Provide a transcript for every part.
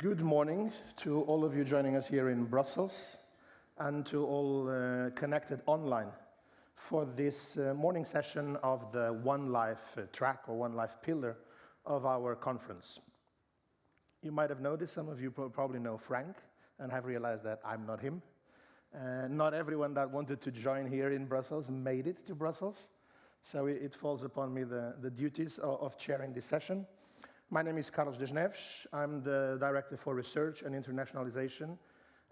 Good morning to all of you joining us here in Brussels and to all connected online for this morning session of the One Life track or One Life pillar of our conference. You might have noticed, some of you probably know Frank and have realized that I'm not him. Not everyone that wanted to join here in Brussels made it to Brussels, so it falls upon me the duties of chairing this session. My name is Carlos Desneves. I'm the Director for Research and Internationalization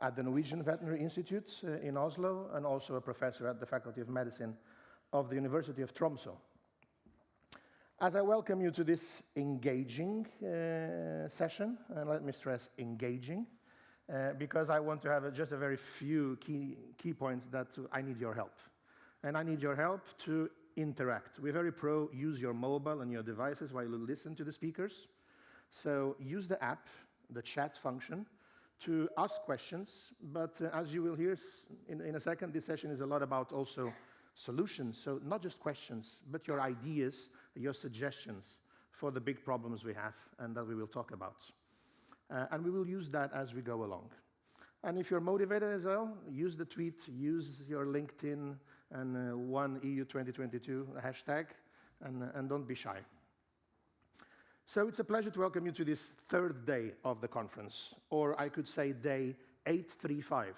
at the Norwegian Veterinary Institute in Oslo, and also a professor at the Faculty of Medicine of the University of Tromsø. As I welcome you to this engaging session, and let me stress engaging, because I want to have just a very few key points that I need your help. And I need your help to interact. We're very pro use your mobile and your devices while you listen to the speakers. So use the app, the chat function, to ask questions. But as you will hear in a second, this session is a lot about also solutions. So not just questions, but your ideas, your suggestions for the big problems we have and that we will talk about. And we will use that as we go along. And if you're motivated as well, use the tweet, use your LinkedIn and OneEU 2022 hashtag, and don't be shy. So it's a pleasure to welcome you to this third day of the conference, or I could say day 835,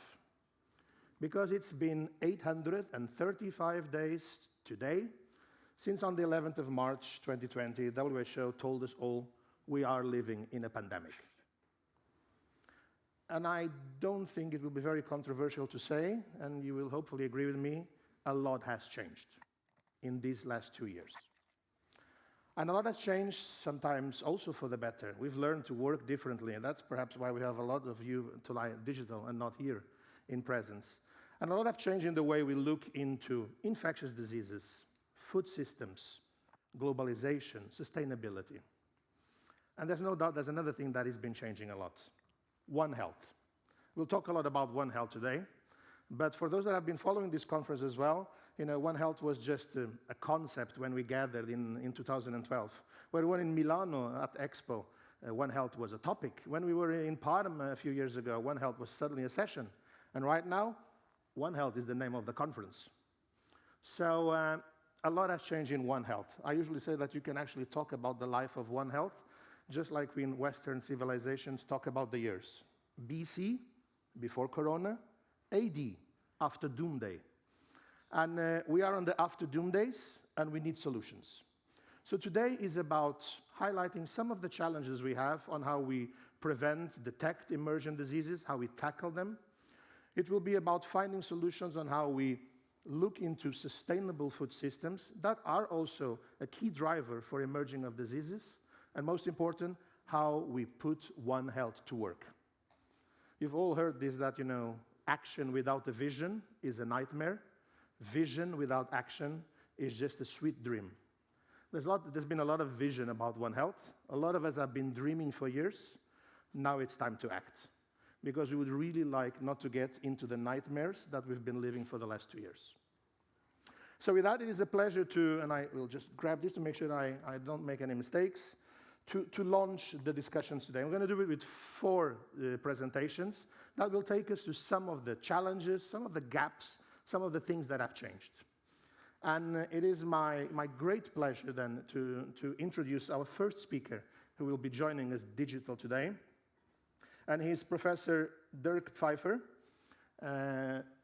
because it's been 835 days today since on the 11th of March 2020, WHO told us all we are living in a pandemic. And I don't think it will be very controversial to say, and you will hopefully agree with me, a lot has changed in these last 2 years. And a lot has changed sometimes also for the better. We've learned to work differently, and that's perhaps why we have a lot of you digital and not here in presence. And a lot have changed in the way we look into infectious diseases, food systems, globalization, sustainability. And there's no doubt there's another thing that has been changing a lot. One Health. We'll talk a lot about One Health today, but for those that have been following this conference as well, you know, One Health was just a concept when we gathered in 2012. When we were in Milano at Expo, One Health was a topic. When we were in Parma a few years ago, One Health was suddenly a session. And right now, One Health is the name of the conference. So a lot has changed in One Health. I usually say that you can actually talk about the life of One Health just like we in Western civilizations talk about the years. BC, before Corona, AD, after Doomsday. And we are on the after Doomsdays, and we need solutions. So today is about highlighting some of the challenges we have on how we prevent, detect emergent diseases, how we tackle them. It will be about finding solutions on how we look into sustainable food systems that are also a key driver for emerging of diseases. And most important, how we put One Health to work. You've all heard this, that, you know, action without a vision is a nightmare. Vision without action is just a sweet dream. There's been a lot of vision about One Health. A lot of us have been dreaming for years. Now it's time to act, because we would really like not to get into the nightmares that we've been living for the last 2 years. So with that, it is a pleasure to, and I will just grab this to make sure I don't make any mistakes, to launch the discussions today. I'm going to do it with 4 presentations that will take us to some of the challenges, some of the gaps, some of the things that have changed. And it is my great pleasure then to introduce our first speaker, who will be joining us digital today. And he's Professor Dirk Pfeiffer,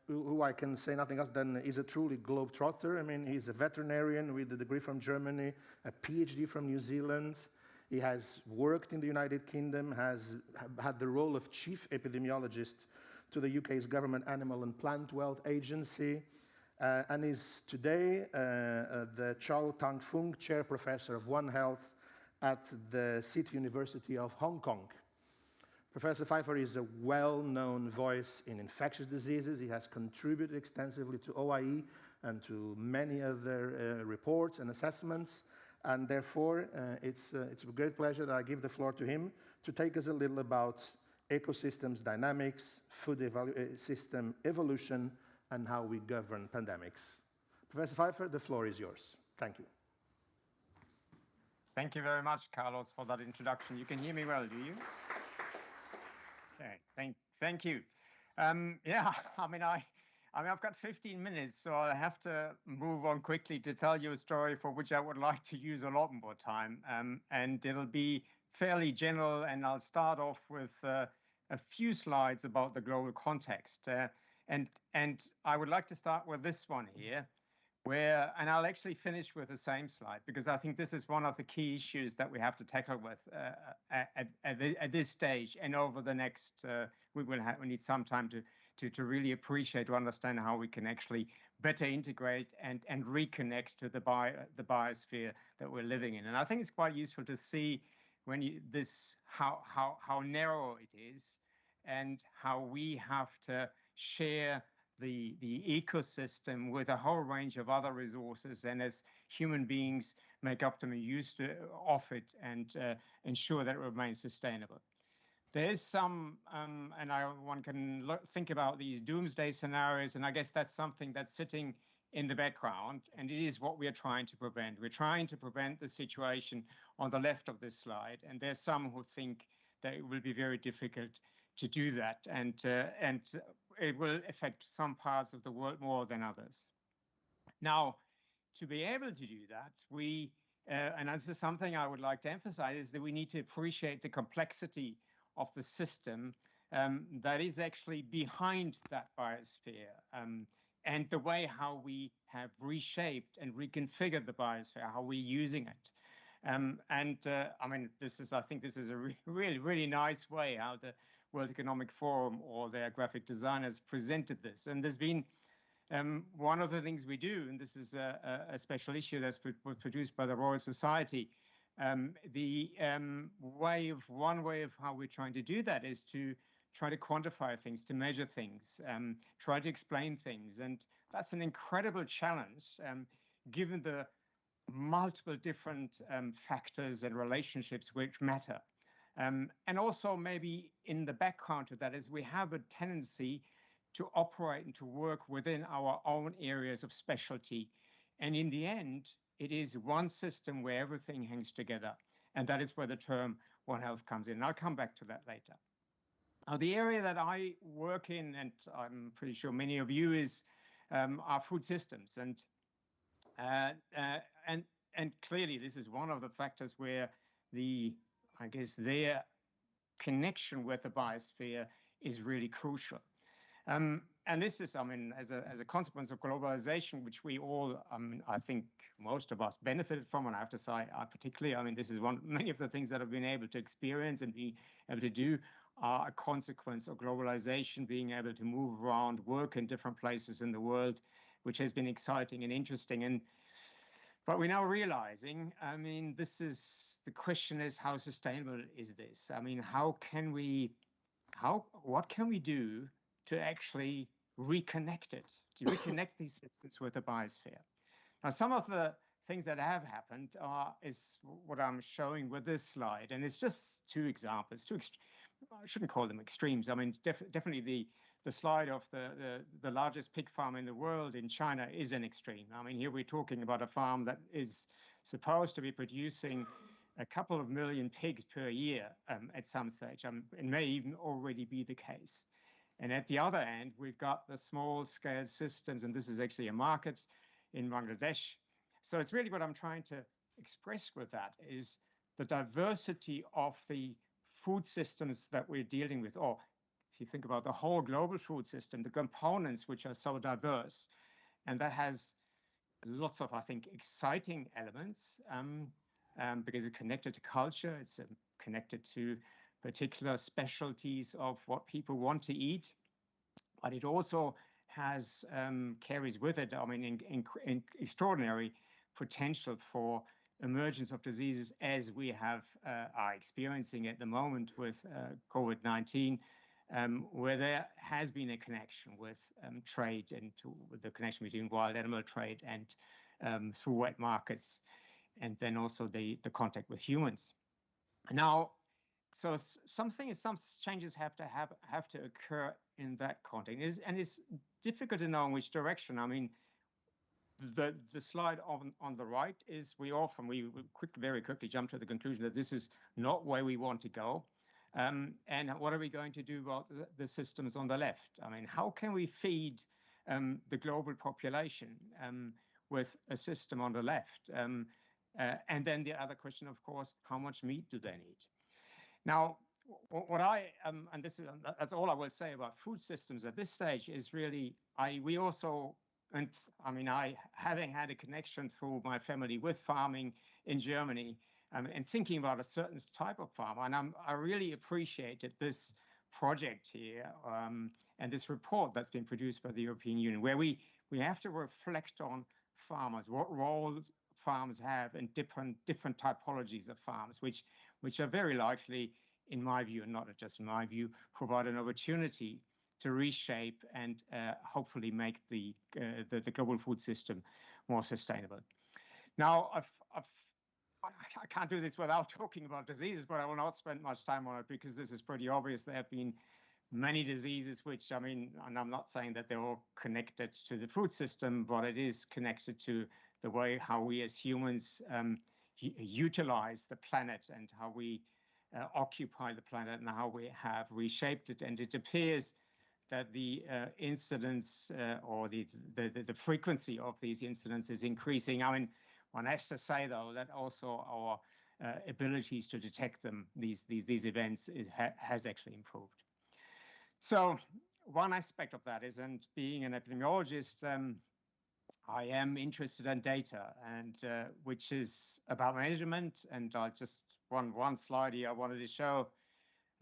who I can say nothing else than is a truly globetrotter. I mean, he's a veterinarian with a degree from Germany, a PhD from New Zealand. He has worked in the United Kingdom, has had the role of chief epidemiologist to the UK's Government Animal and Plant Health Agency, and is today the Chow Tang Fung Chair Professor of One Health at the City University of Hong Kong. Professor Pfeiffer is a well-known voice in infectious diseases. He has contributed extensively to OIE and to many other reports and assessments. And therefore, it's a great pleasure that I give the floor to him to take us a little about ecosystems dynamics, food system evolution, and how we govern pandemics. Professor Pfeiffer, the floor is yours. Thank you. Thank you very much, Carlos, for that introduction. You can hear me well, do you? Thank you. Yeah, I've got 15 minutes, so I have to move on quickly to tell you a story for which I would like to use a lot more time. And it'll be fairly general, and I'll start off with a few slides about the global context. And I would like to start with this one here, and I'll actually finish with the same slide, because I think this is one of the key issues that we have to tackle with at this stage, and over the next, we need some time to really appreciate, to understand how we can actually better integrate and reconnect to the biosphere that we're living in. And I think it's quite useful to see how narrow it is, and how we have to share the ecosystem with a whole range of other resources, and as human beings make optimal use of it, and ensure that it remains sustainable. There is some, one can think about these doomsday scenarios, and I guess that's something that's sitting in the background, and it is what we are trying to prevent. We're trying to prevent the situation on the left of this slide, and there's some who think that it will be very difficult to do that, and it will affect some parts of the world more than others. Now, to be able to do that, and this is something I would like to emphasize, is that we need to appreciate the complexity of the system that is actually behind that biosphere, and the way how we have reshaped and reconfigured the biosphere, how we're using it. I think this is a really, really nice way how the World Economic Forum or their graphic designers presented this. And there's been one of the things we do, and this is a special issue that's produced by the Royal Society. One way of how we're trying to do that is to try to quantify things, to measure things, try to explain things. And that's an incredible challenge, given the multiple different factors and relationships which matter. And also maybe in the background to that is we have a tendency to operate and to work within our own areas of specialty. And in the end, it is one system where everything hangs together. And that is where the term One Health comes in. And I'll come back to that later. Now, the area that I work in, and I'm pretty sure many of you, is our food systems. And clearly, this is one of the factors where their connection with the biosphere is really crucial. And this is, as a consequence of globalization, which we all, I think most of us benefited from, and I have to say, particularly, this is many of the things that I've been able to experience and be able to do are a consequence of globalization, being able to move around, work in different places in the world, which has been exciting and interesting. But we're now realizing, the question is, how sustainable is this? What can we do to actually reconnect it, to reconnect these systems with the biosphere? Now, some of the things that have happened is what I'm showing with this slide, and it's just two examples. I shouldn't call them extremes. Definitely the slide of the largest pig farm in the world in China is an extreme. Here we're talking about a farm that is supposed to be producing a couple of million pigs per year at some stage. It may even already be the case. And at the other end, we've got the small-scale systems, and this is actually a market in Bangladesh. So it's really what I'm trying to express with that is the diversity of the food systems that we're dealing with, or if you think about the whole global food system, the components which are so diverse, and that has lots of, I think, exciting elements because it's connected to culture, it's connected to particular specialties of what people want to eat, but it also has carries with it, extraordinary potential for emergence of diseases as we are experiencing at the moment with COVID-19, where there has been a connection with trade and with the connection between wild animal trade and through wet markets, and then also the contact with humans. Now, so some changes have to occur in that context, and it's difficult to know in which direction. The slide on the right is we very quickly jump to the conclusion that this is not where we want to go. And what are we going to do about the systems on the left? I mean, how can we feed the global population with a system on the left? And then the other question, of course, how much meat do they need? Now, what and that's all I will say about food systems at this stage is really, we also, and I mean, having had a connection through my family with farming in Germany, and thinking about a certain type of farmer, and I really appreciated this project here, and this report that's been produced by the European Union, where we have to reflect on farmers, what roles farms have, and different typologies of farms, which are very likely, in my view, and not just in my view, provide an opportunity to reshape and hopefully make the global food system more sustainable. Now, I can't do this without talking about diseases, but I will not spend much time on it because this is pretty obvious. There have been many diseases which, I mean, and I'm not saying that they're all connected to the food system, but it is connected to the way how we as humans utilize the planet and how we occupy the planet and how we have reshaped it. And it appears that the incidence or the frequency of these incidents is increasing. I mean, one has to say, though, that also our abilities to detect them, these events, has actually improved. So one aspect of that is, and being an epidemiologist, I am interested in data, and which is about measurement. And I just one slide here I wanted to show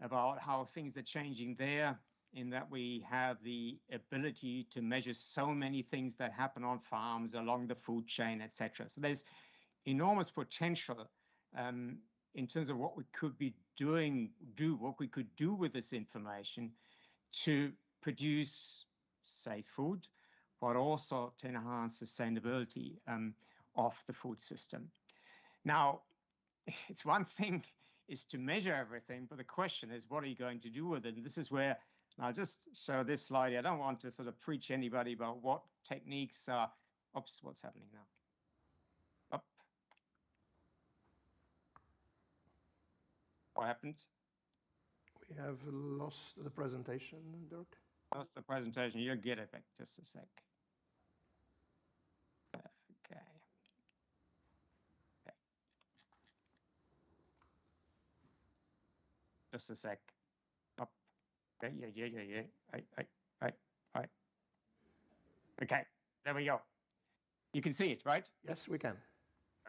about how things are changing there, in that we have the ability to measure so many things that happen on farms, along the food chain, etc. So there's enormous potential in terms of what we could be what we could do with this information to produce safe food, but also to enhance sustainability of the food system. Now, it's one thing is to measure everything, but the question is, what are you going to do with it? And this is where, and I'll just show this slide here. I don't want to sort of preach anybody about what techniques are. Oops, what's happening now? Up. What happened? We have lost the presentation, Dirk. Lost the presentation. You'll get it back. Just a sec. Okay. Just a sec. Up. Okay, yeah. Right. Okay, there we go. You can see it, right? Yes, we can.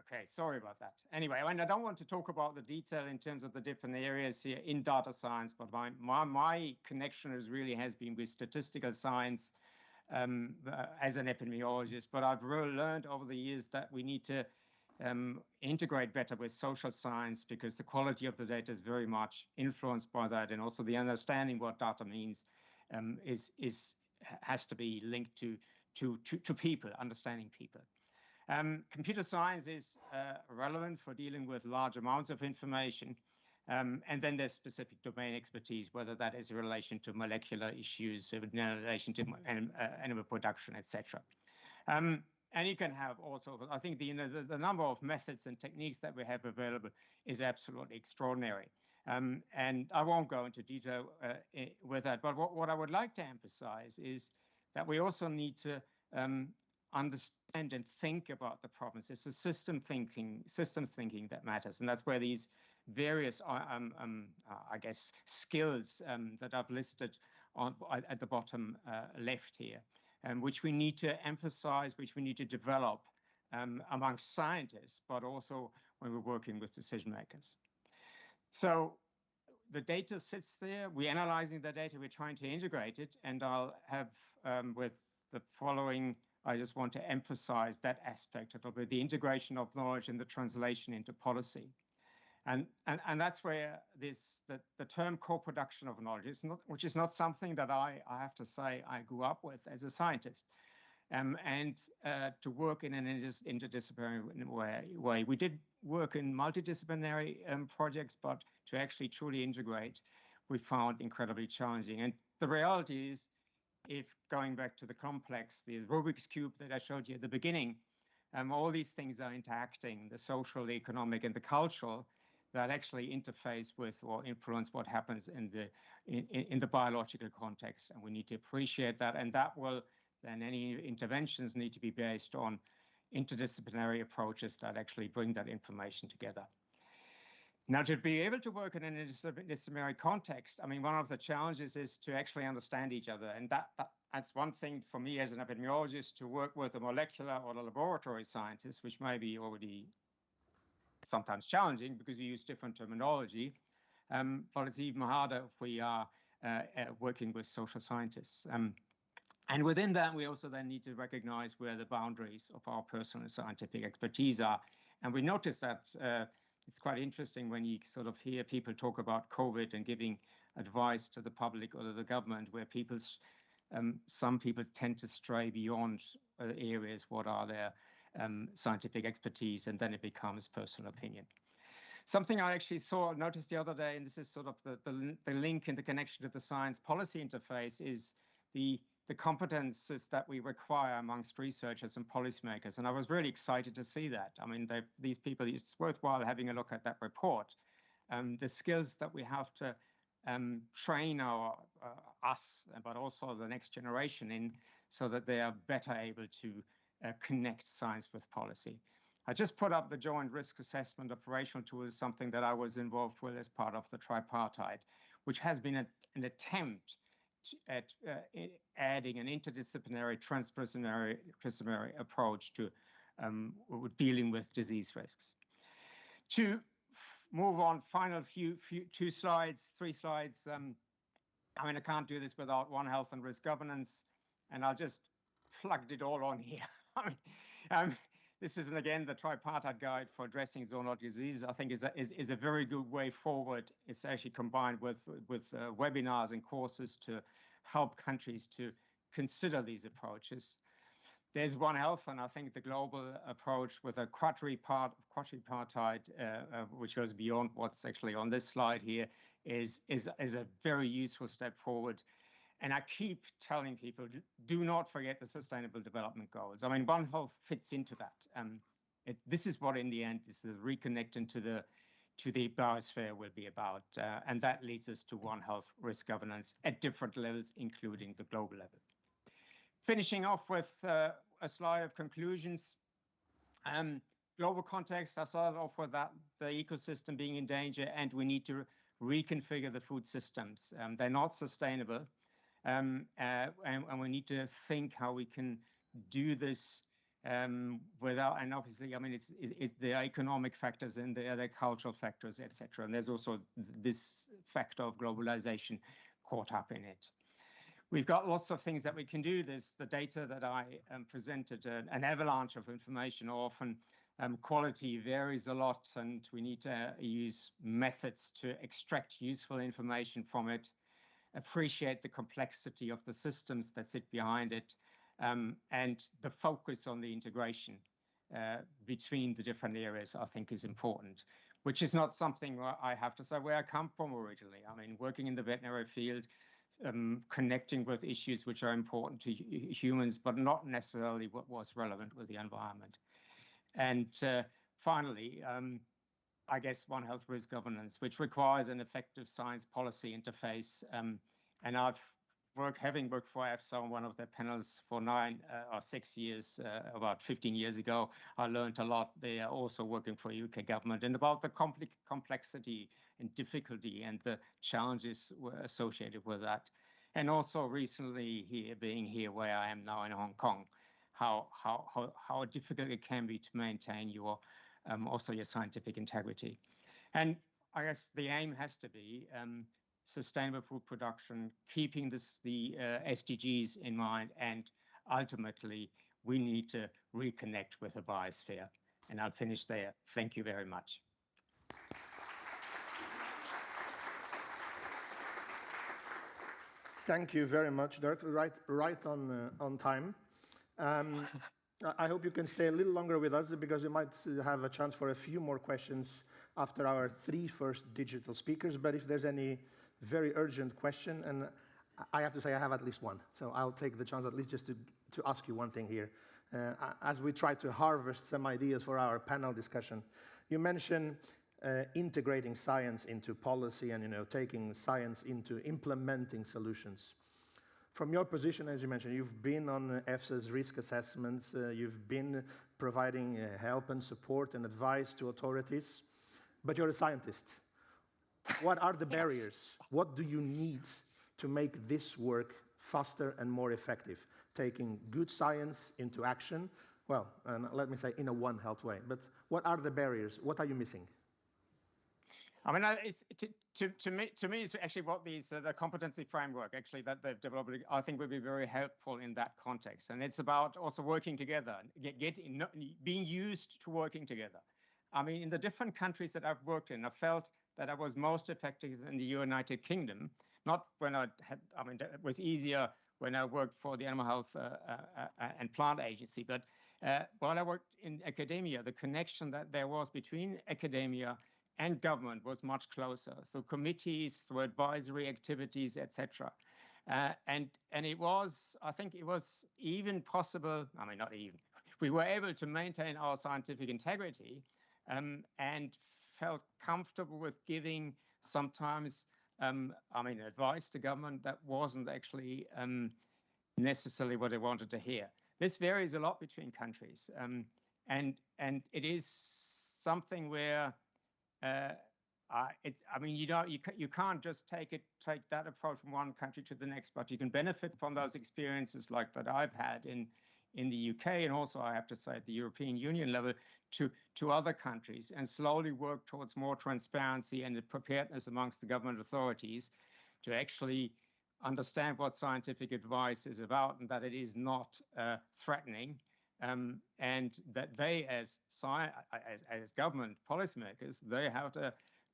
Okay, sorry about that. Anyway, I don't want to talk about the detail in terms of the different areas here in data science, but my connection has been with statistical science as an epidemiologist. But I've really learned over the years that we need to integrate better with social science, because the quality of the data is very much influenced by that, and also the understanding what data means has to be linked to people, understanding people. Computer science is relevant for dealing with large amounts of information, and then there's specific domain expertise, whether that is in relation to molecular issues, in relation to animal production, etc. And you can have also, I think the number of methods and techniques that we have available is absolutely extraordinary. And I won't go into detail with that, but what I would like to emphasize is that we also need to understand and think about the problems. It's the systems thinking that matters, and that's where these various, I guess, skills that I've listed at the bottom left here, which we need to emphasize, which we need to develop amongst scientists, but also when we're working with decision makers. So the data sits there, we're analyzing the data, we're trying to integrate it, and I'll have with the following, I just want to emphasize that aspect a little bit, the integration of knowledge and the translation into policy. And that's where the term co-production of knowledge is not, which is not something that I have to say I grew up with as a scientist, and to work in an interdisciplinary way. We did work in multidisciplinary projects, but to actually truly integrate, we found incredibly challenging. And the reality is, if going back to the complex, the Rubik's Cube that I showed you at the beginning, all these things are interacting, the social, the economic, and the cultural. that actually interface with or influence what happens in the biological context. And we need to appreciate that. And that will, then any interventions need to be based on interdisciplinary approaches that actually bring that information together. Now, to be able to work in an interdisciplinary context, I mean, one of the challenges is to actually understand each other. And that's one thing for me as an epidemiologist, to work with a molecular or a laboratory scientist, which may be already sometimes challenging because you use different terminology. But it's even harder if we are working with social scientists. And within that, we also then need to recognize where the boundaries of our personal and scientific expertise are. And we notice that it's quite interesting when you sort of hear people talk about COVID and giving advice to the public or to the government, where some people tend to stray beyond areas what are their scientific expertise, and then it becomes personal opinion. Something I actually noticed the other day, and this is sort of the link and the connection to the science policy interface, is the competences that we require amongst researchers and policymakers. And I was really excited to see that. I mean, these people, it's worthwhile having a look at that report. The skills that we have to train us, but also the next generation in, so that they are better able to connect science with policy. I just put up the joint risk assessment operational tool, something that I was involved with as part of the tripartite, which has been an attempt at adding an interdisciplinary, transdisciplinary approach to dealing with disease risks. To move on, final three slides. I mean, I can't do this without One Health and risk governance, and I'll just plugged it all on here. I mean, this is, again, the tripartite guide for addressing zoonotic diseases. I think is a very good way forward. It's actually combined with webinars and courses to help countries to consider these approaches. There's One Health, and I think the global approach with a quadripartite, which goes beyond what's actually on this slide here, is a very useful step forward. And I keep telling people, do not forget the Sustainable Development Goals. I mean, One Health fits into that. This is what, in the end, is the reconnecting to the biosphere will be about. And that leads us to One Health risk governance at different levels, including the global level. Finishing off with a slide of conclusions. Global context, I started off with that, the ecosystem being in danger, and we need to reconfigure the food systems. They're not sustainable. And we need to think how we can do this without, and obviously, I mean, it's the economic factors and the cultural factors, etc. And there's also this factor of globalization caught up in it. We've got lots of things that we can do. There's the data that I presented, an avalanche of information. Often quality varies a lot, and we need to use methods to extract useful information from it, appreciate the complexity of the systems that sit behind it, and the focus on the integration between the different areas, I think, is important, which is not something I have to say where I come from originally. I mean, working in the veterinary field, connecting with issues which are important to humans, but not necessarily what was relevant with the environment. And finally, I guess One Health risk governance, which requires an effective science policy interface. And I've having worked for EFSA on one of their panels for 9 or 6 years, about 15 years ago, I learned a lot. They are also working for UK government and about the complexity and difficulty and the challenges associated with that. And also recently being here where I am now in Hong Kong, how difficult it can be to maintain your also your scientific integrity. And I guess the aim has to be sustainable food production, keeping the SDGs in mind, and ultimately we need to reconnect with the biosphere. And I'll finish there. Thank you very much. Thank you very much, Dirk. Right on time. I hope you can stay a little longer with us because we might have a chance for a few more questions after our 3 first digital speakers. But if there's any very urgent question, and I have to say I have at least one, so I'll take the chance at least just to ask you one thing here. As we try to harvest some ideas for our panel discussion, you mentioned integrating science into policy and taking science into implementing solutions. From your position, as you mentioned, you've been on EFSA's risk assessments, you've been providing help and support and advice to authorities, but you're a scientist. What are the barriers? What do you need to make this work faster and more effective? Taking good science into action, well, and let me say in a One Health way, but what are the barriers? What are you missing? I mean, it's, to me, it's actually what the competency framework actually that they've developed, I think would be very helpful in that context. And it's about also working together, being used to working together. I mean, in the different countries that I've worked in, I felt that I was most effective in the United Kingdom, not when it was easier when I worked for the Animal Health and Plant Agency, but while I worked in academia, the connection that there was between academia and government was much closer, through committees, through advisory activities, etc. And it was, I think it was even possible, I mean, not even, we were able to maintain our scientific integrity and felt comfortable with giving sometimes, advice to government that wasn't actually necessarily what they wanted to hear. This varies a lot between countries. And it is something where, you can't just take that approach from one country to the next, but you can benefit from those experiences like that I've had in the UK, and also I have to say at the European Union level to other countries, and slowly work towards more transparency and preparedness amongst the government authorities to actually understand what scientific advice is about, and that it is not threatening. And that they, as government policymakers, they have to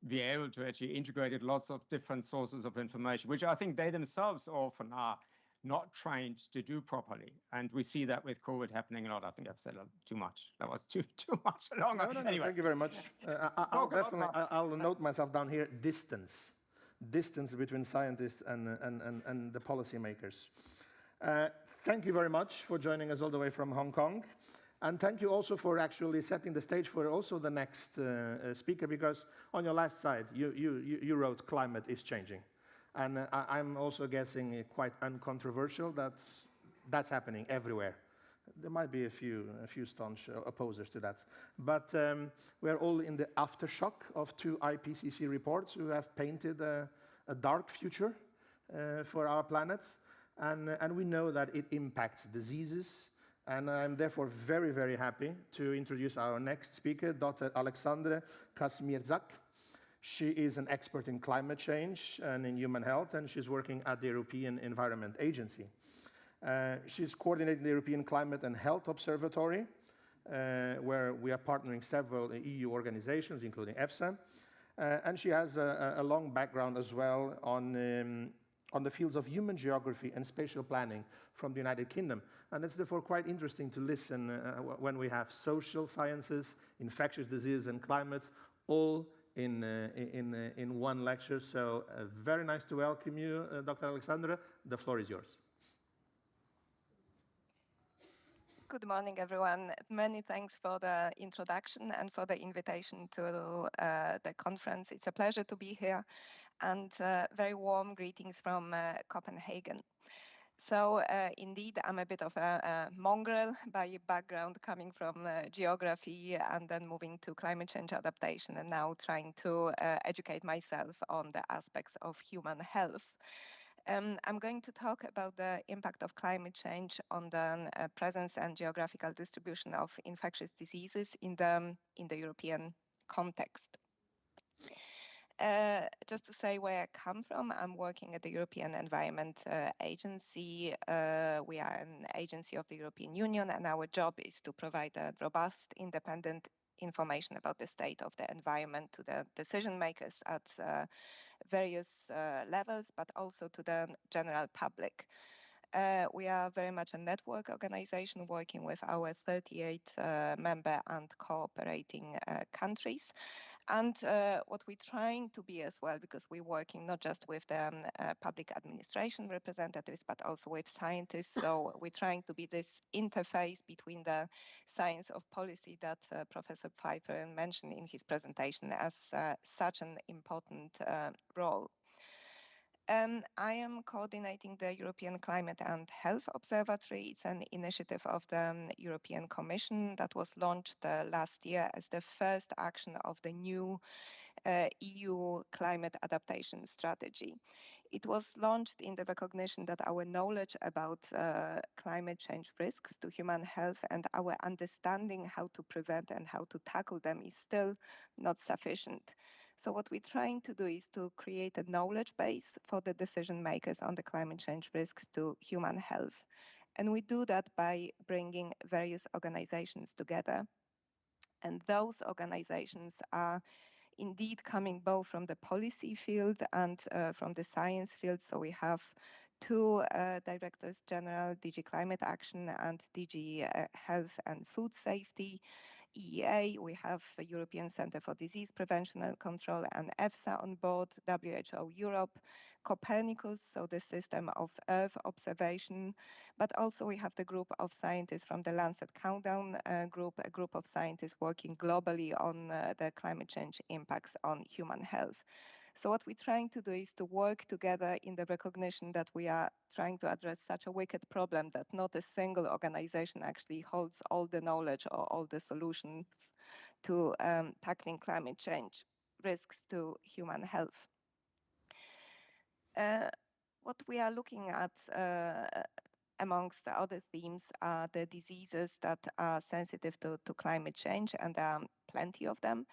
be able to actually integrate lots of different sources of information, which I think they themselves often are not trained to do properly. And we see that with COVID happening a lot. I think I've said too much. That was too much longer. No, anyway. Thank you very much. I'll note myself down here, distance between scientists and the policymakers. Thank you very much for joining us all the way from Hong Kong. And thank you also for actually setting the stage for also the next speaker, because on your last slide, you wrote climate is changing. And I'm also guessing quite uncontroversial that that's happening everywhere. There might be a few staunch opposers to that. But we're all in the aftershock of 2 IPCC reports who have painted a dark future for our planet. And we know that it impacts diseases. And I'm therefore very, very happy to introduce our next speaker, Dr. Aleksandra Kazmierczak. She is an expert in climate change and in human health, and she's working at the European Environment Agency. She's coordinating the European Climate and Health Observatory, where we are partnering several EU organizations, including EFSA. And she has a long background as well on the fields of human geography and spatial planning from the United Kingdom. And it's therefore quite interesting to listen when we have social sciences, infectious disease and climate, all in one lecture. So very nice to welcome you, Dr. Aleksandra. The floor is yours. Good morning, everyone. Many thanks for the introduction and for the invitation to the conference. It's a pleasure to be here, and very warm greetings from Copenhagen. So indeed, I'm a bit of a mongrel by background, coming from geography and then moving to climate change adaptation, and now trying to educate myself on the aspects of human health. I'm going to talk about the impact of climate change on the presence and geographical distribution of infectious diseases in the European context. Just to say where I come from, I'm working at the European Environment Agency. We are an agency of the European Union, and our job is to provide a robust, independent information about the state of the environment to the decision makers at various levels, but also to the general public. We are very much a network organization working with our 38 member and cooperating countries. And what we're trying to be as well, because we're working not just with the public administration representatives, but also with scientists. So we're trying to be this interface between the science of policy that Professor Pfeiffer mentioned in his presentation as such an important role. I am coordinating the European Climate and Health Observatory. It's an initiative of the European Commission that was launched last year as the first action of the new EU climate adaptation strategy. It was launched in the recognition that our knowledge about climate change risks to human health and our understanding how to prevent and how to tackle them is still not sufficient. So what we're trying to do is to create a knowledge base for the decision makers on the climate change risks to human health. And we do that by bringing various organizations together. And those organizations are indeed coming both from the policy field and from the science field. So we have two directors general, DG Climate Action and DG Health and Food Safety. EEA, we have the European Centre for Disease Prevention and Control and EFSA on board, WHO Europe, Copernicus, so the system of Earth observation, but also we have the group of scientists from the Lancet Countdown group, a group of scientists working globally on the climate change impacts on human health. So what we're trying to do is to work together in the recognition that we are trying to address such a wicked problem that not a single organization actually holds all the knowledge or all the solutions to tackling climate change risks to human health. What we are looking at amongst the other themes are the diseases that are sensitive to climate change, and there are plenty of them.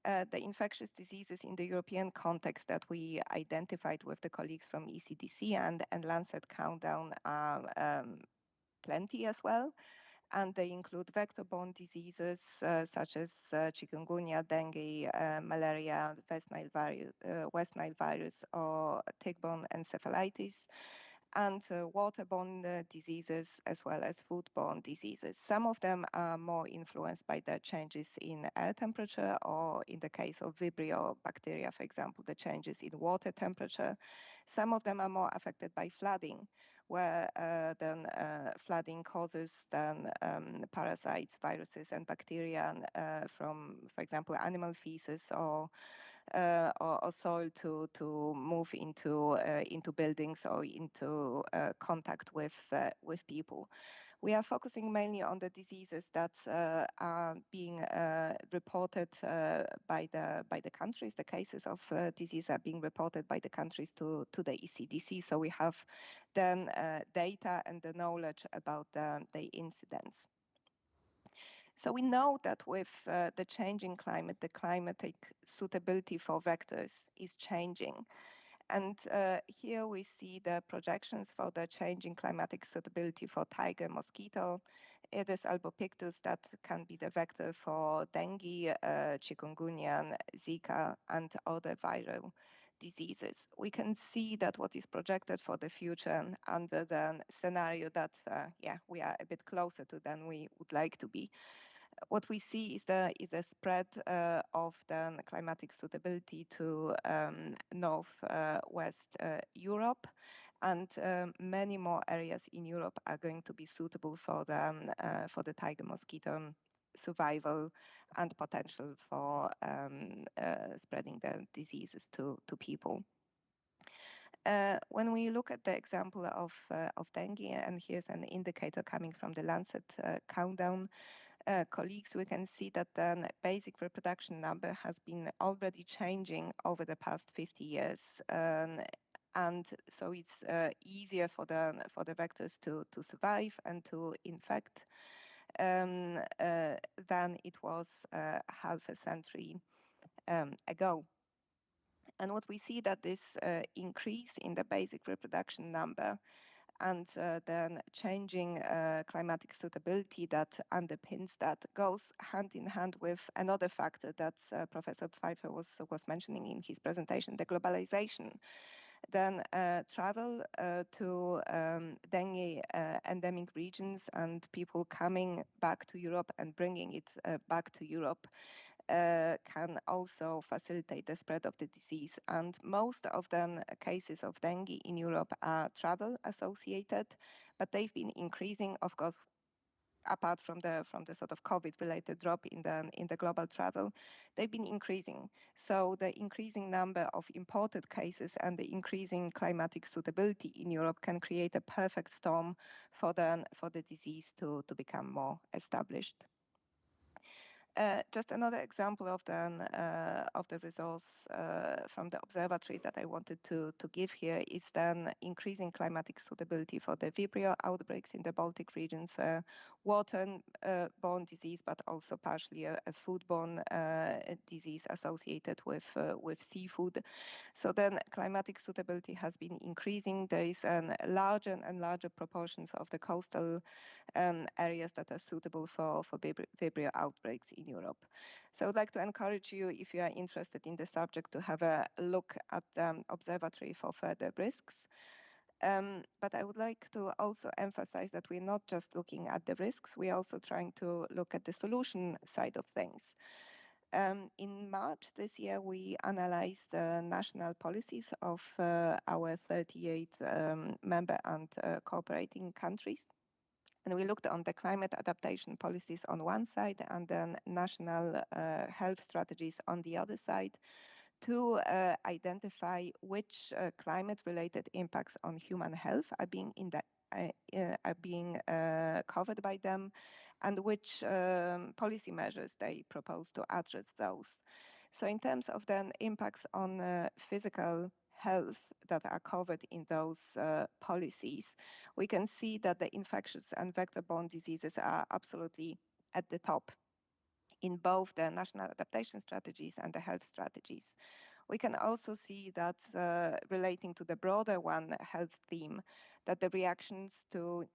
The infectious diseases in the European context that we identified with the colleagues from ECDC and Lancet Countdown are plenty as well. And they include vector-borne diseases such as chikungunya, dengue, malaria, West Nile virus, or tick-borne encephalitis, and waterborne diseases as well as foodborne diseases. Some of them are more influenced by the changes in air temperature, or in the case of Vibrio bacteria, for example, the changes in water temperature. Some of them are more affected by flooding, where flooding causes parasites, viruses, and bacteria from, for example, animal feces or soil to move into buildings or into contact with people. We are focusing mainly on the diseases that are being reported by the countries. The cases of disease are being reported by the countries to the ECDC. So we have then data and the knowledge about the incidence. So we know that with the changing climate, the climatic suitability for vectors is changing. And here we see the projections for the changing climatic suitability for tiger mosquito, Aedes albopictus, that can be the vector for dengue, chikungunya, Zika, and other viral diseases. We can see that what is projected for the future under the scenario that we are a bit closer to than we would like to be. What we see is the spread of the climatic suitability to northwest Europe, and many more areas in Europe are going to be suitable for the tiger mosquito survival and potential for spreading the diseases to people. When we look at the example of dengue, and here's an indicator coming from the Lancet Countdown, colleagues, we can see that the basic reproduction number has been already changing over the past 50 years. And so it's easier for the vectors to survive and to infect than it was half a century ago. And what we see that this increase in the basic reproduction number and then changing climatic suitability that underpins that goes hand in hand with another factor that Professor Pfeiffer was mentioning in his presentation, the globalization. Then travel to dengue endemic regions and people coming back to Europe and bringing it back to Europe can also facilitate the spread of the disease. And most of the cases of dengue in Europe are travel associated, but they've been increasing, of course, apart from the sort of COVID-related drop in the global travel, they've been increasing. So the increasing number of imported cases and the increasing climatic suitability in Europe can create a perfect storm for the disease to become more established. Just another example of the resource from the observatory that I wanted to give here is then increasing climatic suitability for the Vibrio outbreaks in the Baltic regions, water-borne disease, but also partially a foodborne disease associated with seafood. So then climatic suitability has been increasing. There is larger and larger proportions of the coastal areas that are suitable for Vibrio outbreaks in Europe. So I would like to encourage you, if you are interested in the subject, to have a look at the observatory for further risks. But I would like to also emphasize that we're not just looking at the risks, we're also trying to look at the solution side of things. In March this year, we analyzed the national policies of our 38 member and cooperating countries. And we looked on the climate adaptation policies on one side and then national health strategies on the other side to identify which climate-related impacts on human health are being covered by them and which policy measures they propose to address those. So in terms of the impacts on physical health that are covered in those policies, we can see that the infectious and vector-borne diseases are absolutely at the top in both the national adaptation strategies and the health strategies. We can also see that relating to the broader One Health theme, that the reactions to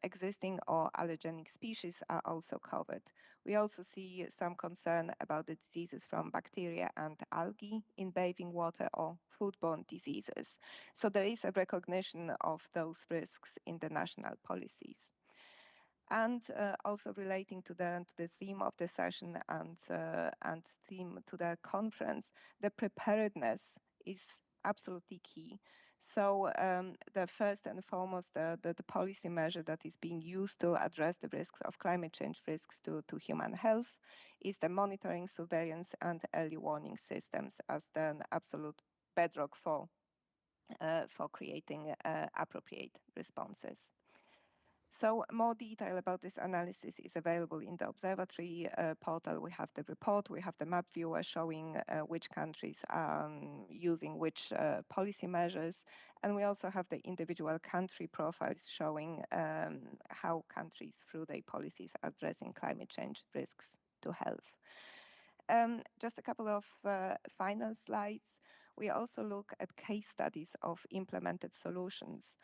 existing or allergenic species are also covered. We also see some concern about the diseases from bacteria and algae in bathing water or foodborne diseases. So there is a recognition of those risks in the national policies. And also relating to the theme of the session and theme to the conference, the preparedness is absolutely key. So the first and foremost, the policy measure that is being used to address the risks of climate change risks to human health is the monitoring, surveillance, and early warning systems as the absolute bedrock for creating appropriate responses. So more detail about this analysis is available in the observatory portal. We have the report, we have the map viewer showing which countries are using which policy measures. And we also have the individual country profiles showing how countries through their policies are addressing climate change risks to health. Just a couple of final slides. We also look at case studies of implemented solutions,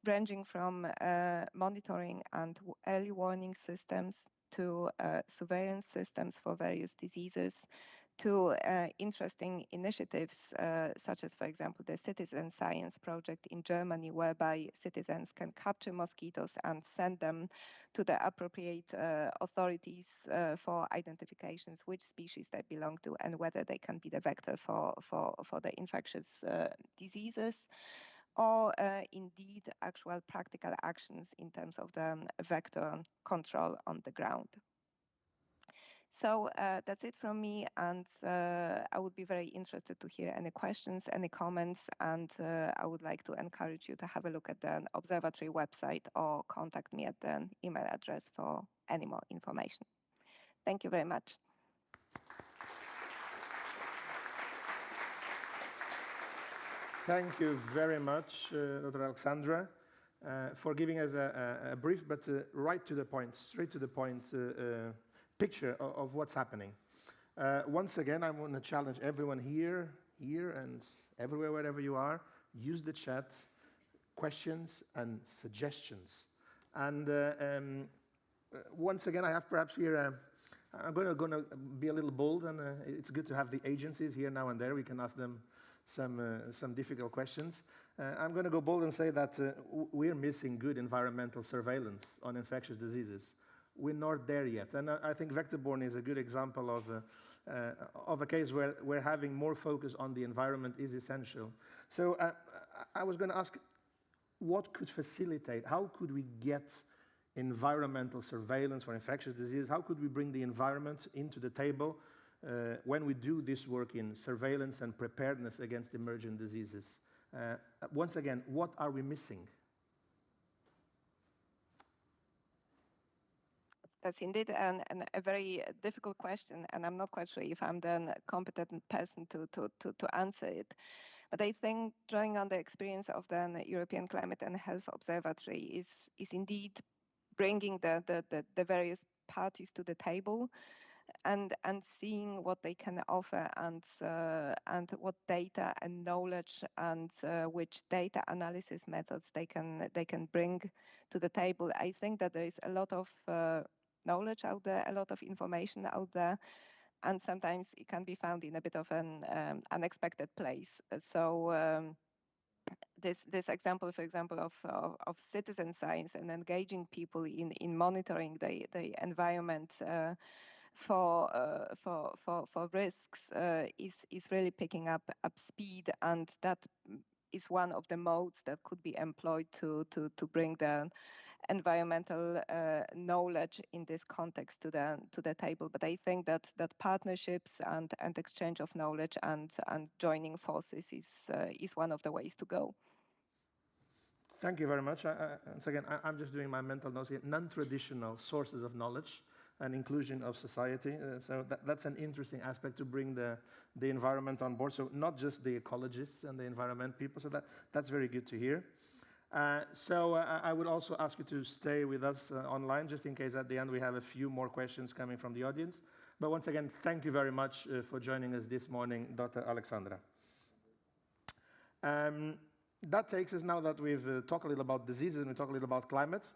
ranging from monitoring and early warning systems to surveillance systems for various diseases, to interesting initiatives such as, for example, the Citizen Science project in Germany, whereby citizens can capture mosquitoes and send them to the appropriate authorities for identifications which species they belong to and whether they can be the vector for the infectious diseases, or indeed actual practical actions in terms of the vector control on the ground. So that's it from me, and I would be very interested to hear any questions, any comments, and I would like to encourage you to have a look at the observatory website or contact me at the email address for any more information. Thank you very much. Thank you very much, Dr. Aleksandra, for giving us a brief but right to the point, straight to the point picture of what's happening. Once again, I want to challenge everyone here and everywhere, wherever you are, use the chat, questions and suggestions. And once again, I have perhaps here, I'm going to be a little bold, and it's good to have the agencies here now and there. We can ask them some difficult questions. I'm going to go bold and say that we're missing good environmental surveillance on infectious diseases. we're not there yet. And I think vector-borne is a good example of a case where having more focus on the environment is essential. So I was going to ask, what could facilitate, how could we get environmental surveillance for infectious disease? How could we bring the environment into the table when we do this work in surveillance and preparedness against emergent diseases? Once again, what are we missing? That's indeed a very difficult question, and I'm not quite sure if I'm the competent person to answer it. But I think drawing on the experience of the European Climate and Health Observatory is indeed bringing the various parties to the table and seeing what they can offer and what data and knowledge and which data analysis methods they can bring to the table. I think that there is a lot of knowledge out there, a lot of information out there, and sometimes it can be found in a bit of an unexpected place. So this example, for example, of citizen science and engaging people in monitoring the environment for risks is really picking up speed, and that is one of the modes that could be employed to bring the environmental knowledge in this context to the table. But I think that partnerships and exchange of knowledge and joining forces is one of the ways to go. Thank you very much. Once again, I'm just doing my mental notes here. Non-traditional sources of knowledge and inclusion of society. So that's an interesting aspect to bring the environment on board. So not just the ecologists and the environment people. So that's very good to hear. So I would also ask you to stay with us online, just in case at the end we have a few more questions coming from the audience. But once again, thank you very much for joining us this morning, Dr. Aleksandra. That takes us, now that we've talked a little about diseases and we talked a little about climates,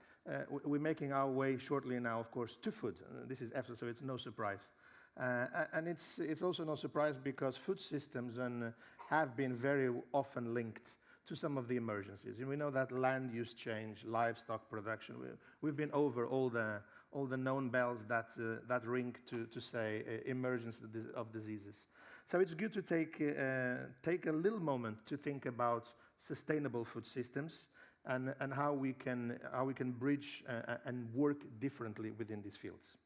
we're making our way shortly now, of course, to food. This is EFSA, so it's no surprise. And it's also no surprise because food systems have been very often linked to some of the emergencies. And we know that land use change, livestock production, we've been over all the known bells that ring to say emergence of diseases. So it's good to take a little moment to think about sustainable food systems and how we can bridge and work differently within these fields.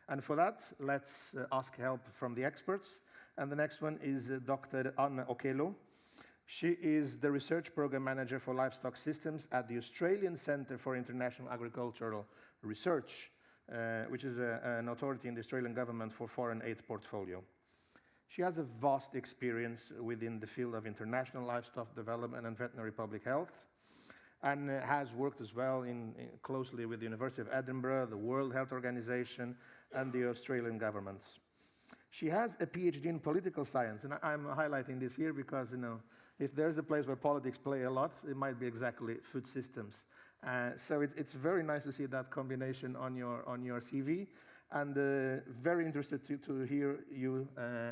And for that, let's ask help from the experts. And the next one is Dr. Okello. She is the Research Program Manager for Livestock Systems at the Australian Centre for International Agricultural Research, which is an authority in the Australian government for foreign aid portfolio. She has a vast experience within the field of international livestock development and veterinary public health, and has worked as well closely with the University of Edinburgh, the World Health Organization, and the Australian governments. She has a PhD in political science, and I'm highlighting this here because, if there's a place where politics play a lot, it might be exactly food systems. So it's very nice to see that combination on your CV, and very interested to hear you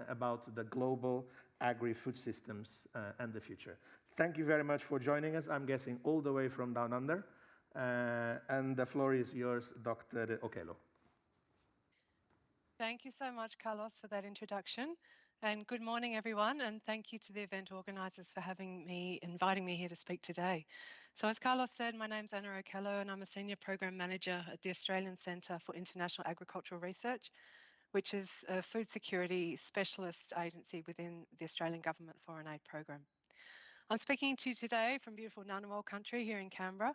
about the global agri-food systems and the future. Thank you very much for joining us. I'm guessing all the way from down under. And the floor is yours, Dr. Okello. Thank you so much, Carlos, for that introduction. And good morning, everyone. And thank you to the event organisers for inviting me here to speak today. So as Carlos said, my name's Anna Okello, and I'm a Senior Program Manager at the Australian Centre for International Agricultural Research, which is a food security specialist agency within the Australian Government Foreign Aid Program. I'm speaking to you today from beautiful Ngunnawal country here in Canberra,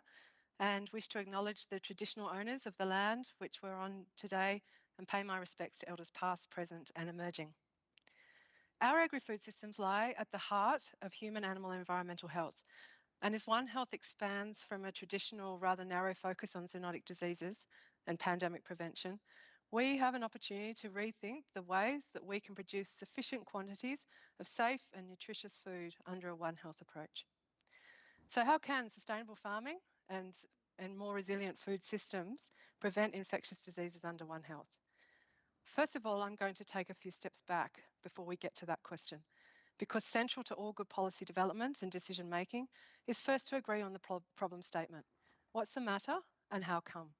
and wish to acknowledge the traditional owners of the land which we're on today and pay my respects to elders past, present and emerging. Our agri-food systems lie at the heart of human, animal and environmental health. And as One Health expands from a traditional, rather narrow focus on zoonotic diseases and pandemic prevention, we have an opportunity to rethink the ways that we can produce sufficient quantities of safe and nutritious food under a One Health approach. So how can sustainable farming and more resilient food systems prevent infectious diseases under One Health? First of all, I'm going to take a few steps back before we get to that question, because central to all good policy development and decision making is first to agree on the problem statement. What's the matter and how come?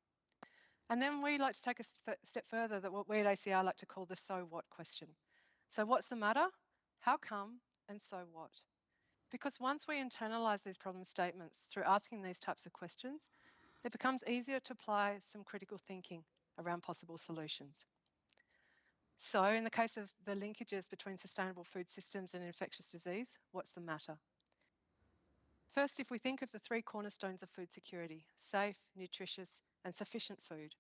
And then we like to take a step further, that what we at ACR like to call the so what question. So what's the matter? How come? And so what? Because once we internalise these problem statements through asking these types of questions, it becomes easier to apply some critical thinking around possible solutions. So in the case of the linkages between sustainable food systems and infectious disease, what's the matter? First, if we think of the three cornerstones of food security, safe, nutritious, and sufficient food,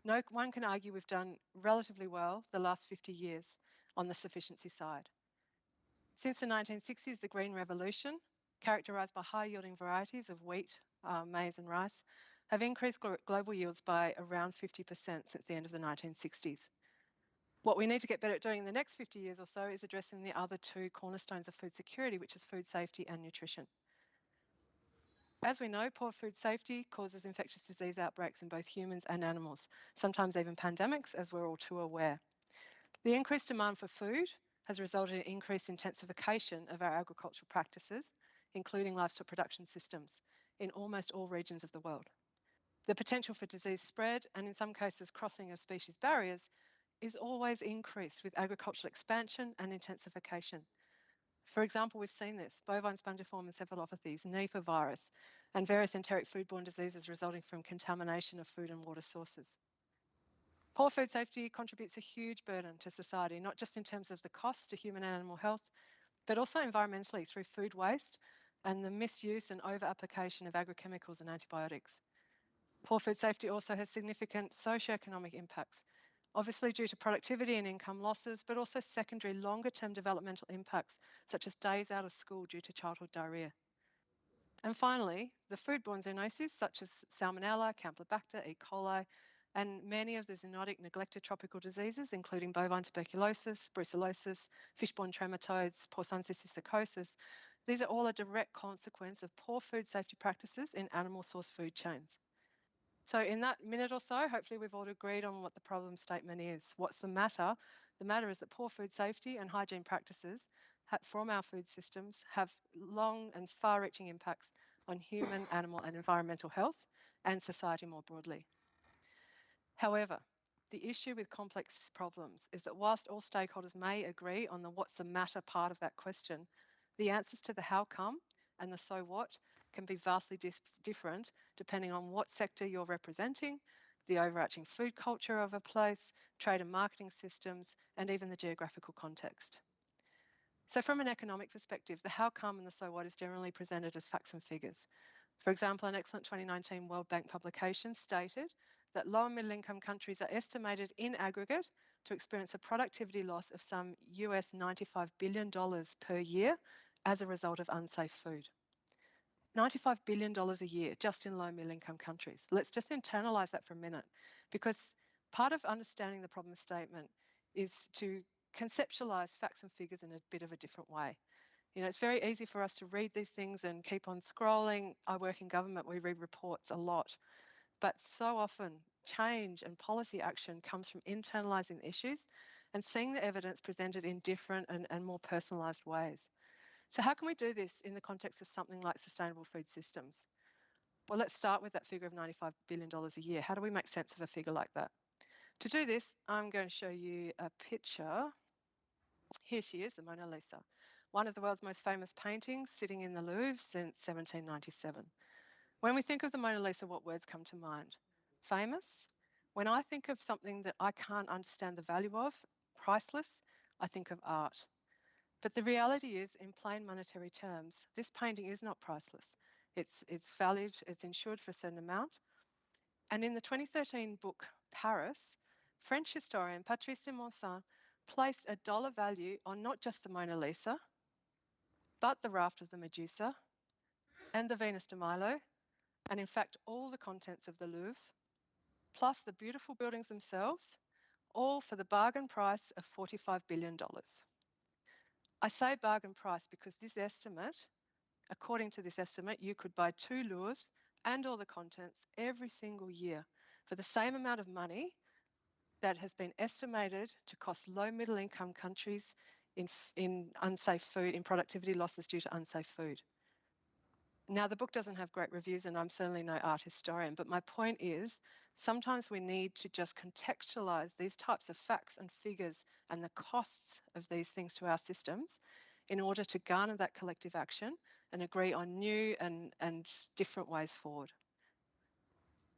no one can argue we've done relatively well the last 50 years on the sufficiency side. Since the 1960s, the Green Revolution, characterised by high-yielding varieties of wheat, maize and rice, have increased global yields by around 50% since the end of the 1960s. What we need to get better at doing in the next 50 years or so is addressing the other two cornerstones of food security, which is food safety and nutrition. As we know, poor food safety causes infectious disease outbreaks in both humans and animals, sometimes even pandemics, as we're all too aware. The increased demand for food has resulted in increased intensification of our agricultural practices, including livestock production systems, in almost all regions of the world. The potential for disease spread, and in some cases crossing of species barriers, is always increased with agricultural expansion and intensification. For example, we've seen this: bovine spongiform encephalopathies, Nipah virus, and various enteric foodborne diseases resulting from contamination of food and water sources. Poor food safety contributes a huge burden to society, not just in terms of the cost to human and animal health, but also environmentally through food waste and the misuse and over-application of agrochemicals and antibiotics. Poor food safety also has significant socioeconomic impacts, obviously due to productivity and income losses, but also secondary longer-term developmental impacts, such as days out of school due to childhood diarrhoea. And finally, the foodborne zoonoses, such as Salmonella, Campylobacter, E. coli, and many of the zoonotic neglected tropical diseases, including bovine tuberculosis, brucellosis, fishborne trematodes, porcine cysticercosis, these are all a direct consequence of poor food safety practices in animal source food chains. So in that minute or so, hopefully we've all agreed on what the problem statement is. What's the matter? The matter is that poor food safety and hygiene practices from our food systems have long and far-reaching impacts on human, animal and environmental health and society more broadly. However, the issue with complex problems is that whilst all stakeholders may agree on the what's the matter part of that question, the answers to the how come and the so what can be vastly different depending on what sector you're representing, the overarching food culture of a place, trade and marketing systems, and even the geographical context. So from an economic perspective, the how come and the so what is generally presented as facts and figures. For example, an excellent 2019 World Bank publication stated that low and middle income countries are estimated in aggregate to experience a productivity loss of some US $95 billion per year as a result of unsafe food. $95 billion a year just in low and middle income countries. Let's just internalise that for a minute, because part of understanding the problem statement is to conceptualise facts and figures in a bit of a different way. You know, it's very easy for us to read these things and keep on scrolling. I work in government, we read reports a lot. But so often, change and policy action comes from internalising the issues and seeing the evidence presented in different and more personalised ways. So how can we do this in the context of something like sustainable food systems? Well, let's start with that figure of $95 billion a year. How do we make sense of a figure like that? To do this, I'm going to show you a picture. Here she is, the Mona Lisa, one of the world's most famous paintings, sitting in the Louvre since 1797. When we think of the Mona Lisa, what words come to mind? Famous? When I think of something that I can't understand the value of, priceless, I think of art. But the reality is, in plain monetary terms, this painting is not priceless. It's valued, it's insured for a certain amount. And in the 2013 book, Paris, French historian Patrice de Montsin placed a dollar value on not just the Mona Lisa, but the Raft of the Medusa and the Venus de Milo, and in fact, all the contents of the Louvre, plus the beautiful buildings themselves, all for the bargain price of $45 billion. I say bargain price because this estimate, according to this estimate, you could buy 2 Louvres and all the contents every single year for the same amount of money that has been estimated to cost low middle income countries in unsafe food, in productivity losses due to unsafe food. Now, the book doesn't have great reviews, and I'm certainly no art historian, but my point is sometimes we need to just contextualise these types of facts and figures and the costs of these things to our systems in order to garner that collective action and agree on new and different ways forward.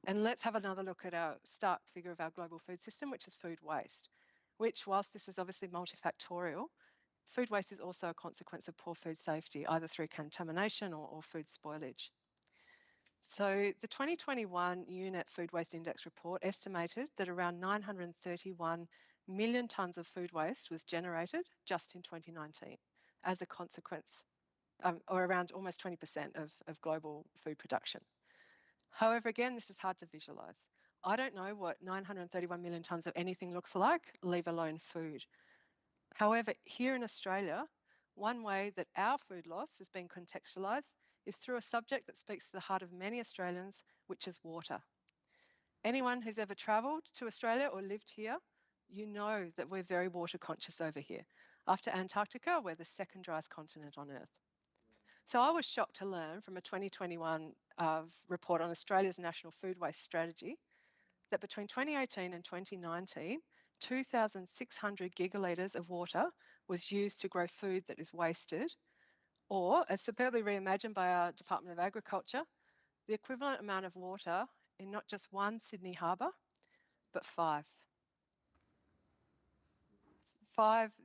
And let's have another look at our start figure of our global food system, which is food waste, which, whilst this is obviously multifactorial, food waste is also a consequence of poor food safety, either through contamination or food spoilage. So the 2021 UNEP Food Waste Index report estimated that around 931 million tonnes of food waste was generated just in 2019 as a consequence, or around almost 20% of global food production. However, again, this is hard to visualise. I don't know what 931 million tonnes of anything looks like, leave alone food. However, here in Australia, one way that our food loss has been contextualised is through a subject that speaks to the heart of many Australians, which is water. Anyone who's ever travelled to Australia or lived here, you know that we're very water conscious over here. After Antarctica, we're the second driest continent on Earth. So I was shocked to learn from a 2021 report on Australia's National Food Waste Strategy that between 2018 and 2019, 2,600 gigalitres of water was used to grow food that is wasted, or, as superbly reimagined by our Department of Agriculture, the equivalent amount of water in not just one Sydney harbour, but 5.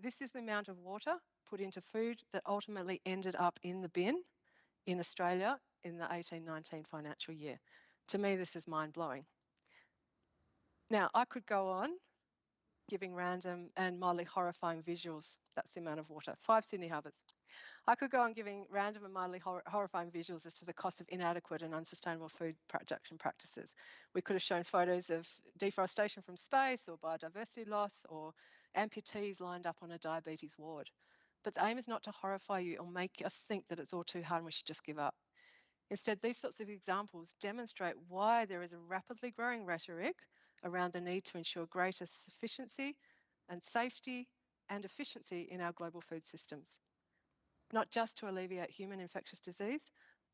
This is the amount of water put into food that ultimately ended up in the bin in Australia in the 18-19 financial year. To me, this is mind-blowing. Now, I could go on giving random and mildly horrifying visuals. That's the amount of water. 5 Sydney harbours. I could go on giving random and mildly horrifying visuals as to the cost of inadequate and unsustainable food production practices. We could have shown photos of deforestation from space or biodiversity loss or amputees lined up on a diabetes ward. But the aim is not to horrify you or make us think that it's all too hard and we should just give up. Instead, these sorts of examples demonstrate why there is a rapidly growing rhetoric around the need to ensure greater sufficiency and safety and efficiency in our global food systems. Not just to alleviate human infectious disease,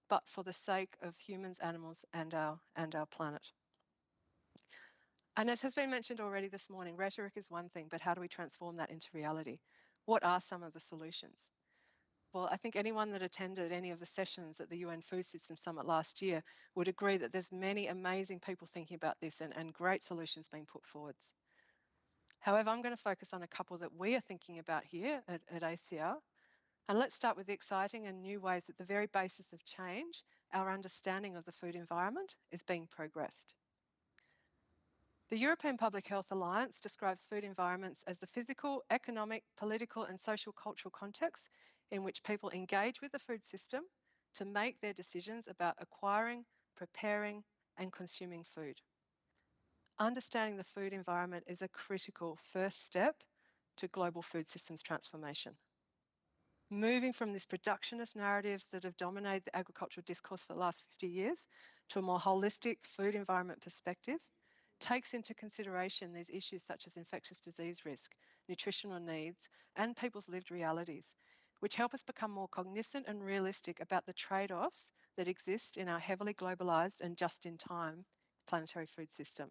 but for the sake of humans, animals, and our planet. And as has been mentioned already this morning, rhetoric is one thing, but how do we transform that into reality? What are some of the solutions? Well, I think anyone that attended any of the sessions at the UN Food System Summit last year would agree that there's many amazing people thinking about this and great solutions being put forwards. However, I'm going to focus on a couple that we are thinking about here at ACR. And let's start with the exciting and new ways at the very basis of change, our understanding of the food environment is being progressed. The European Public Health Alliance describes food environments as the physical, economic, political and social cultural context in which people engage with the food system to make their decisions about acquiring, preparing and consuming food. Understanding the food environment is a critical first step to global food systems transformation. Moving from these productionist narratives that have dominated the agricultural discourse for the last 50 years to a more holistic food environment perspective takes into consideration these issues such as infectious disease risk, nutritional needs, and people's lived realities, which help us become more cognizant and realistic about the trade-offs that exist in our heavily globalised and just-in-time planetary food system.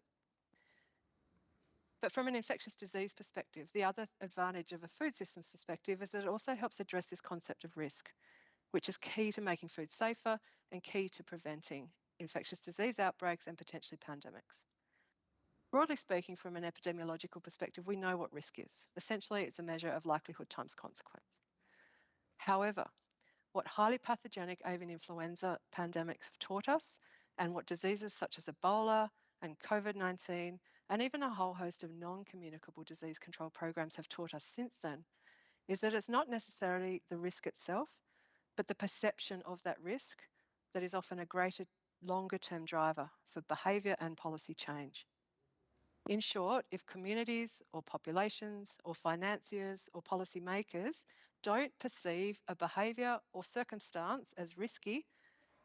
But from an infectious disease perspective, the other advantage of a food systems perspective is that it also helps address this concept of risk, which is key to making food safer and key to preventing infectious disease outbreaks and potentially pandemics. Broadly speaking, from an epidemiological perspective, we know what risk is. Essentially, it's a measure of likelihood times consequence. However, what highly pathogenic avian influenza pandemics have taught us, and what diseases such as Ebola and COVID-19, and even a whole host of non-communicable disease control programs have taught us since then, is that it's not necessarily the risk itself, but the perception of that risk that is often a greater, longer-term driver for behaviour and policy change. In short, if communities or populations or financiers or policymakers don't perceive a behaviour or circumstance as risky,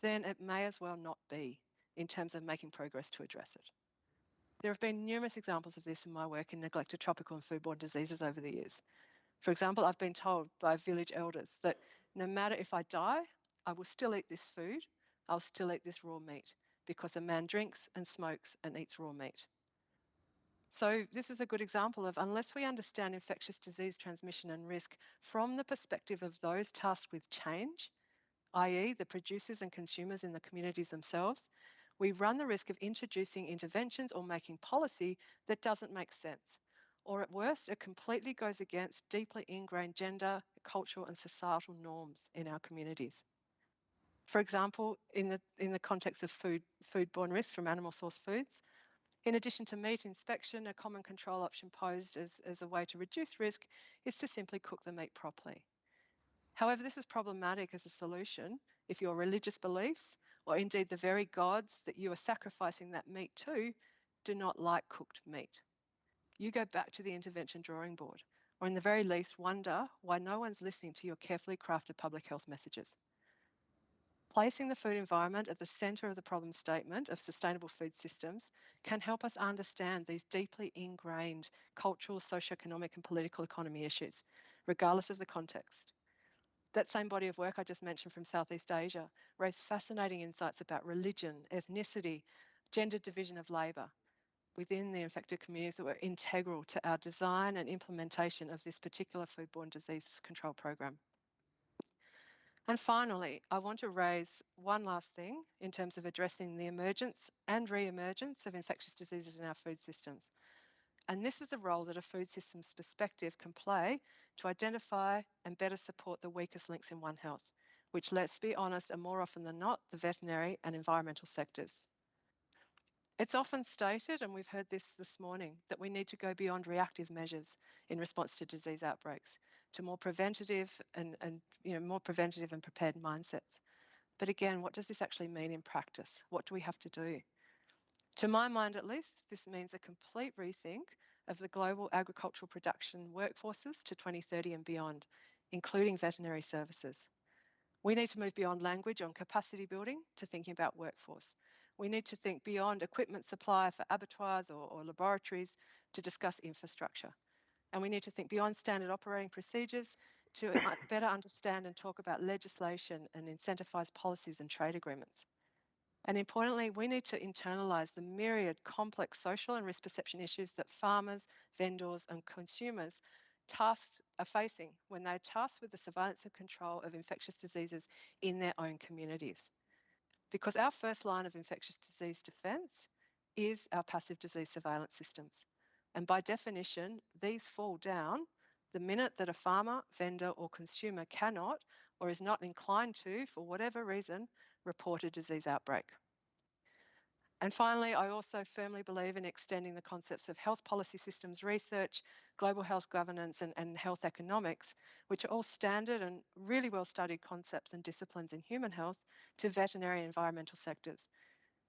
then it may as well not be in terms of making progress to address it. There have been numerous examples of this in my work in neglected tropical and foodborne diseases over the years. For example, I've been told by village elders that no matter if I die, I will still eat this food I'll still eat this raw meat because a man drinks and smokes and eats raw meat. So this is a good example of, unless we understand infectious disease transmission and risk from the perspective of those tasked with change, i.e. the producers and consumers in the communities themselves, we run the risk of introducing interventions or making policy that doesn't make sense. Or at worst, it completely goes against deeply ingrained gender, cultural and societal norms in our communities. For example, in the context of foodborne risks from animal source foods, in addition to meat inspection, a common control option posed as a way to reduce risk is to simply cook the meat properly. However, this is problematic as a solution if your religious beliefs, or indeed the very gods that you are sacrificing that meat to, do not like cooked meat. You go back to the intervention drawing board, or in the very least wonder why no one's listening to your carefully crafted public health messages. Placing the food environment at the centre of the problem statement of sustainable food systems can help us understand these deeply ingrained cultural, socioeconomic and political economy issues, regardless of the context. That same body of work I just mentioned from Southeast Asia raised fascinating insights about religion, ethnicity, gender division of labour within the infected communities that were integral to our design and implementation of this particular foodborne disease control program. And finally, I want to raise one last thing in terms of addressing the emergence and re-emergence of infectious diseases in our food systems. And this is a role that a food systems perspective can play to identify and better support the weakest links in One Health, which, let's be honest, are more often than not the veterinary and environmental sectors. It's often stated, and we've heard this morning, that we need to go beyond reactive measures in response to disease outbreaks to more preventative and prepared mindsets. But again, what does this actually mean in practice? What do we have to do? To my mind, at least, this means a complete rethink of the global agricultural production workforces to 2030 and beyond, including veterinary services. We need to move beyond language on capacity building to thinking about workforce. We need to think beyond equipment supply for abattoirs or laboratories to discuss infrastructure. And we need to think beyond standard operating procedures to better understand and talk about legislation and incentivise policies and trade agreements. And importantly, we need to internalise the myriad complex social and risk perception issues that farmers, vendors and consumers are facing when they're tasked with the surveillance and control of infectious diseases in their own communities. Because our first line of infectious disease defence is our passive disease surveillance systems. And by definition, these fall down the minute that a farmer, vendor or consumer cannot or is not inclined to, for whatever reason, report a disease outbreak. And finally, I also firmly believe in extending the concepts of health policy systems research, global health governance and health economics, which are all standard and really well-studied concepts and disciplines in human health, to veterinary and environmental sectors.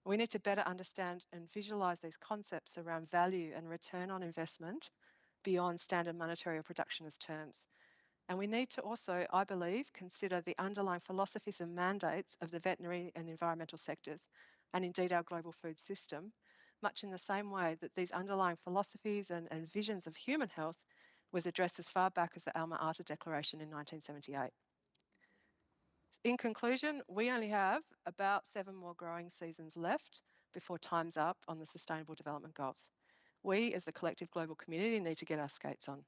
We need to better understand and visualise these concepts around value and return on investment beyond standard monetary or protectionist terms. And we need to also, I believe, consider the underlying philosophies and mandates of the veterinary and environmental sectors, and indeed our global food system, much in the same way that these underlying philosophies and visions of human health was addressed as far back as the Alma Ata Declaration in 1978. In conclusion, we only have about 7 more growing seasons left before time's up on the Sustainable Development Goals. We, as the collective global community, need to get our skates on.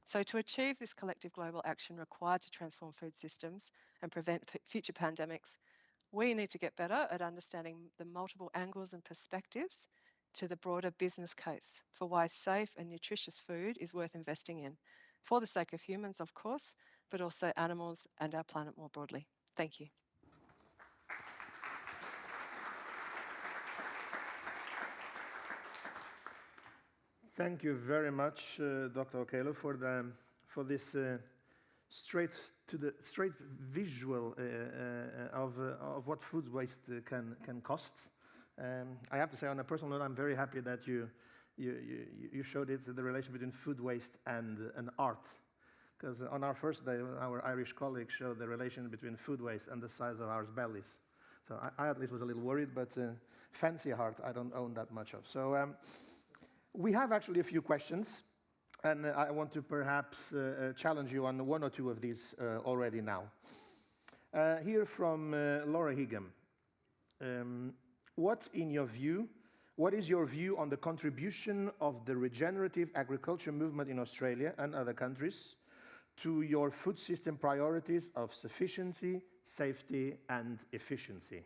So to achieve this collective global action required to transform food systems and prevent future pandemics, we need to get better at understanding the multiple angles and perspectives to the broader business case for why safe and nutritious food is worth investing in, for the sake of humans, of course, but also animals and our planet more broadly. Thank you. Thank you very much, Dr. Okello, for this straight visual of what food waste can cost. I have to say, on a personal note, I'm very happy that you showed it, the relation between food waste and art. Because on our first day, our Irish colleague showed the relation between food waste and the size of our bellies. So I at least was a little worried, but fancy art I don't own that much of. So we have actually a few questions, and I want to perhaps challenge you on one or two of these already now. Here from Laura Higham. What is your view on the contribution of the regenerative agriculture movement in Australia and other countries to your food system priorities of sufficiency, safety, and efficiency?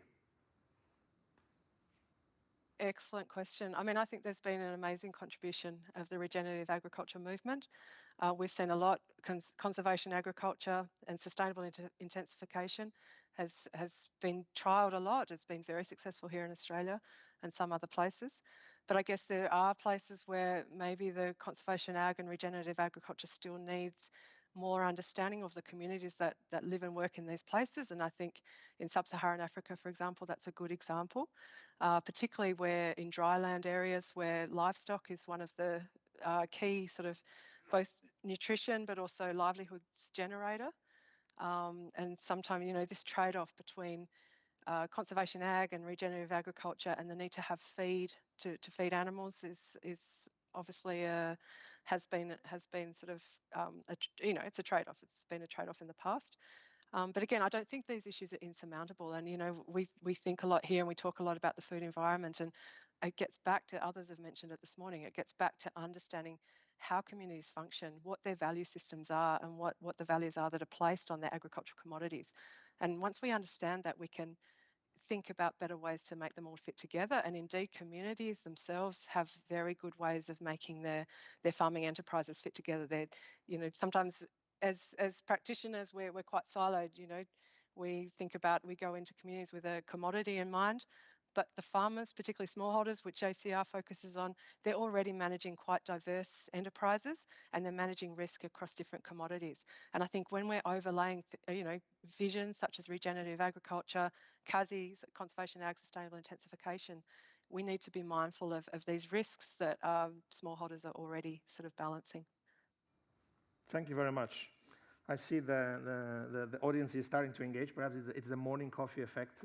Excellent question. I mean, I think there's been an amazing contribution of the regenerative agriculture movement. We've seen a lot, conservation agriculture and sustainable intensification has been trialled a lot. It's been very successful here in Australia and some other places. But I guess there are places where maybe the conservation ag and regenerative agriculture still needs more understanding of the communities that live and work in these places. And I think in sub-Saharan Africa, for example, that's a good example, particularly where in dryland areas where livestock is one of the key sort of both nutrition but also livelihoods generator. And sometimes, you know, this trade-off between conservation ag and regenerative agriculture and the need to have feed to feed animals is obviously has been sort of you know, it's a trade-off. It's been a trade-off in the past. But again, I don't think these issues are insurmountable. And, you know, we think a lot here and we talk a lot about the food environment, and it gets back to, others have mentioned it this morning, it gets back to understanding how communities function, what their value systems are, and what the values are that are placed on their agricultural commodities. And once we understand that, we can think about better ways to make them all fit together. And indeed, communities themselves have very good ways of making their farming enterprises fit together. They're, you know, sometimes as practitioners, we're quite siloed. You know, we go into communities with a commodity in mind, but the farmers, particularly smallholders, which ACR focuses on, they're already managing quite diverse enterprises, and they're managing risk across different commodities. And I think when we're overlaying, you know, visions such as regenerative agriculture, CASI, conservation ag, sustainable intensification, we need to be mindful of these risks that smallholders are already sort of balancing. Thank you very much. I see the audience is starting to engage. Perhaps it's the morning coffee effect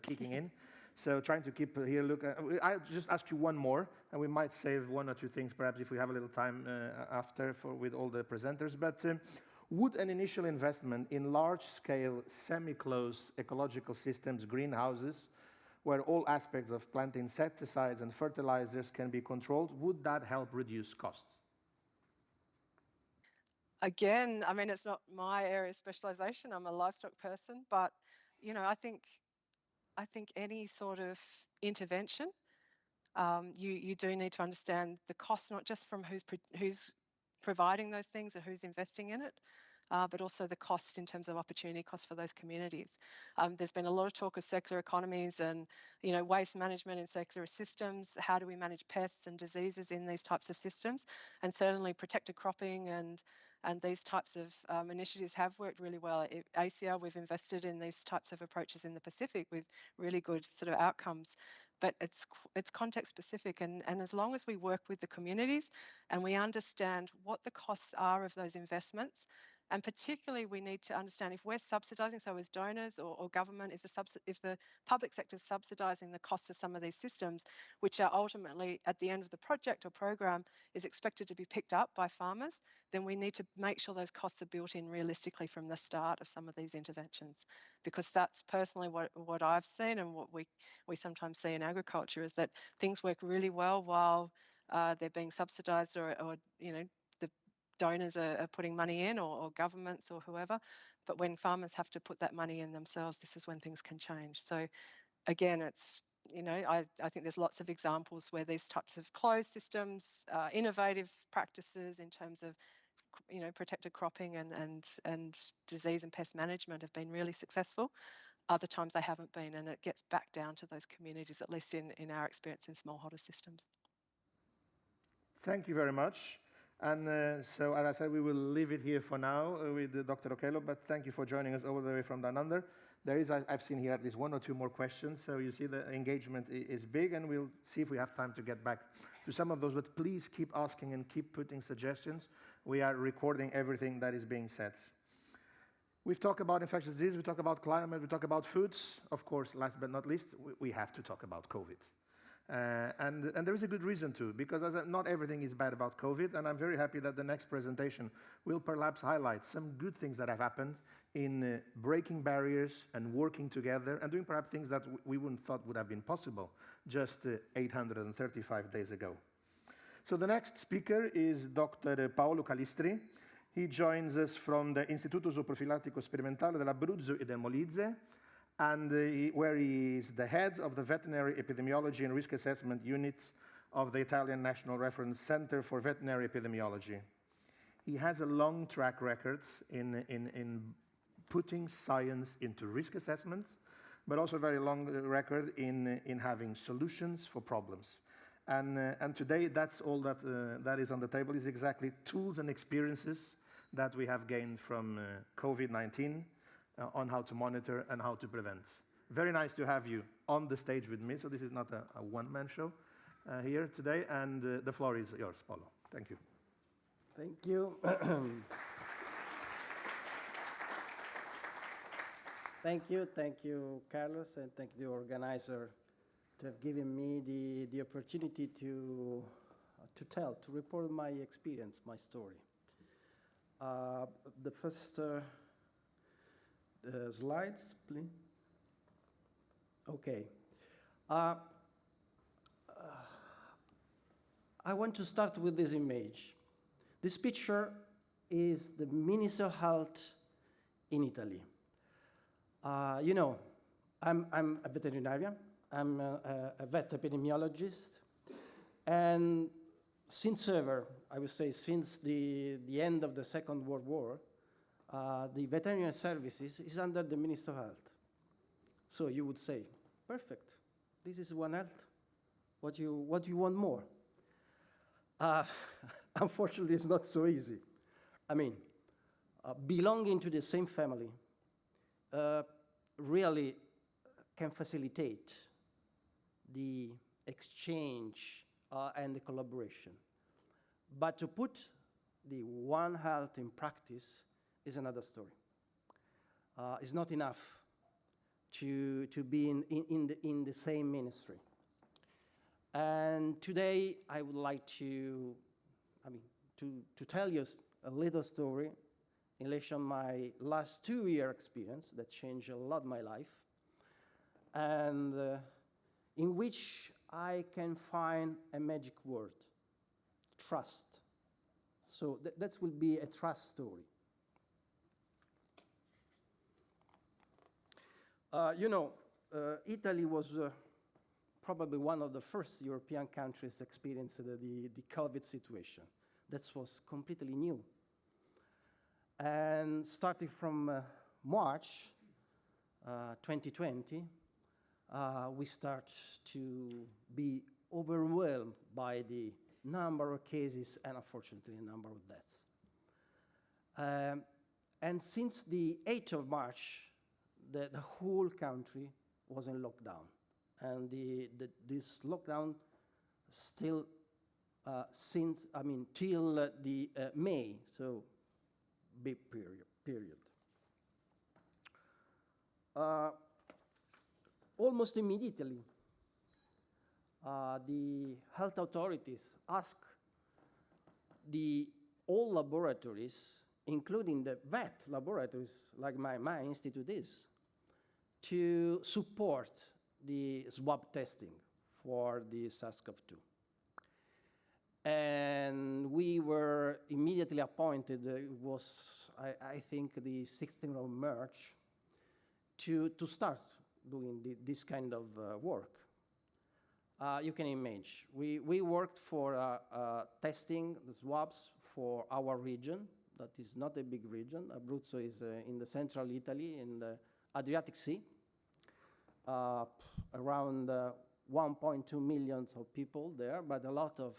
kicking in. So trying to keep here, look, I'll just ask you one more, and we might save one or two things perhaps if we have a little time after with all the presenters. But would an initial investment in large-scale, semi-closed ecological systems, greenhouses, where all aspects of plant insecticides and fertilizers can be controlled, would that help reduce costs? Again, I mean, it's not my area of specialization. I'm a livestock person, but, you know, I think any sort of intervention, you do need to understand the cost, not just from who's providing those things or who's investing in it, but also the cost in terms of opportunity cost for those communities. There's been a lot of talk of circular economies and, you know, waste management in circular systems. How do we manage pests and diseases in these types of systems? And certainly protected cropping and these types of initiatives have worked really well. At ACR, we've invested in these types of approaches in the Pacific with really good sort of outcomes. But it's context specific, and as long as we work with the communities and we understand what the costs are of those investments, and particularly we need to understand if we're subsidising, so as donors or government, if the public sector is subsidising the costs of some of these systems, which are ultimately at the end of the project or program is expected to be picked up by farmers, then we need to make sure those costs are built in realistically from the start of some of these interventions. Because that's personally what I've seen, and what we sometimes see in agriculture, is that things work really well while they're being subsidised, or you know, the donors are putting money in, or governments or whoever. But when farmers have to put that money in themselves, this is when things can change. So again, it's, you know, I think there's lots of examples where these types of closed systems, innovative practices in terms of, you know, protected cropping and disease and pest management have been really successful. Other times they haven't been, and it gets back down to those communities, at least in our experience in smallholder systems. Thank you very much. And so, as I said, we will leave it here for now with Dr. Okello, but thank you for joining us all the way from down under. There is, I've seen here at least one or two more questions, so you see the engagement is big, and we'll see if we have time to get back to some of those, but please keep asking and keep putting suggestions. We are recording everything that is being said. We've talked about infectious disease, we talk about climate, we talk about foods. Of course, last but not least, we have to talk about COVID. And there is a good reason to, because not everything is bad about COVID, and I'm very happy that the next presentation will perhaps highlight some good things that have happened in breaking barriers and working together and doing perhaps things that we wouldn't thought would have been possible just 835 days ago. So the next speaker is Dr. Paolo Calistri. He joins us from the Istituto Zooprofilattico Sperimentale dell'Abruzzo e del Molise, and where he is the head of the Veterinary Epidemiology and Risk Assessment Unit of the Italian National Reference Center for Veterinary Epidemiology. He has a long track record in putting science into risk assessment, but also a very long record in having solutions for problems. And today, that's all that is on the table, is exactly tools and experiences that we have gained from COVID-19 on how to monitor and how to prevent. Very nice to have you on the stage with me. So this is not a one-man show here today, and the floor is yours, Paolo. Thank you. Thank you. Thank you, Carlos, and thank the organizer to have given me the opportunity to report my experience, my story. The first slides, please. Okay. I want to start with this image. This picture is the Ministry of Health in Italy. You know, I'm a veterinarian. I'm a vet epidemiologist, and since ever, I would say since the end of the Second World War, the veterinary services is under the Ministry of Health. So you would say, perfect, this is One Health. What you want more? Unfortunately, it's not so easy. I mean, belonging to the same family really can facilitate the exchange and the collaboration. But to put the One Health in practice is another story. It's not enough to be in the same ministry. And today I would like to tell you a little story in relation to my last 2-year experience that changed a lot my life, and in which I can find a magic word, trust. So that will be a trust story. Italy was probably one of the first European countries experienced the COVID situation. That was completely new. And starting from March 2020, we start to be overwhelmed by the number of cases and, unfortunately, the number of deaths. And since the 8th of March, the whole country was in lockdown. And this lockdown still till the May, so big period. Almost immediately, the health authorities asked all laboratories, including the vet laboratories, like my institute is, to support the swab testing for the SARS-CoV-2. And we were immediately appointed, it was, I think, the 16th of March, to start doing this kind of work. You can imagine, we worked for testing the swabs for our region. That is not a big region. Abruzzo is in the central Italy, in the Adriatic Sea. Around 1.2 million of people there, but a lot of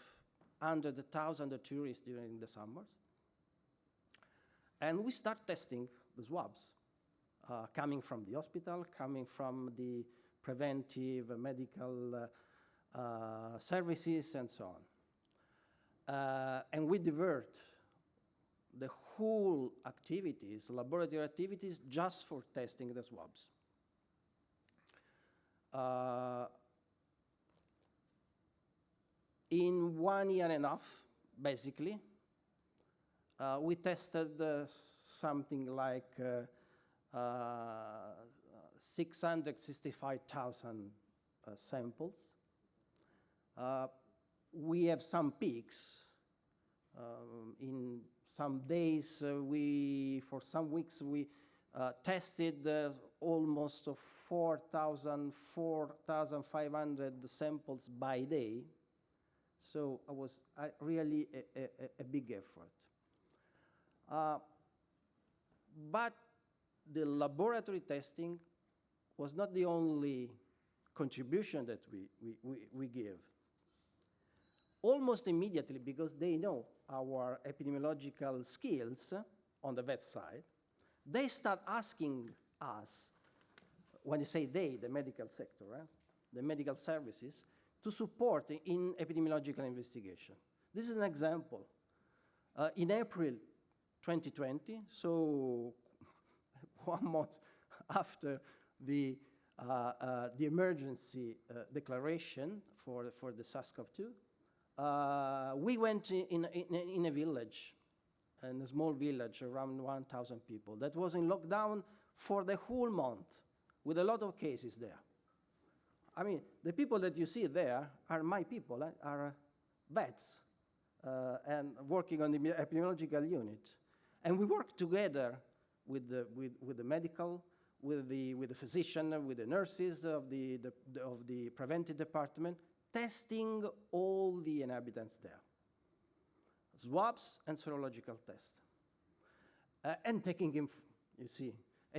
hundreds of thousands of tourists during the summers. And we start testing the swabs, coming from the hospital, coming from the preventive medical services, and so on. And we divert the whole activities, laboratory activities, just for testing the swabs. In 1 year and a half, basically, we tested something like 665,000 samples. We have some peaks. In some days, for some weeks, we tested almost 4,500 samples by day. So it was really a big effort. But the laboratory testing was not the only contribution that we give. Almost immediately, because they know our epidemiological skills on the vet side, they start asking us, when you say they, the medical sector, the medical services, to support in epidemiological investigation. This is an example. In April 2020, so 1 month after the emergency declaration for the SARS-CoV-2, we went in a village, in a small village, around 1,000 people, that was in lockdown for the whole month, with a lot of cases there. I mean, the people that you see there are my people, are vets, and working on the epidemiological unit. And we work together with the medical, with the physician, with the nurses of the preventive department, testing all the inhabitants there. Swabs and serological tests. And taking, you see,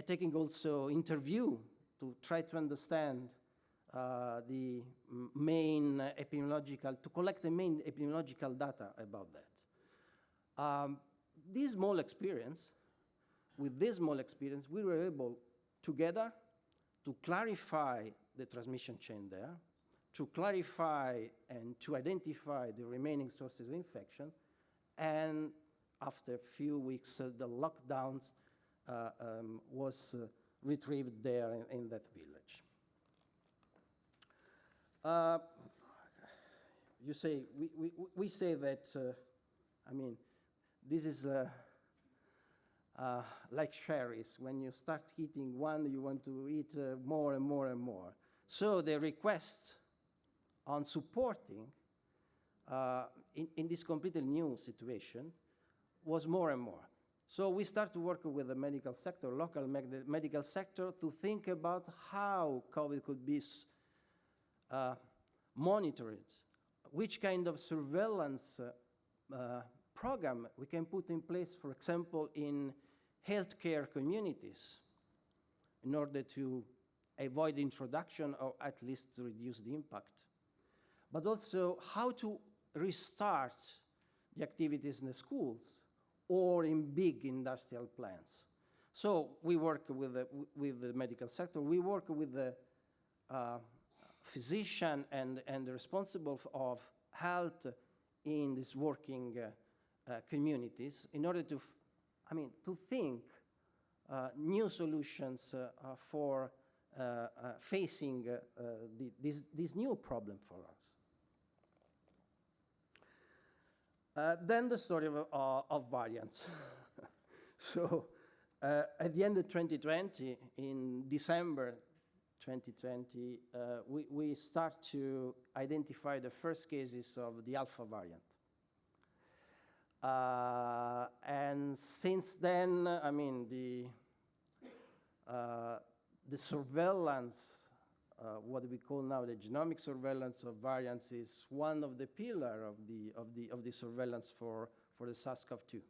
taking also interview to try to understand the main epidemiological, to collect the main epidemiological data about that. With this small experience, we were able together to clarify the transmission chain there, to clarify and to identify the remaining sources of infection, and after a few weeks, the lockdowns was retrieved there in that village. You say, we say that, I mean, this is like cherries. When you start eating one, you want to eat more and more and more. So the request on supporting in this completely new situation was more and more. So we start to work with the medical sector, local medical sector, to think about how COVID could be monitored, which kind of surveillance program we can put in place, for example, in healthcare communities, in order to avoid introduction or at least to reduce the impact. But also how to restart the activities in the schools or in big industrial plants. So we work with the medical sector. We work with the physician and the responsible of health in these working communities in order to, to think new solutions for facing this new problem for us. Then the story of variants. So at the end of 2020, in December 2020, we start to identify the first cases of the Alpha variant. And since then, the surveillance, what we call now the genomic surveillance of variants, is one of the pillars of the surveillance for the SARS-CoV-2.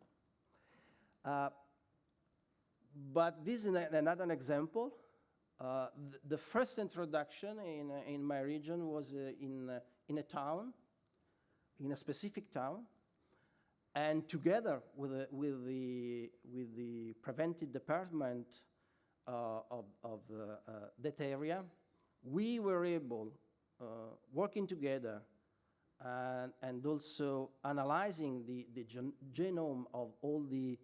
But this is another example. The first introduction in my region was in a town, in a specific town, and together with the preventive department of that area, we were able, working together and also analyzing the genome of all the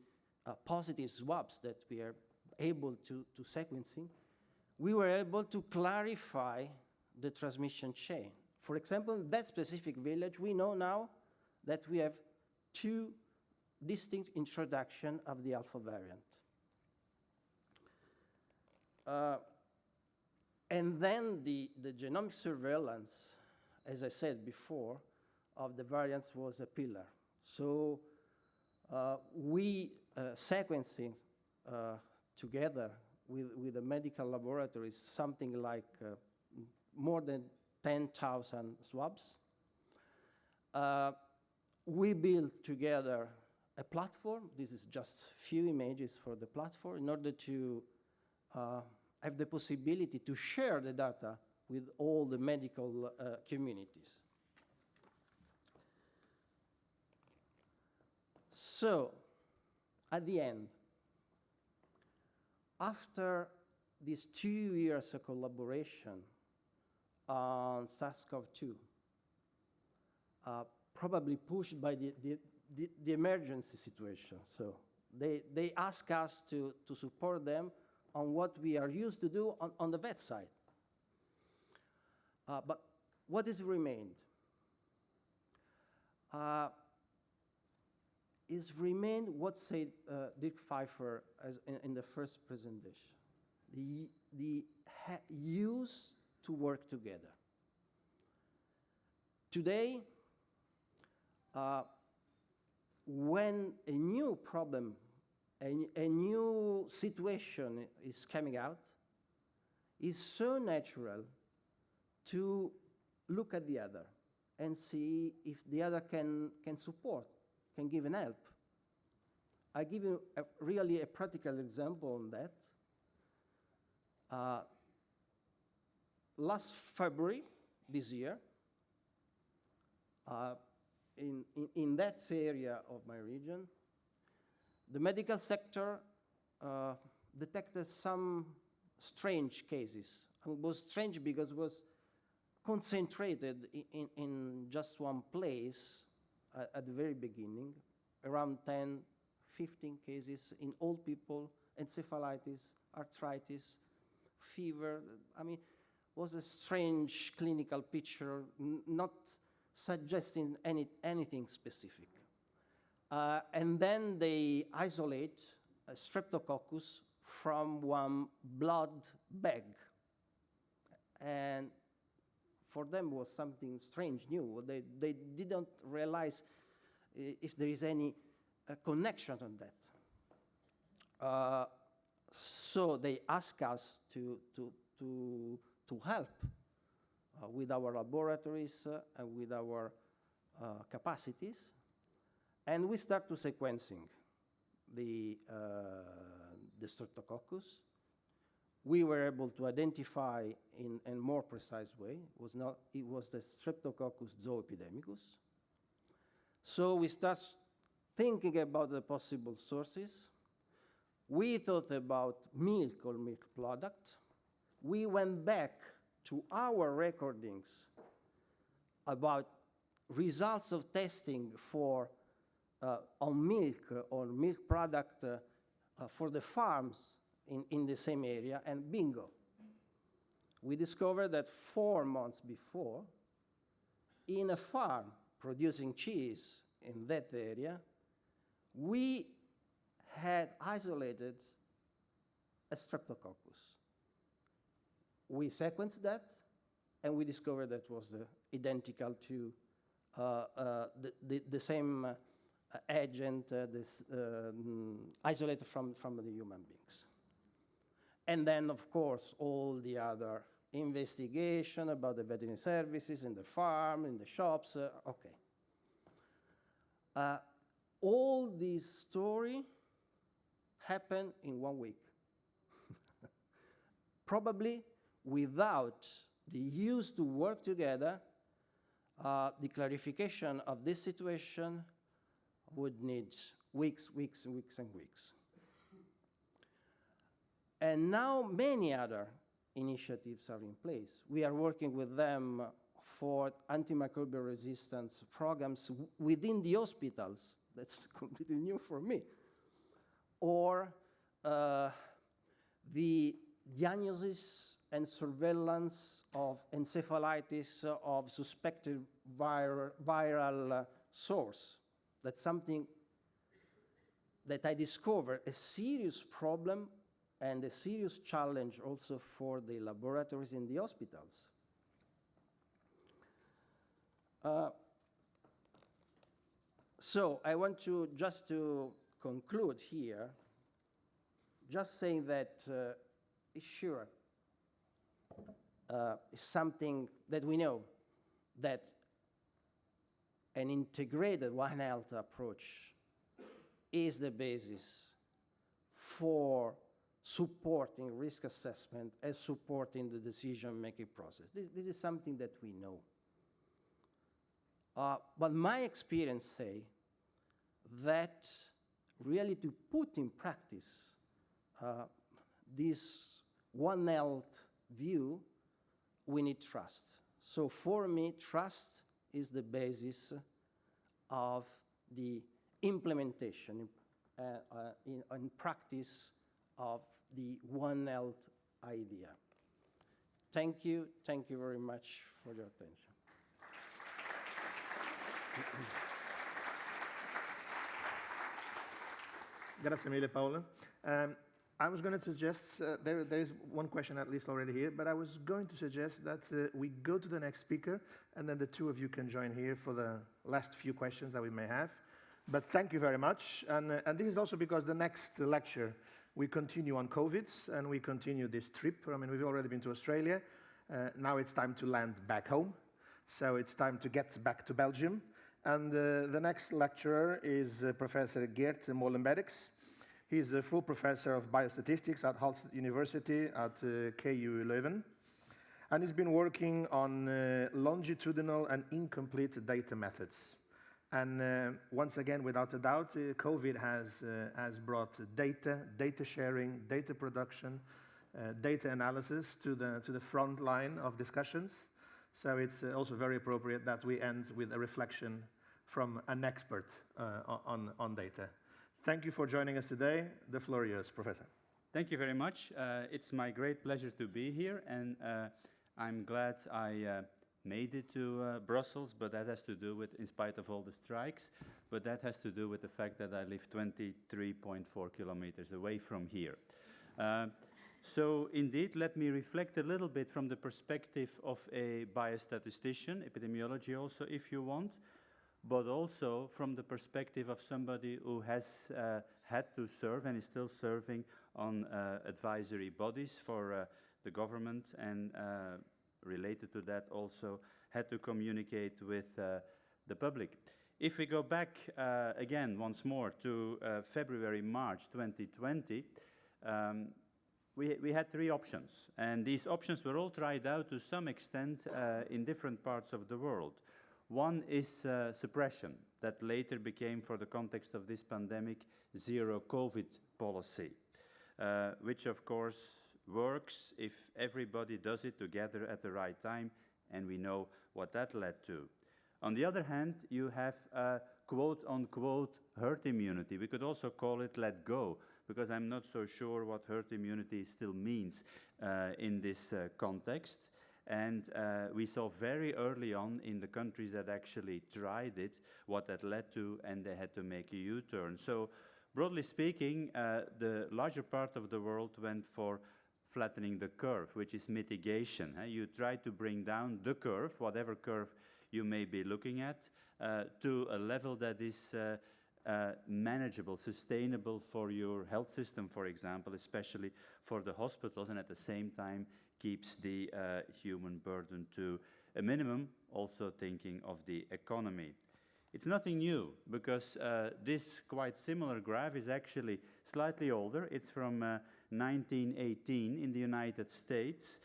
positive swabs that we are able to sequencing, we were able to clarify the transmission chain. For example, in that specific village, we know now that we have 2 distinct introductions of the Alpha variant. And then the genomic surveillance, as I said before, of the variants was a pillar. So we sequencing together with the medical laboratories something like more than 10,000 swabs. We built together a platform. This is just few images for the platform in order to have the possibility to share the data with all the medical communities. So, at the end, after these 2 years of collaboration on SARS-CoV-2, probably pushed by the emergency situation. So they ask us to support them on what we are used to do on the vet side. But what has remained? Is remained what said Dirk Pfeiffer in the first presentation. The use to work together. Today, when a new problem, a new situation is coming out, it's so natural to look at the other and see if the other can support, can give an help. I give you really a practical example on that. Last February this year, in that area of my region, the medical sector detected some strange cases. It was strange because it was concentrated in just one place at the very beginning, around 10, 15 cases in old people, encephalitis, arthritis, fever. I mean, it was a strange clinical picture, not suggesting anything specific. And then they isolate a streptococcus from one blood bag. And for them was something strange, new. They didn't realize if there is any connection on that. So they ask us to help with our laboratories and with our capacities. And we start to sequencing the streptococcus. We were able to identify in a more precise way. It was the Streptococcus zooepidemicus. So we start thinking about the possible sources. We thought about milk or milk product. We went back to our recordings about results of testing for on milk or milk product for the farms in the same area, and bingo. We discovered that 4 months before, in a farm producing cheese in that area, we had isolated a streptococcus. We sequenced that, and we discovered that was identical to the same agent isolated from the human beings. And then, of course, all the other investigation about the veterinary services in the farm, in the shops, okay. All this story happened in 1 week. Probably without the use to work together, the clarification of this situation would need weeks, weeks, and weeks, and weeks. And now many other initiatives are in place. We are working with them for antimicrobial resistance programs within the hospitals. That's completely new for me. Or the diagnosis and surveillance of encephalitis of suspected viral source. That's something that I discovered, a serious problem and a serious challenge also for the laboratories in the hospitals. So I want to just to conclude here, just saying that it's sure it's something that we know, that an integrated One Health approach is the basis for supporting risk assessment and supporting the decision-making process. This is something that we know. But my experience say that really to put in practice this One Health view, we need trust. So for me, trust is the basis of the implementation in practice of the One Health idea. Thank you very much for your attention. Grazie mille, Paolo. I was going to suggest, there is one question at least already here, but I was going to suggest that we go to the next speaker, and then the two of you can join here for the last few questions that we may have. But thank you very much. And this is also because the next lecture, we continue on COVID, and we continue this trip. I mean, we've already been to Australia. Now it's time to land back home. So it's time to get back to Belgium. And the next lecturer is Professor Geert Molenberghs. He's a full professor of biostatistics at Hasselt University at KU Leuven. And he's been working on longitudinal and incomplete data methods. And once again, without a doubt, COVID has brought data sharing, data production, data analysis to the front line of discussions. So it's also very appropriate that we end with a reflection from an expert on data. Thank you for joining us today. The floor is yours, Professor. Thank you very much. It's my great pleasure to be here, and I'm glad I made it to Brussels, but that has to do with, in spite of all the strikes, but that has to do with the fact that I live 23.4 kilometers away from here. So indeed, let me reflect a little bit from the perspective of a biostatistician, epidemiology also, if you want, but also from the perspective of somebody who has had to serve and is still serving on advisory bodies for the government, and related to that also had to communicate with the public. If we go back again once more to February, March 2020, we had three options, and these options were all tried out to some extent in different parts of the world. One is suppression, that later became, for the context of this pandemic, zero COVID policy, which of course works if everybody does it together at the right time, and we know what that led to. On the other hand, you have quote-unquote herd immunity. We could also call it let go, because I'm not so sure what herd immunity still means in this context. And we saw very early on in the countries that actually tried it, what that led to, and they had to make a U-turn. So broadly speaking, the larger part of the world went for flattening the curve, which is mitigation. You try to bring down the curve, whatever curve you may be looking at, to a level that is manageable, sustainable for your health system, for example, especially for the hospitals, and at the same time keeps the human burden to a minimum, also thinking of the economy. It's nothing new, because this quite similar graph is actually slightly older. It's from 1918 in the United States,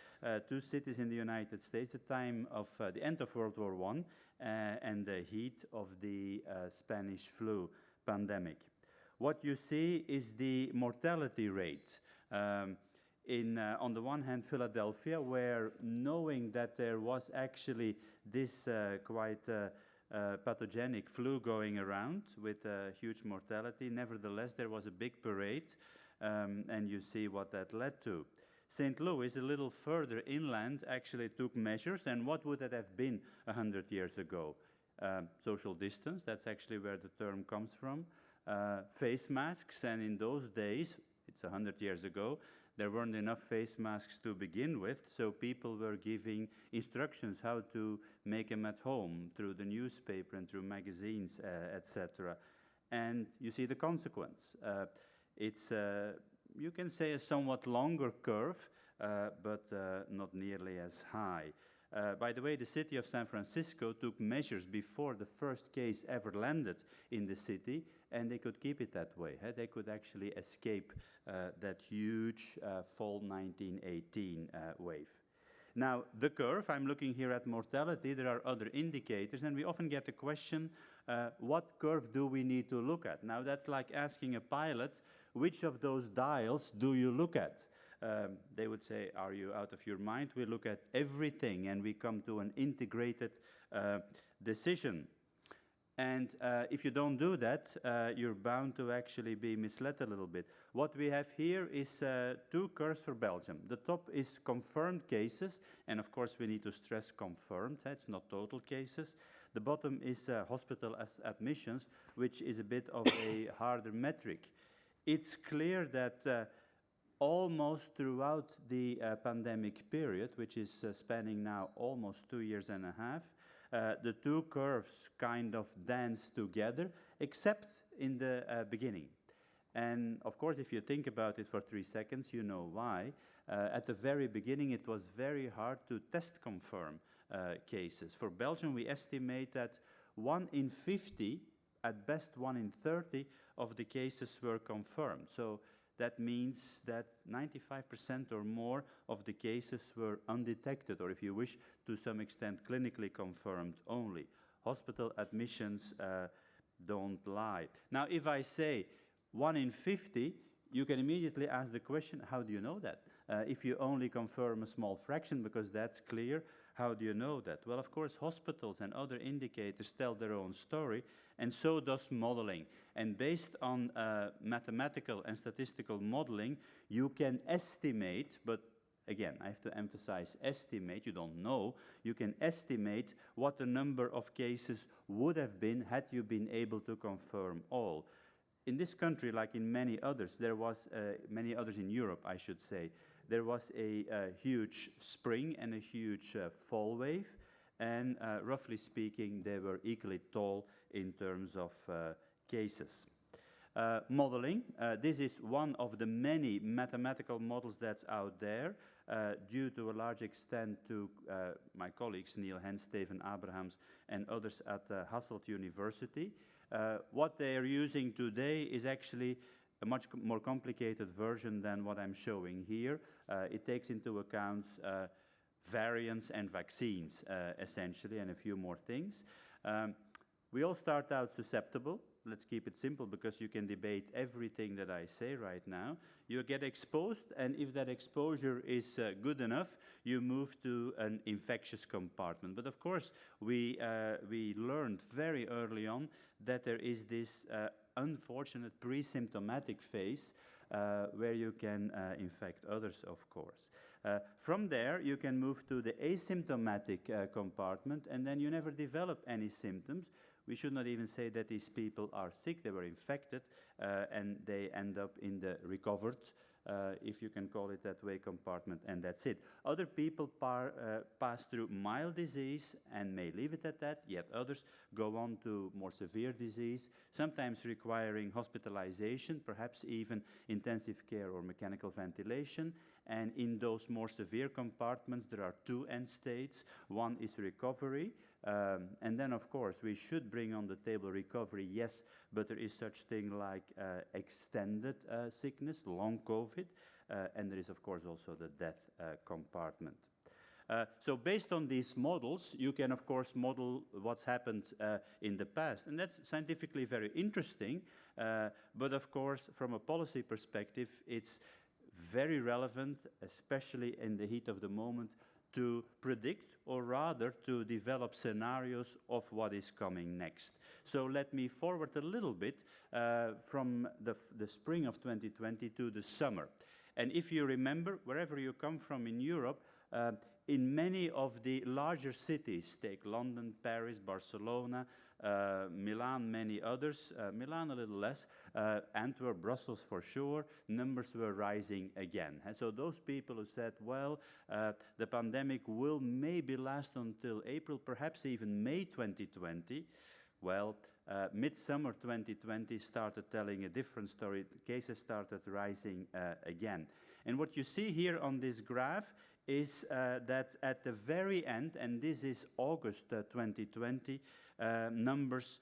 two cities in the United States, the time of the end of World War I and the heat of the Spanish flu pandemic. What you see is the mortality rate. On the one hand, Philadelphia, where knowing that there was actually this quite pathogenic flu going around with huge mortality, nevertheless, there was a big parade, and you see what that led to. St. Louis, a little further inland, actually took measures, and what would that have been 100 years ago? Social distance, that's actually where the term comes from. Face masks, and in those days, it's 100 years ago, there weren't enough face masks to begin with, so people were giving instructions how to make them at home through the newspaper and through magazines, etc. And you see the consequence. It's, you can say, a somewhat longer curve, but not nearly as high. By the way, the city of San Francisco took measures before the first case ever landed in the city, and they could keep it that way. They could actually escape that huge fall 1918 wave. Now, the curve, I'm looking here at mortality, there are other indicators, and we often get the question, what curve do we need to look at? Now, that's like asking a pilot, which of those dials do you look at? They would say, are you out of your mind? We look at everything and we come to an integrated decision. And if you don't do that, you're bound to actually be misled a little bit. What we have here is two curves for Belgium. The top is confirmed cases, and of course we need to stress confirmed, it's not total cases. The bottom is hospital admissions, which is a bit of a harder metric. It's clear that almost throughout the pandemic period, which is spanning now almost 2 years and a half, the two curves kind of dance together, except in the beginning. And of course, if you think about it for 3 seconds, you know why. At the very beginning, it was very hard to test confirm cases. For Belgium, we estimate that 1 in 50, at best 1 in 30, of the cases were confirmed. So that means that 95% or more of the cases were undetected, or if you wish, to some extent clinically confirmed only. Hospital admissions don't lie. Now, if I say 1 in 50, you can immediately ask the question, how do you know that? If you only confirm a small fraction, because that's clear, how do you know that? Well, of course, hospitals and other indicators tell their own story, and so does modeling. And based on mathematical and statistical modeling, you can estimate, but again, I have to emphasize estimate, you don't know, you can estimate what the number of cases would have been had you been able to confirm all. In this country, like in many others, there was, many others in Europe, I should say, there was a huge spring and a huge fall wave, and roughly speaking, they were equally tall in terms of cases. Modeling, this is one of the many mathematical models that's out there, due to a large extent to my colleagues Neil Hens, Steven Abrahams, and others at Hasselt University. What they are using today is actually a much more complicated version than what I'm showing here. It takes into account variants and vaccines, essentially, and a few more things. We all start out susceptible. Let's keep it simple, because you can debate everything that I say right now. You get exposed, and if that exposure is good enough, you move to an infectious compartment. But of course, we learned very early on that there is this unfortunate pre-symptomatic phase where you can infect others, of course. From there, you can move to the asymptomatic compartment, and then you never develop any symptoms. We should not even say that these people are sick, they were infected, and they end up in the recovered, if you can call it that way, compartment, and that's it. Other people pass through mild disease and may leave it at that, yet others go on to more severe disease, sometimes requiring hospitalization, perhaps even intensive care or mechanical ventilation. And in those more severe compartments, there are two end states. One is recovery, and then, of course, we should bring on the table recovery, yes, but there is such thing like extended sickness, long COVID, and there is, of course, also the death compartment. So based on these models, you can, of course, model what's happened in the past. And that's scientifically very interesting, but, of course, from a policy perspective, it's very relevant, especially in the heat of the moment, to predict, or rather to develop scenarios of what is coming next. So let me forward a little bit from the spring of 2020 to the summer. And if you remember, wherever you come from in Europe, in many of the larger cities, take London, Paris, Barcelona, Milan, many others, Milan a little less, Antwerp, Brussels for sure, numbers were rising again. And so those people who said, well, the pandemic will maybe last until April, perhaps even May 2020, well, midsummer 2020 started telling a different story. Cases started rising again. And what you see here on this graph is that at the very end, and this is August 2020, numbers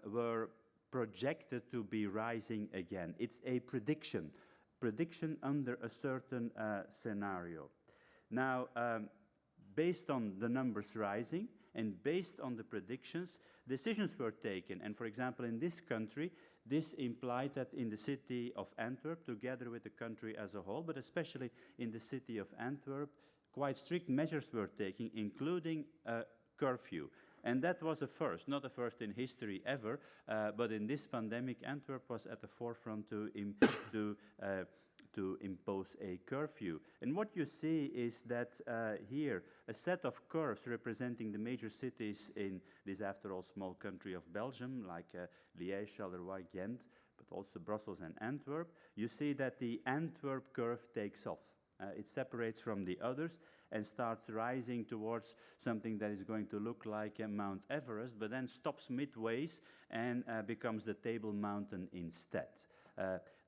were projected to be rising again. It's a prediction under a certain scenario. Now, based on the numbers rising and based on the predictions, decisions were taken. And for example, in this country, this implied that in the city of Antwerp, together with the country as a whole, but especially in the city of Antwerp, quite strict measures were taken, including a curfew. And that was a first, not a first in history ever, but in this pandemic, Antwerp was at the forefront to impose a curfew. And what you see is that here, a set of curves representing the major cities in this, after all, small country of Belgium, like Liège, Charleroi, Ghent, but also Brussels and Antwerp. You see that the Antwerp curve takes off. It separates from the others and starts rising towards something that is going to look like Mount Everest, but then stops midways and becomes the Table Mountain instead.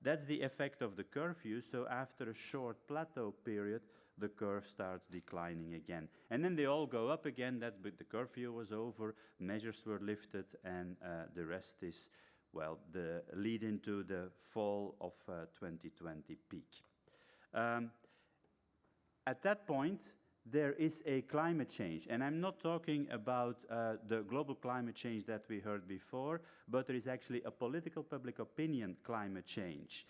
That's the effect of the curfew. So after a short plateau period, the curve starts declining again. And then they all go up again. That's but the curfew was over, measures were lifted, and the rest is, well, the lead into the fall of 2020 peak. At that point, there is a climate change. And I'm not talking about the global climate change that we heard before, but there is actually a political public opinion climate change.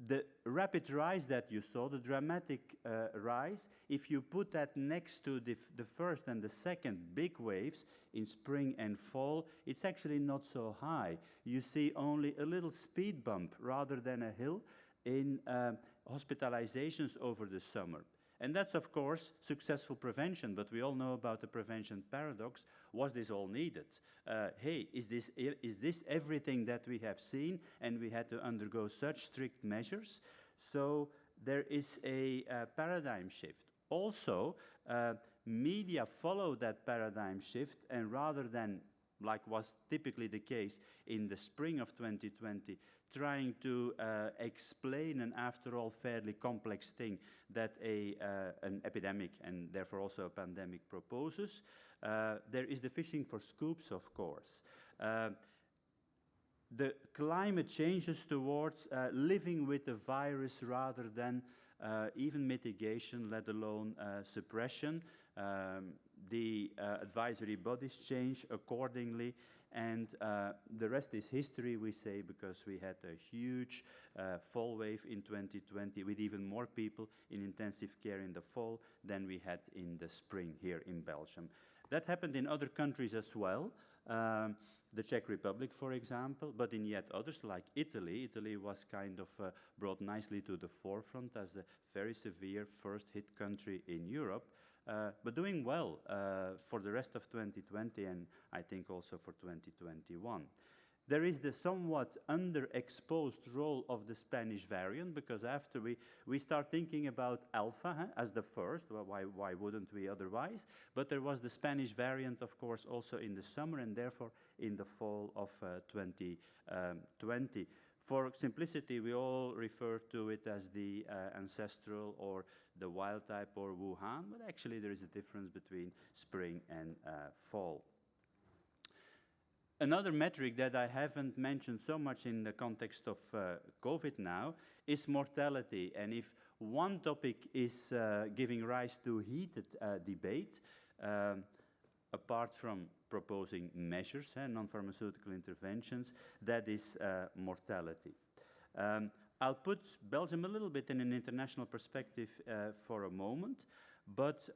The rapid rise that you saw, the dramatic rise, if you put that next to the first and the second big waves in spring and fall, it's actually not so high. You see only a little speed bump rather than a hill in hospitalizations over the summer. And that's, of course, successful prevention, but we all know about the prevention paradox. Was this all needed? Hey, is this everything that we have seen and we had to undergo such strict measures? So there is a paradigm shift. Also, media follow that paradigm shift, and rather than, like was typically the case in the spring of 2020, trying to explain an, after all, fairly complex thing that an epidemic and therefore also a pandemic proposes. There is the fishing for scoops, of course. The climate changes towards living with the virus rather than even mitigation, let alone suppression. The advisory bodies change accordingly. And the rest is history, we say, because we had a huge fall wave in 2020 with even more people in intensive care in the fall than we had in the spring here in Belgium. That happened in other countries as well. The Czech Republic, for example, but in yet others like Italy. Italy was kind of brought nicely to the forefront as a very severe first hit country in Europe. But doing well for the rest of 2020 and I think also for 2021. There is the somewhat underexposed role of the Spanish variant, because after we start thinking about Alpha as the first, well, why wouldn't we otherwise? But there was the Spanish variant, of course, also in the summer and therefore in the fall of 2020. For simplicity, we all refer to it as the ancestral or the wild type or Wuhan, but actually there is a difference between spring and fall. Another metric that I haven't mentioned so much in the context of COVID now is mortality. And if one topic is giving rise to heated debate, apart from proposing measures and non-pharmaceutical interventions, that is mortality. I'll put Belgium a little bit in an international perspective for a moment, but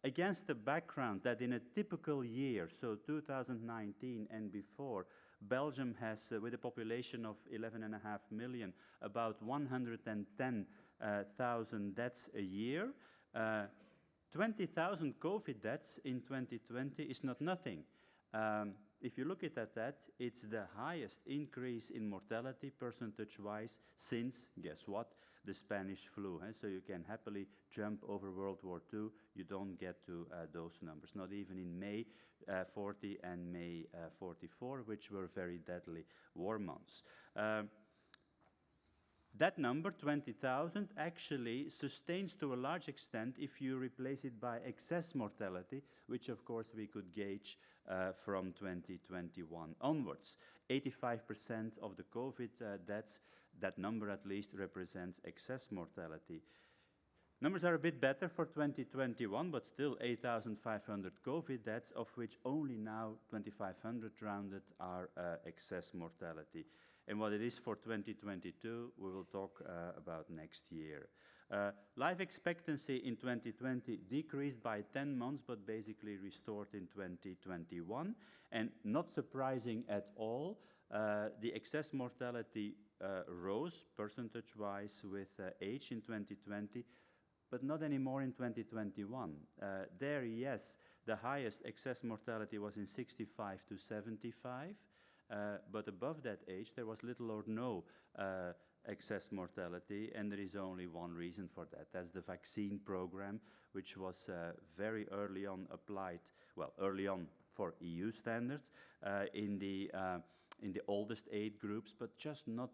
against the background that in a typical year, so 2019 and before, Belgium has, with a population of 11.5 million, about 110,000 deaths a year. 20,000 COVID deaths in 2020 is not nothing. If you look at that, it's the highest increase in mortality percentage-wise since, guess what, the Spanish flu. So you can happily jump over World War II. You don't get to those numbers, not even in May 40 and May 44, which were very deadly war months. That number, 20,000, actually sustains to a large extent if you replace it by excess mortality, which of course we could gauge from 2021 onwards. 85% of the COVID deaths, that number at least represents excess mortality. Numbers are a bit better for 2021, but still 8,500 COVID deaths, of which only now 2,500 rounded are excess mortality. And what it is for 2022, we will talk about next year. Life expectancy in 2020 decreased by 10 months, but basically restored in 2021. And not surprising at all, the excess mortality rose percentage-wise with age in 2020, but not anymore in 2021. There, yes, the highest excess mortality was in 65 to 75. But above that age, there was little or no excess mortality, and there is only one reason for that. That's the vaccine program, which was very early on applied, well, early on for EU standards in the oldest age groups, but just not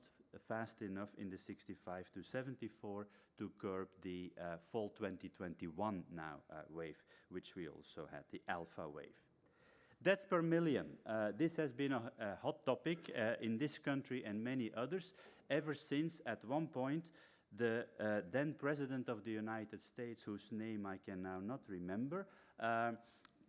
fast enough in the 65 to 74 to curb the fall 2021 now wave, which we also had, the alpha wave. Deaths per million. This has been a hot topic in this country and many others ever since, at one point, the then President of the United States, whose name I can now not remember,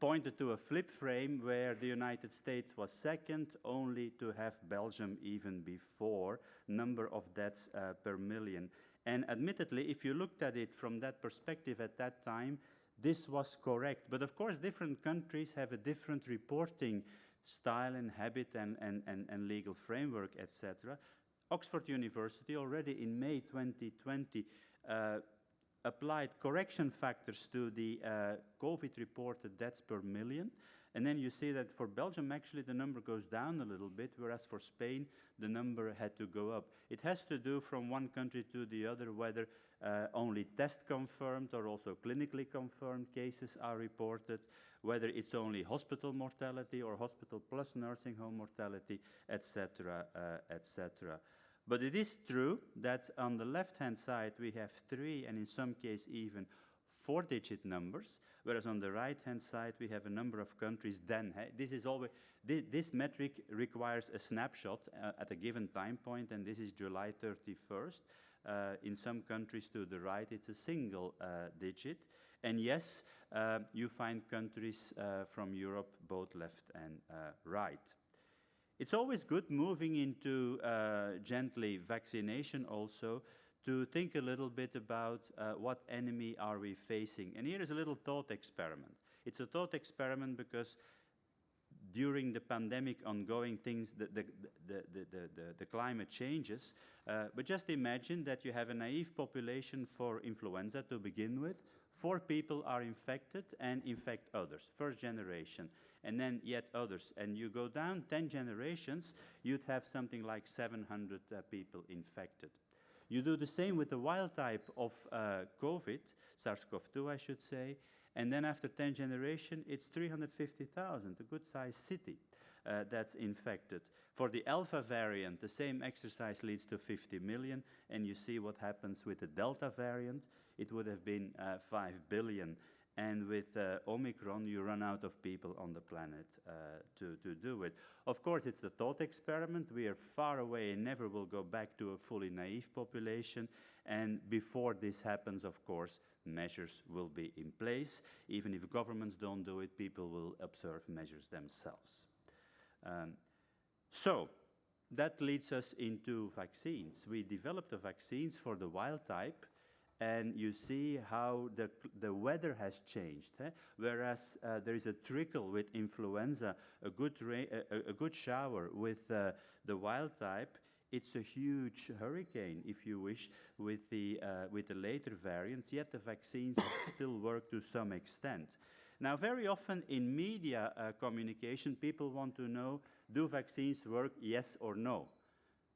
pointed to a flip frame where the United States was second only to have Belgium even before, number of deaths per million. And admittedly, if you looked at it from that perspective at that time, this was correct. But of course, different countries have a different reporting style and habit and legal framework, etc. Oxford University already in May 2020 applied correction factors to the COVID-reported deaths per million. And then you see that for Belgium, actually, the number goes down a little bit, whereas for Spain, the number had to go up. It has to do from one country to the other, whether only test-confirmed or also clinically confirmed cases are reported, whether it's only hospital mortality or hospital plus nursing home mortality, etc., etc. But it is true that on the left-hand side, we have 3, and in some cases even 4-digit numbers, whereas on the right-hand side, we have a number of countries then. This is always, this metric requires a snapshot at a given time point, and this is July 31st. In some countries to the right, it's a single digit. And yes, you find countries from Europe, both left and right. It's always good moving into gently vaccination also to think a little bit about what enemy are we facing. And here is a little thought experiment. It's a thought experiment because during the pandemic ongoing things, the climate changes, but just imagine that you have a naive population for influenza to begin with. 4 people are infected and infect others, first generation, and then yet others. And you go down 10 generations, you'd have something like 700 people infected. You do the same with the wild type of COVID, SARS-CoV-2 I should say, and then after 10 generations, it's 350,000, a good-sized city that's infected. For the Alpha variant, the same exercise leads to 50 million, and you see what happens with the Delta variant. It would have been 5 billion. And with Omicron, you run out of people on the planet to do it. Of course, it's a thought experiment. We are far away and never will go back to a fully naive population. And before this happens, of course, measures will be in place. Even if governments don't do it, people will observe measures themselves. So that leads us into vaccines. We developed the vaccines for the wild type, and you see how the weather has changed. Whereas there is a trickle with influenza, a good shower with the wild type, it's a huge hurricane, if you wish, with the later variants, yet the vaccines still work to some extent. Now, very often in media communication, people want to know, do vaccines work, yes or no?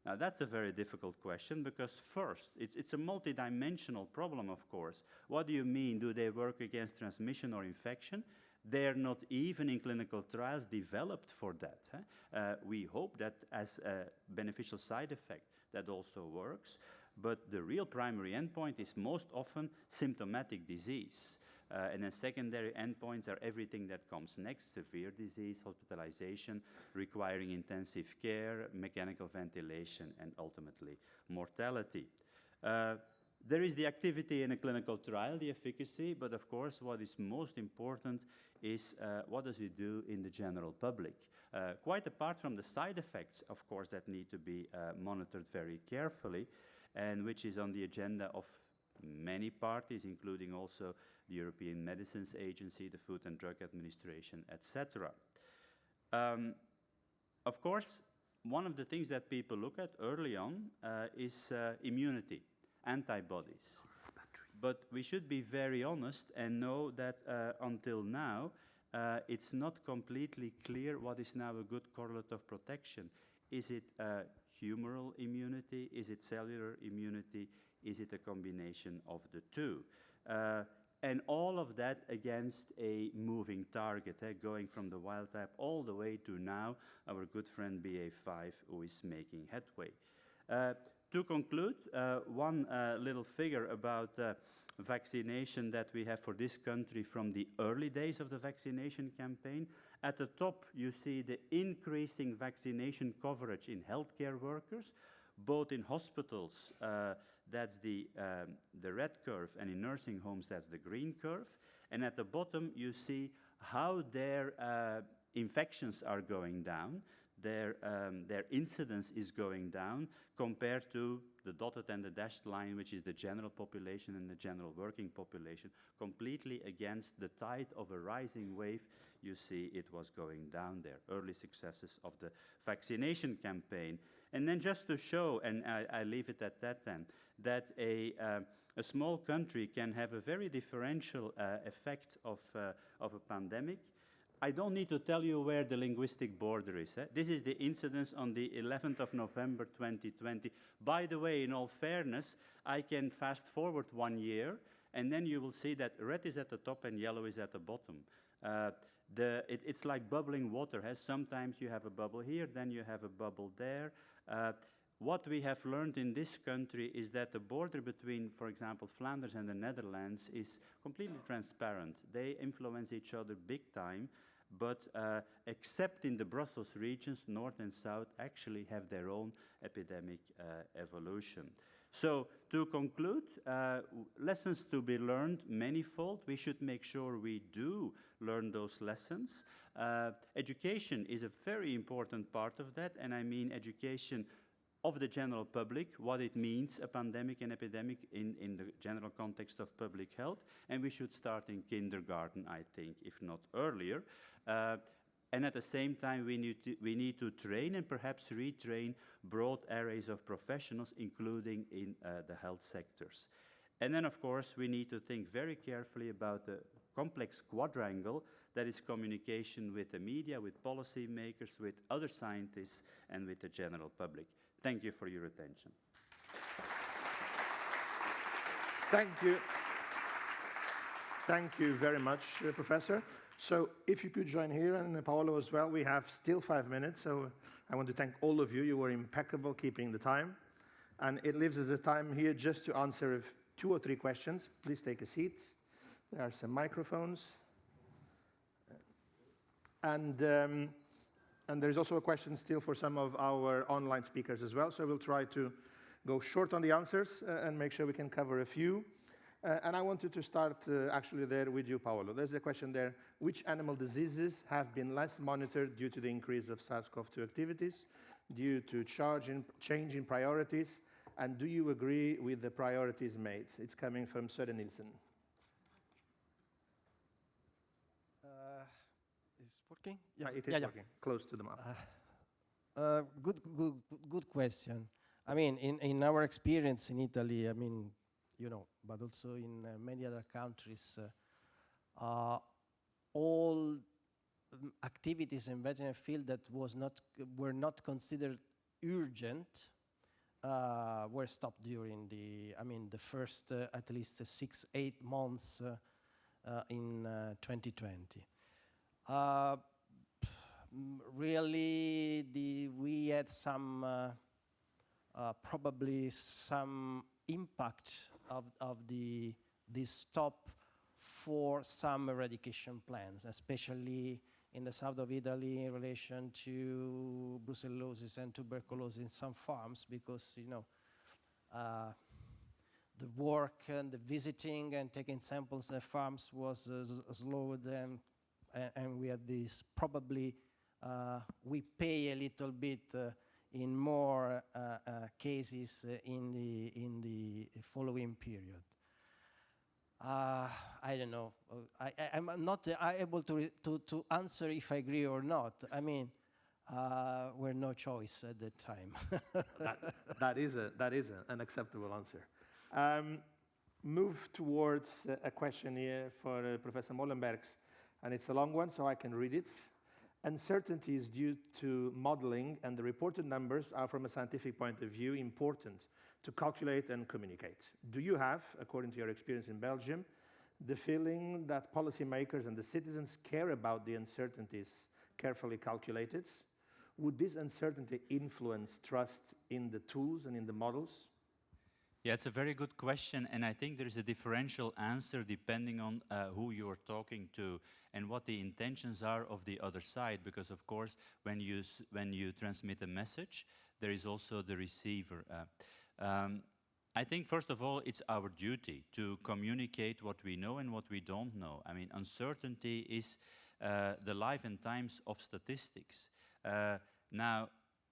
Now, that's a very difficult question because first, it's a multidimensional problem, of course. What do you mean? Do they work against transmission or infection? They're not even in clinical trials developed for that. We hope that as a beneficial side effect, that also works. But the real primary endpoint is most often symptomatic disease. And then secondary endpoints are everything that comes next: severe disease, hospitalization, requiring intensive care, mechanical ventilation, and ultimately mortality. There is the activity in a clinical trial, the efficacy, but of course what is most important is what does it do in the general public? Quite apart from the side effects, of course, that need to be monitored very carefully, and which is on the agenda of many parties, including also the European Medicines Agency, the Food and Drug Administration, etc. Of course, one of the things that people look at early on is immunity, antibodies. But we should be very honest and know that until now, it's not completely clear what is now a good correlate of protection. Is it humoral immunity? Is it cellular immunity? Is it a combination of the two? And all of that against a moving target, going from the wild type all the way to now our good friend BA5, who is making headway. To conclude, one little figure about vaccination that we have for this country from the early days of the vaccination campaign. At the top, you see the increasing vaccination coverage in healthcare workers, both in hospitals, that's the red curve, and in nursing homes, that's the green curve. And at the bottom, you see how their infections are going down, their incidence is going down compared to the dotted and the dashed line, which is the general population and the general working population, completely against the tide of a rising wave. You see it was going down there. Early successes of the vaccination campaign. And then just to show, and I leave it at that then, that a small country can have a very differential effect of a pandemic. I don't need to tell you where the linguistic border is. This is the incidence on the 11th of November 2020. By the way, in all fairness, I can fast forward 1 year, and then you will see that red is at the top and yellow is at the bottom. It's like bubbling water. Sometimes you have a bubble here, then you have a bubble there. What we have learned in this country is that the border between, for example, Flanders and the Netherlands is completely transparent. They influence each other big time, but except in the Brussels regions, North and South actually have their own epidemic evolution. So to conclude, lessons to be learned manifold. We should make sure we do learn those lessons. Education is a very important part of that, and I mean education of the general public, what it means, a pandemic and epidemic in the general context of public health. And we should start in kindergarten, I think, if not earlier. And at the same time, we need to train and perhaps retrain broad arrays of professionals, including in the health sectors. And then, of course, we need to think very carefully about the complex quadrangle that is communication with the media, with policymakers, with other scientists, and with the general public. Thank you for your attention. Thank you. Thank you very much, Professor. So if you could join here, and Paolo as well, we have still 5 minutes, so I want to thank all of you. You were impeccable keeping the time. And it leaves us a time here just to answer 2 or 3 questions. Please take a seat. There are some microphones. And there's also a question still for some of our online speakers as well, so we'll try to go short on the answers and make sure we can cover a few. And I wanted to start actually there with you, Paolo. There's a question there. Which animal diseases have been less monitored due to the increase of SARS-CoV-2 activities, due to change in priorities, and do you agree with the priorities made? It's coming from Søren Nielsen. Is it working? Yeah, it is working. Close to the mouth. Good question. I mean, in our experience in Italy, I mean, you know, but also in many other countries, all activities in veterinary field that were not considered urgent were stopped during the first at least 6-8 months in 2020. Really, we had some probably some impact of this stop for some eradication plans, especially in the south of Italy in relation to brucellosis and tuberculosis in some farms, because, you know, the work and the visiting and taking samples at farms was slowed, and we had this probably we pay a little bit in more cases in the following period. I don't know. I'm not able to answer if I agree or not. I mean, we're no choice at that time. that is an acceptable answer. Move towards a question here for Professor Molenberghs, and it's a long one, so I can read it. Uncertainty is due to modeling, and the reported numbers are, from a scientific point of view, important to calculate and communicate. Do you have, according to your experience in Belgium, the feeling that policymakers and the citizens care about the uncertainties carefully calculated? Would this uncertainty influence trust in the tools and in the models? Yeah, it's a very good question, and I think there is a differential answer depending on who you're talking to and what the intentions are of the other side, because of course when you transmit a message, there is also the receiver. I think first of all it's our duty to communicate what we know and what we don't know. I mean, uncertainty is the life and times of statistics. Now,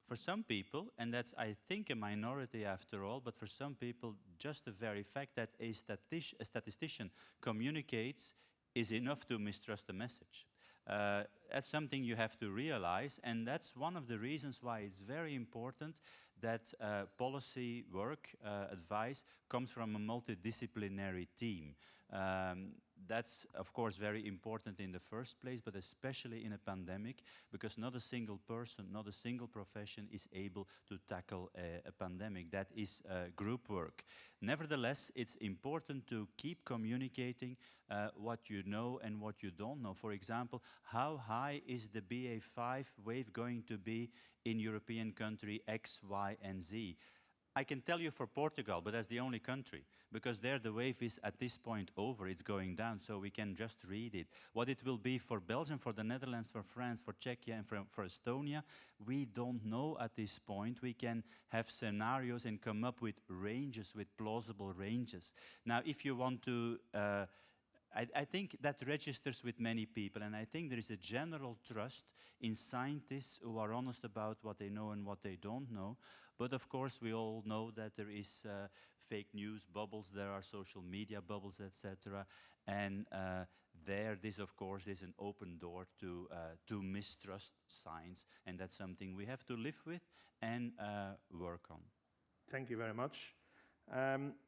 for some people, and that's, I think, a minority after all, but for some people, just the very fact that a statistician communicates is enough to mistrust the message. That's something you have to realize, and that's one of the reasons why it's very important that policy work, advice, comes from a multidisciplinary team. That's, of course, very important in the first place, but especially in a pandemic, because not a single person, not a single profession is able to tackle a pandemic. That is group work. Nevertheless, it's important to keep communicating what you know and what you don't know. For example, how high is the BA5 wave going to be in European country X, Y, and Z? I can tell you for Portugal, but that's the only country, because there the wave is at this point over, it's going down, so we can just read it. What it will be for Belgium, for the Netherlands, for France, for Czechia, and for Estonia, we don't know at this point. We can have scenarios and come up with ranges, with plausible ranges. Now, if you want to I think that registers with many people, and I think there is a general trust in scientists who are honest about what they know and what they don't know. But of course, we all know that there is fake news bubbles, there are social media bubbles, etc. And this, of course, is an open door to mistrust science, and that's something we have to live with and work on. Thank you very much.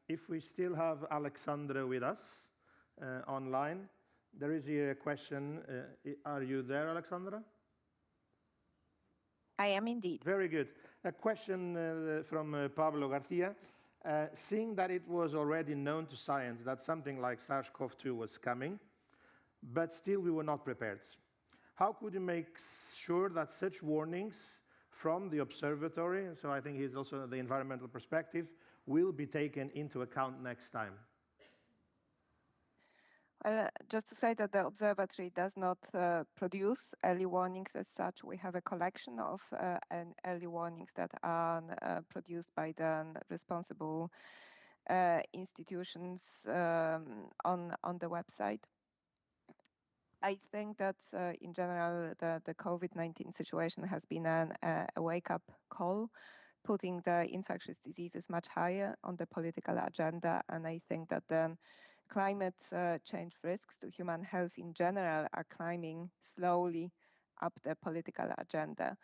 If we still have Aleksandra with us online, there is here a question. Are you there, Aleksandra? I am indeed. Very good. A question from Pablo Garcia. Seeing that it was already known to science that something like SARS-CoV-2 was coming, but still we were not prepared, how could you make sure that such warnings from the observatory, so I think he's also the environmental perspective, will be taken into account next time? Just to say that the observatory does not produce early warnings as such. We have a collection of early warnings that are produced by the responsible institutions on the website. I think that in general, the COVID-19 situation has been a wake-up call, putting the infectious diseases much higher on the political agenda. And I think that then climate change risks to human health in general are climbing slowly up the political agenda.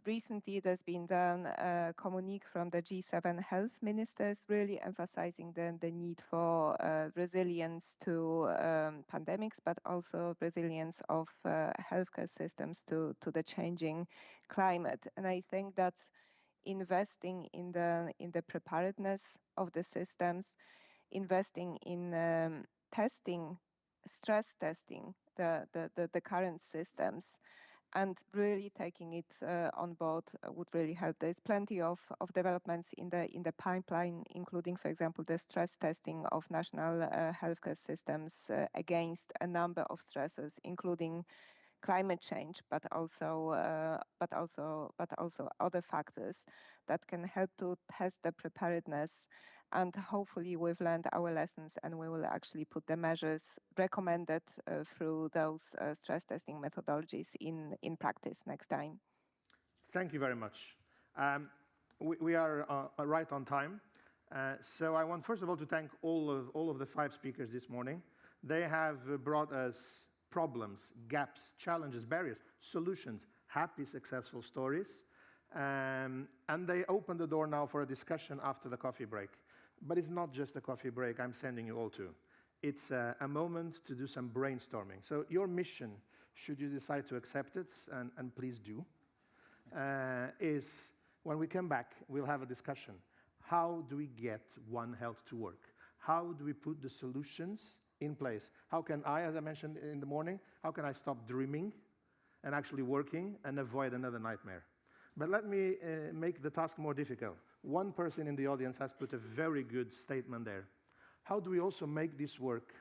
Recently, there's been done a communique from the G7 health ministers, really emphasizing the need for resilience to pandemics, but also resilience of healthcare systems to the changing climate. And I think that investing in the preparedness of the systems, investing in testing, stress testing the current systems, and really taking it on board would really help. There's plenty of developments in the pipeline, including, for example, the stress testing of national healthcare systems against a number of stressors, including climate change, but also other factors that can help to test the preparedness. And hopefully we've learned our lessons, and we will actually put the measures recommended through those stress testing methodologies in practice next time. Thank you very much. We are right on time. So I want, first of all, to thank all of the 5 speakers this morning. They have brought us problems, gaps, challenges, barriers, solutions, happy, successful stories. And they open the door now for a discussion after the coffee break. But it's not just a coffee break I'm sending you all to. It's a moment to do some brainstorming. So your mission, should you decide to accept it, and please do, is when we come back, we'll have a discussion. How do we get One Health to work? How do we put the solutions in place? How can I, as I mentioned in the morning, how can I stop dreaming and actually working and avoid another nightmare? But let me make the task more difficult. One person in the audience has put a very good statement there. How do we also make this work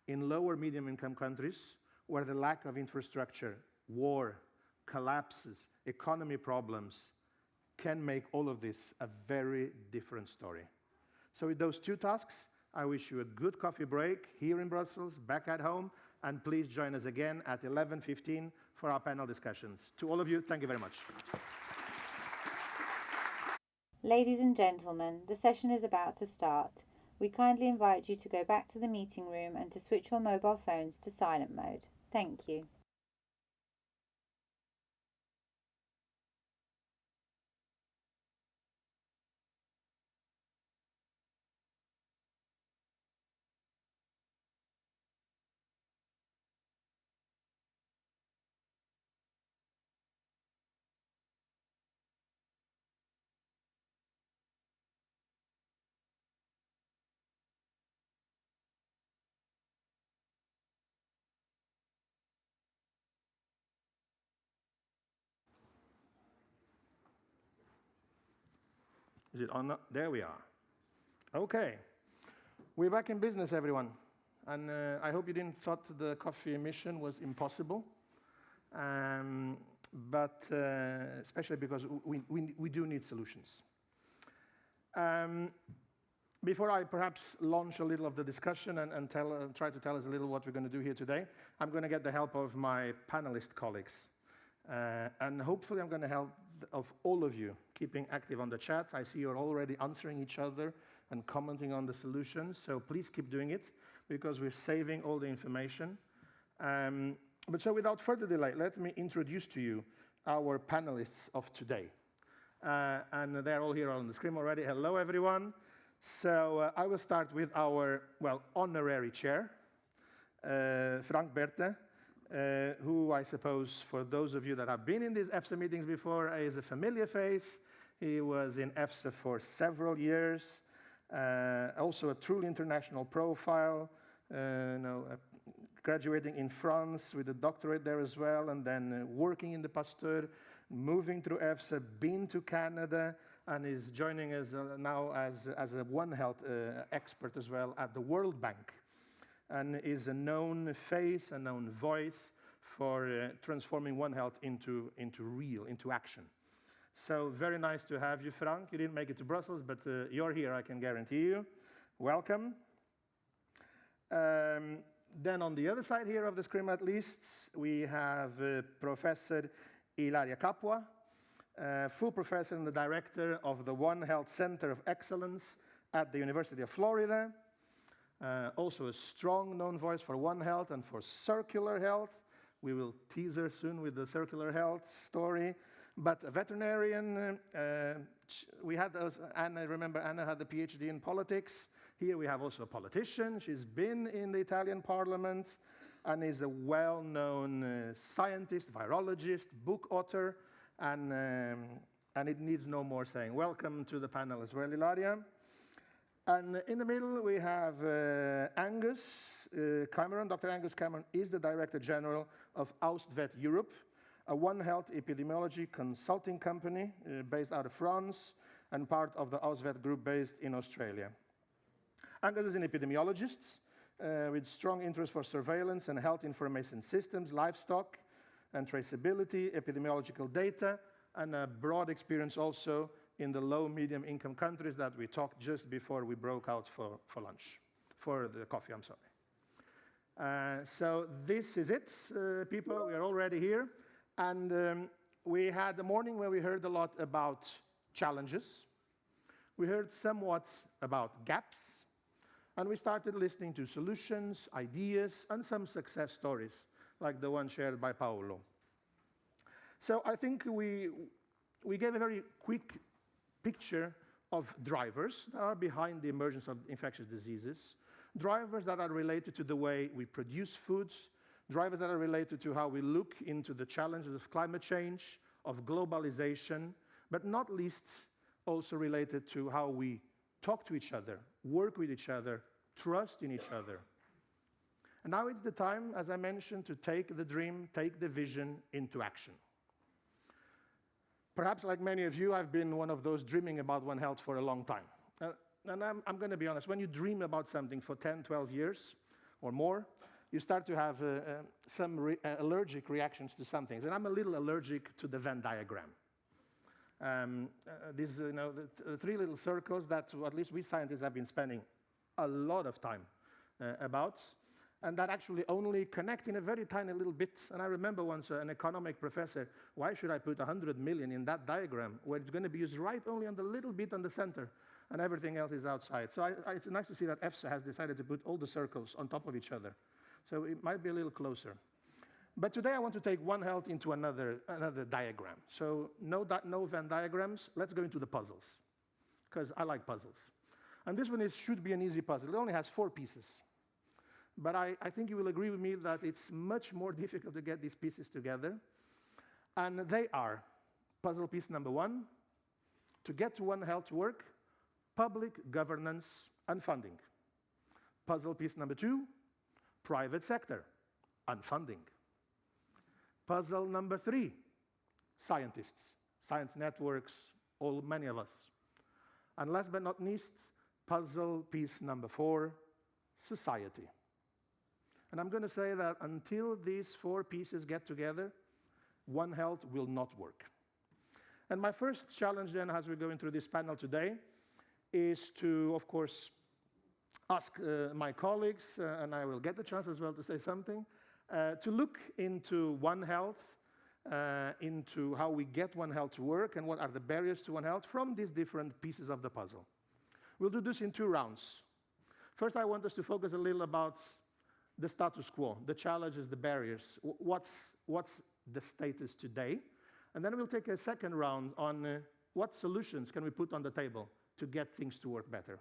in lower medium-income countries where the lack of infrastructure, war, collapses, economy problems can make all of this a very different story? So with those 2 tasks, I wish you a good coffee break here in Brussels, back at home, and please join us again at 11:15 for our panel discussions. To all of you, thank you very much. Ladies and gentlemen, the session is about to start. We kindly invite you to go back to the meeting room and to switch your mobile phones to silent mode. Thank you. Is it on? There we are. Okay. We're back in business, everyone. And I hope you didn't thought the coffee mission was impossible. But especially because we do need solutions. Before I perhaps launch a little of the discussion and try to tell us a little what we're going to do here today, I'm going to get the help of my panelist colleagues. And hopefully I'm going to help of all of you keeping active on the chat. I see you're already answering each other and commenting on the solutions. So please keep doing it because we're saving all the information. But so without further delay, let me introduce to you our panelists of today. And they're all here on the screen already. Hello, everyone. So I will start with our, honorary chair, Frank Berthe, who I suppose for those of you that have been in these EFSA meetings before is a familiar face. He was in EFSA for several years, also a truly international profile, graduating in France with a doctorate there as well, and then working in the Pasteur, moving through EFSA, been to Canada, and is joining us now as a One Health expert as well at the World Bank, and is a known face, a known voice for transforming One Health into action. So very nice to have you, Frank. You didn't make it to Brussels, but you're here, I can guarantee you. Welcome. Then on the other side here of the screen at least, we have Professor Ilaria Capua, full professor and the director of the One Health Center of Excellence at the University of Florida. Also a strong known voice for One Health and for circular health. We will tease her soon with the circular health story. But a veterinarian, we had Anna, remember Anna had the PhD in politics. Here we have also a politician. She's been in the Italian parliament and is a well-known scientist, virologist, book author, and it needs no more saying. Welcome to the panel as well, Ilaria. And in the middle, we have Angus Cameron. Dr. Angus Cameron is the Director General of Ausvet Europe, a One Health epidemiology consulting company based out of France and part of the Ausvet group based in Australia. Angus is an epidemiologist with strong interest for surveillance and health information systems, livestock and traceability, epidemiological data, and a broad experience also in the low, medium income countries that we talked just before we broke out for lunch, for the coffee, I'm sorry. So this is it, people, we are already here. And we had a morning where we heard a lot about challenges. We heard somewhat about gaps. And we started listening to solutions, ideas, and some success stories, like the one shared by Paolo. So I think we gave a very quick picture of drivers that are behind the emergence of infectious diseases, drivers that are related to the way we produce foods, drivers that are related to how we look into the challenges of climate change, of globalization, but not least also related to how we talk to each other, work with each other, trust in each other. And now it's the time, as I mentioned, to take the dream, take the vision into action. Perhaps like many of you, I've been one of those dreaming about One Health for a long time. And I'm going to be honest, when you dream about something for 10, 12 years or more, you start to have some allergic reactions to some things. And I'm a little allergic to the Venn diagram. These, the three little circles that at least we scientists have been spending a lot of time about, and that actually only connect in a very tiny little bit. And I remember once an economic professor, why should I put 100 million in that diagram where it's going to be used right only on the little bit on the center and everything else is outside? So it's nice to see that EFSA has decided to put all the circles on top of each other. So it might be a little closer. But today I want to take One Health into another diagram. So no Venn diagrams, let's go into the puzzles, because I like puzzles. And this one should be an easy puzzle. It only has 4 pieces. But I think you will agree with me that it's much more difficult to get these pieces together. And they are, puzzle piece number 1, to get to One Health to work, public governance and funding. Puzzle piece number 2, private sector and funding. Puzzle number 3, scientists, science networks, many of us. And last but not least, puzzle piece number 4, society. And I'm going to say that until these 4 pieces get together, One Health will not work. And my first challenge then, as we're going through this panel today, is to, of course, ask my colleagues, and I will get the chance as well to say something, to look into One Health, into how we get One Health to work and what are the barriers to One Health from these different pieces of the puzzle. We'll do this in 2 rounds. First, I want us to focus a little about the status quo, the challenges, the barriers, what's the status today. And then we'll take a second round on what solutions can we put on the table to get things to work better.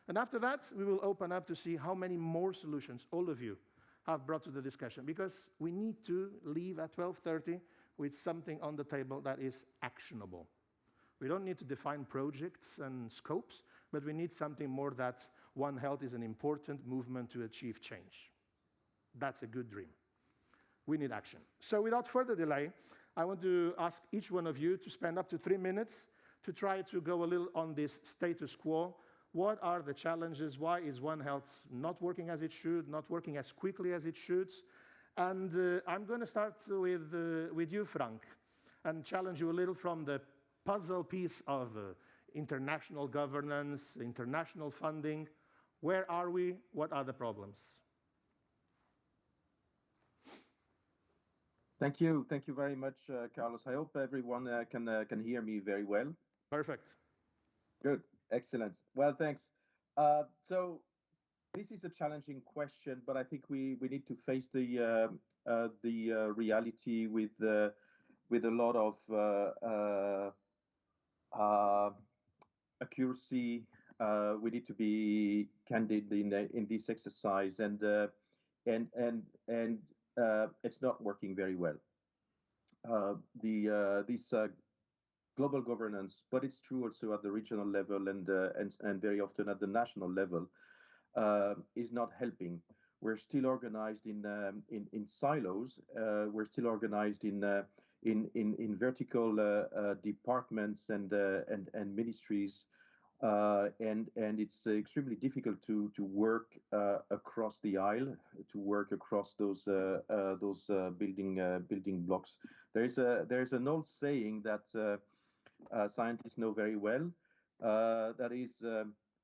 And after that, we will open up to see how many more solutions all of you have brought to the discussion, because we need to leave at 12:30 with something on the table that is actionable. We don't need to define projects and scopes, but we need something more that One Health is an important movement to achieve change. That's a good dream. We need action. So without further delay, I want to ask each one of you to spend up to 3 minutes to try to go a little on this status quo. What are the challenges? Why is One Health not working as it should, not working as quickly as it should? And I'm going to start with you, Frank, and challenge you a little from the puzzle piece of international governance, international funding. Where are we? What are the problems? Thank you very much, Carlos. I hope everyone can hear me very well. Perfect. Good, excellent. Well, thanks. So this is a challenging question, but I think we need to face the reality with with a lot of accuracy. We need to be candid in this exercise, and it's not working very well. This global governance, but it's true also at the regional level and very often at the national level, is not helping. We're still organized in silos. We're still organized in vertical departments and ministries, and it's extremely difficult to work across the aisle, to work across those building blocks. There's an old saying that scientists know very well. That is,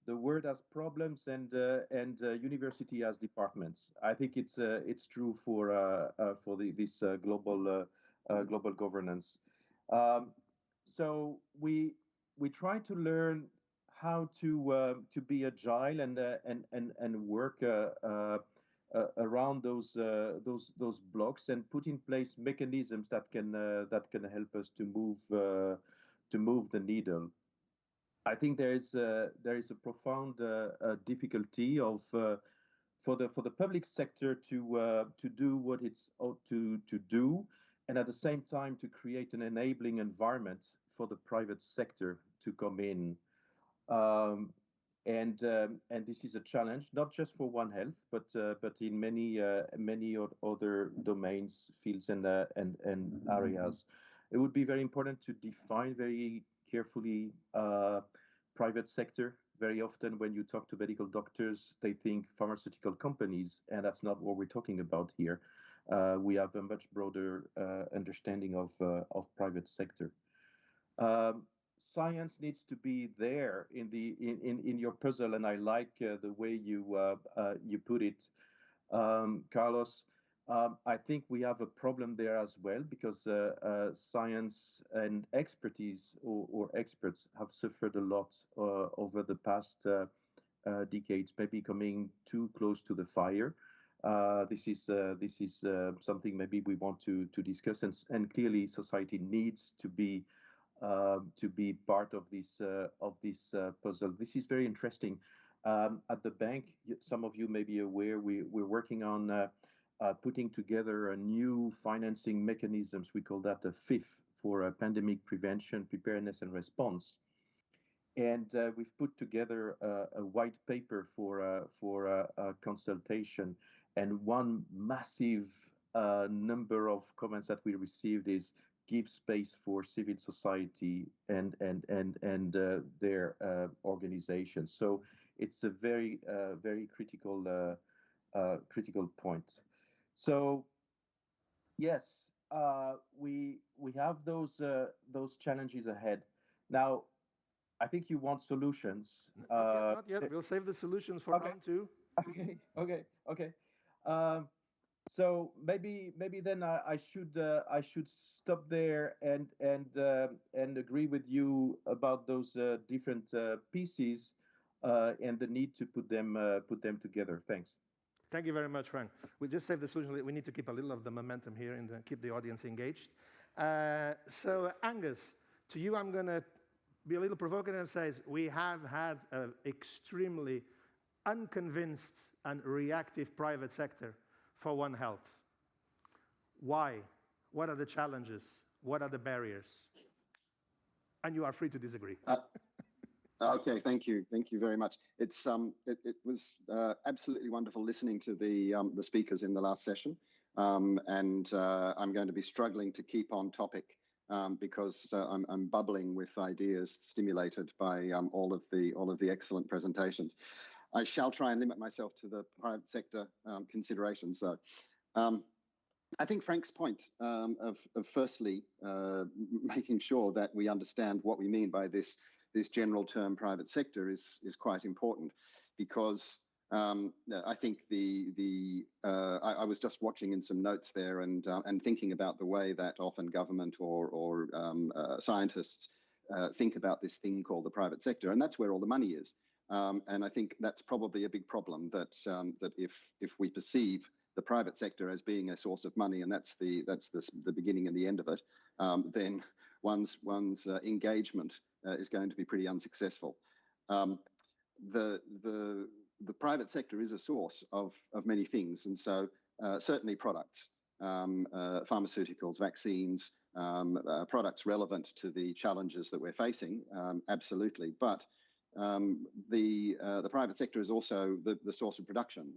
the world has problems and university has departments. I think it's true for this global governance. So we try to learn how to be agile and work around those blocks and put in place mechanisms that can help us to move the needle. I think there is a profound difficulty of for the public sector to do what it's ought to do, and at the same time to create an enabling environment for the private sector to come in. And this is a challenge, not just for One Health, but in many other domains, fields, and areas. It would be very important to define very carefully private sector. Very often, when you talk to medical doctors, they think pharmaceutical companies, and that's not what we're talking about here. We have a much broader understanding of private sector. Science needs to be there in your puzzle, and I like the way you put it, Carlos. I think we have a problem there as well, because science and expertise or experts have suffered a lot over the past decades, maybe coming too close to the fire. This is something maybe we want to discuss, and clearly society needs to be part of this puzzle. This is very interesting. At the bank, some of you may be aware, we're working on putting together a new financing mechanisms. We call that a FIF, for pandemic prevention, preparedness, and response. And we've put together a white paper for consultation. And one massive number of comments that we received is give space for civil society and their organizations. So it's a very critical point. So yes, we have those challenges ahead. Now, I think you want solutions. Not yet. We'll save the solutions for round two. Okay. So maybe then I should stop there and agree with you about those different pieces and the need to put them together. Thanks. Thank you very much, Frank. We'll just save the solution. We need to keep a little of the momentum here and keep the audience engaged. So Angus, to you, I'm going to be a little provocative and say we have had an extremely unconvinced and reactive private sector for One Health. Why? What are the challenges? What are the barriers? And you are free to disagree. Okay, thank you very much. It was absolutely wonderful listening to the speakers in the last session, and I'm going to be struggling to keep on topic because I'm bubbling with ideas stimulated by all of the excellent presentations. I shall try and limit myself to the private sector considerations, though. I think Frank's point of firstly making sure that we understand what we mean by this general term private sector is quite important, because I think I was just watching in some notes there and thinking about the way that often government or scientists think about this thing called the private sector, and that's where all the money is. And I think that's probably a big problem, that if we perceive the private sector as being a source of money, and that's the beginning and the end of it, then one's engagement is going to be pretty unsuccessful. The private sector is a source of many things, and so certainly products, pharmaceuticals, vaccines, products relevant to the challenges that we're facing, absolutely. But the private sector is also the source of production.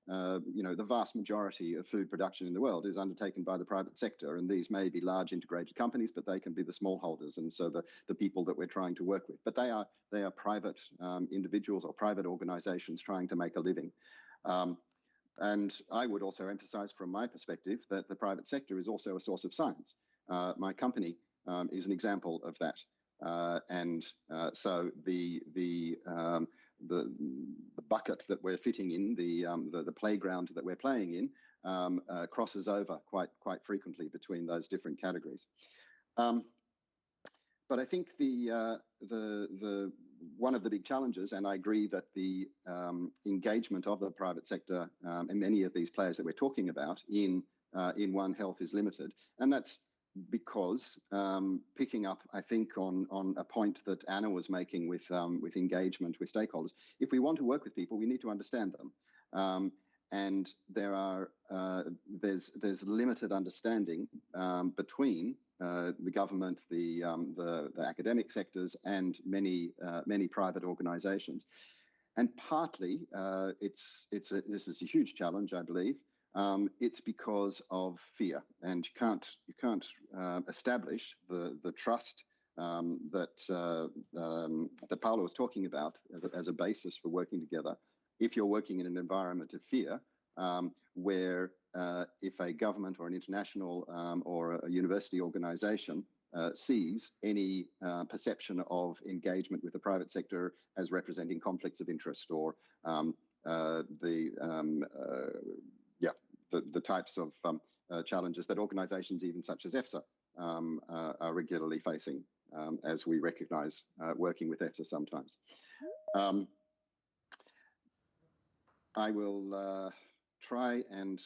The vast majority of food production in the world is undertaken by the private sector, and these may be large integrated companies, but they can be the smallholders, and so the people that we're trying to work with. But they are private individuals or private organizations trying to make a living. And I would also emphasize from my perspective that the private sector is also a source of science. My company is an example of that. So the bucket that we're fitting in, the playground that we're playing in, crosses over quite frequently between those different categories. But I think the one of the big challenges, and I agree that the engagement of the private sector and many of these players that we're talking about in One Health is limited, and that's because picking up, I think, on a point that Anna was making with engagement with stakeholders, if we want to work with people, we need to understand them, and there's limited understanding between the government, the academic sectors, and many private organisations, and partly this is a huge challenge, I believe. It's because of fear, and you can't establish the trust that Paolo was talking about as a basis for working together if you're working in an environment of fear, where if a government or an international or a university organisation sees any perception of engagement with the private sector as representing conflicts of interest or the types of challenges that organisations even such as EFSA are regularly facing, as we recognise working with EFSA sometimes. I will try and,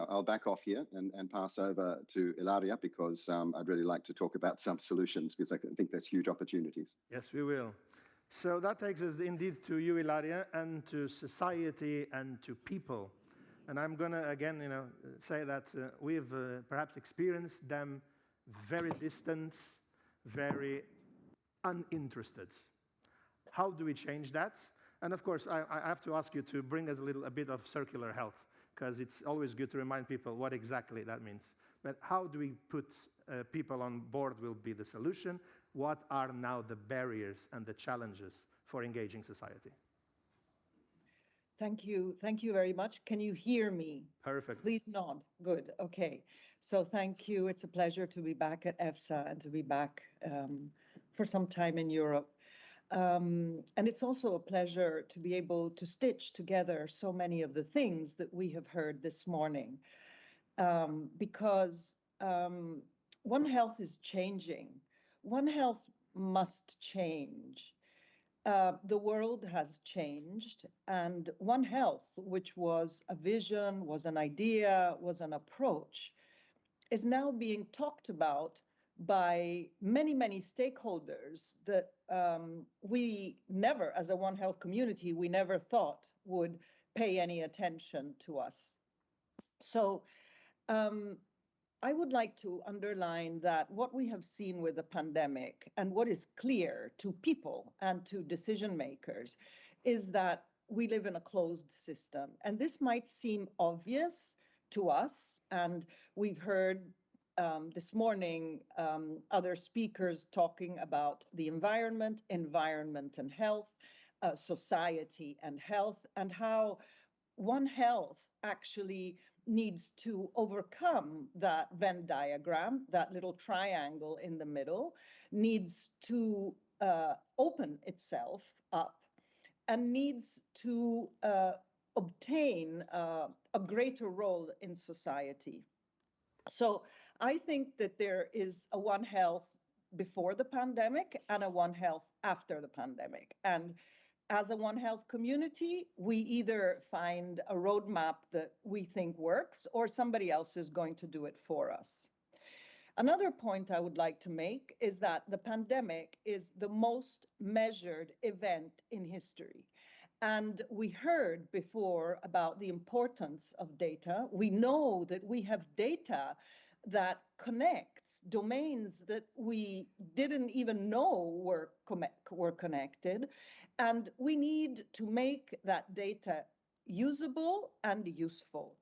I'll back off here and pass over to Ilaria, because I'd really like to talk about some solutions, because I think there's huge opportunities. Yes, we will. So that takes us indeed to you, Ilaria, and to society and to people. And I'm going to, again, say that we've perhaps experienced them very distant, very uninterested. How do we change that? And of course, I have to ask you to bring us a bit of circular health, because it's always good to remind people what exactly that means. But how do we put people on board will be the solution. What are now the barriers and the challenges for engaging society? Thank you. Thank you very much. Can you hear me? Perfect. Please nod. Good. Okay. So thank you. It's a pleasure to be back at EFSA and to be back for some time in Europe. And it's also a pleasure to be able to stitch together so many of the things that we have heard this morning, because One Health is changing. One Health must change. The world has changed, and One Health, which was a vision, was an idea, was an approach, is now being talked about by many, many stakeholders that we never, as a One Health community, we never thought would pay any attention to us. So I would like to underline that what we have seen with the pandemic and what is clear to people and to decision makers is that we live in a closed system. And this might seem obvious to us. And we've heard this morning other speakers talking about the environment and health, society and health, and how One Health actually needs to overcome that Venn diagram, that little triangle in the middle, needs to open itself up and needs to obtain a greater role in society. So I think that there is a One Health before the pandemic and a One Health after the pandemic. And As a One Health community, we either find a roadmap that we think works or somebody else is going to do it for us. Another point I would like to make is that the pandemic is the most measured event in history. And we heard before about the importance of data. We know that we have data that connects domains that we didn't even know were connected. And we need to make that data usable and useful.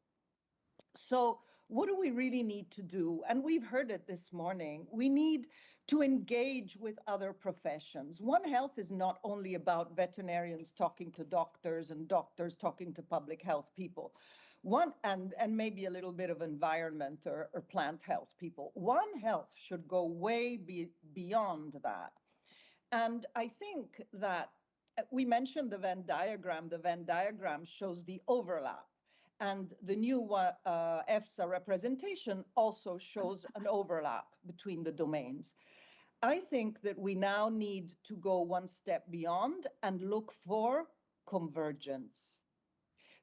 So what do we really need to do? And we've heard it this morning. We need to engage with other professions. One Health is not only about veterinarians talking to doctors and doctors talking to public health people. And maybe a little bit of environment or plant health people. One Health should go way beyond that. And I think that we mentioned the Venn diagram. The Venn diagram shows the overlap. And the new EFSA representation also shows an overlap between the domains. I think that we now need to go one step beyond and look for convergence.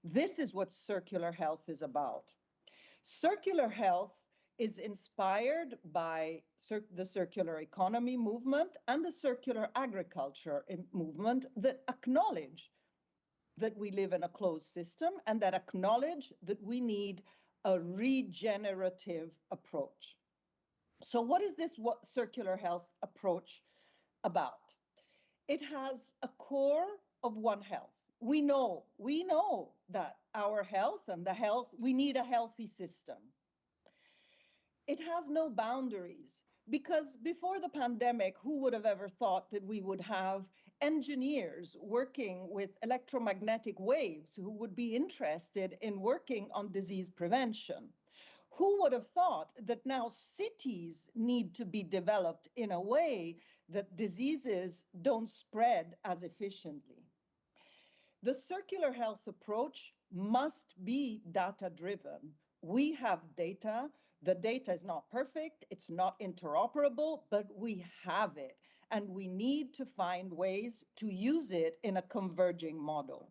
This is what circular health is about. Circular health is inspired by the circular economy movement and the circular agriculture movement that acknowledge that we live in a closed system and that acknowledge that we need a regenerative approach. So what is this circular health approach about? It has a core of One Health. We know that our health and the health, we need a healthy system. It has no boundaries because before the pandemic, who would have ever thought that we would have engineers working with electromagnetic waves who would be interested in working on disease prevention? Who would have thought that now cities need to be developed in a way that diseases don't spread as efficiently? The circular health approach must be data-driven. We have data. The data is not perfect. It's not interoperable, but we have it. And we need to find ways to use it in a converging model.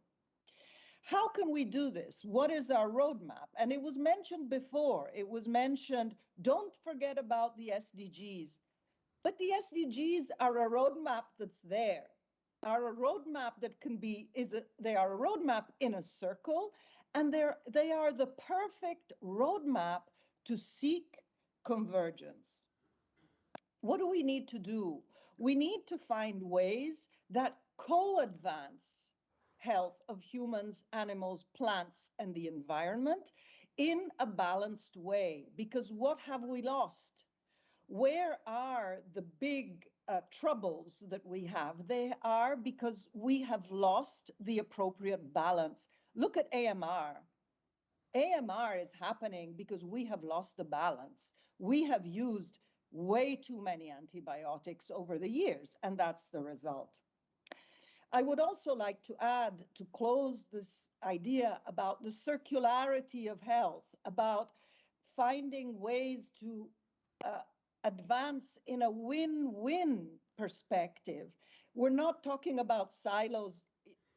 How can we do this? What is our roadmap? And it was mentioned before. It was mentioned, don't forget about the SDGs. But the SDGs are a roadmap that's there. Are a roadmap that can be, they are a roadmap in a circle, and they are the perfect roadmap to seek convergence. What do we need to do? We need to find ways that co-advance health of humans, animals, plants, and the environment in a balanced way. Because what have we lost? Where are the big troubles that we have? They are because we have lost the appropriate balance. Look at AMR. AMR is happening because we have lost the balance. We have used way too many antibiotics over the years, and that's the result. I would also like to add, to close this idea about the circularity of health, about finding ways to advance in a win-win perspective. We're not talking about silos.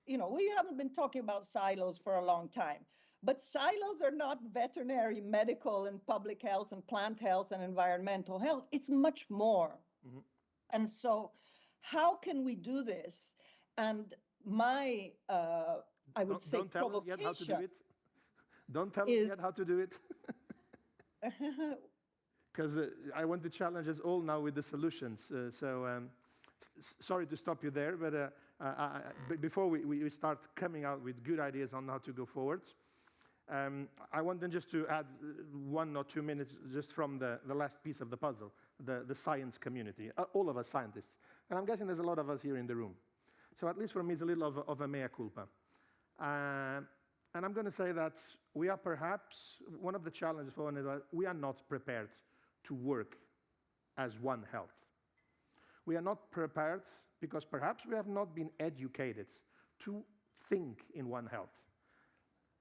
You know, we haven't been talking about silos for a long time, but silos are not veterinary, medical, and public health, and plant health, and environmental health. It's much more. Mm-hmm. And so how can we do this? And my, I would say, don't tell us yet how to do it. Don't tell us yet how to do it. Because I want to challenge us all now with the solutions. Sorry to stop you there, but before we start coming out with good ideas on how to go forward, I want then just to add 1 or 2 minutes just from the last piece of the puzzle, the science community, all of us scientists. And I'm guessing there's a lot of us here in the room. So at least for me, it's a little of a mea culpa. And I'm going to say that we are perhaps, one of the challenges for one is that we are not prepared to work as One Health. We are not prepared because perhaps we have not been educated to think in One Health.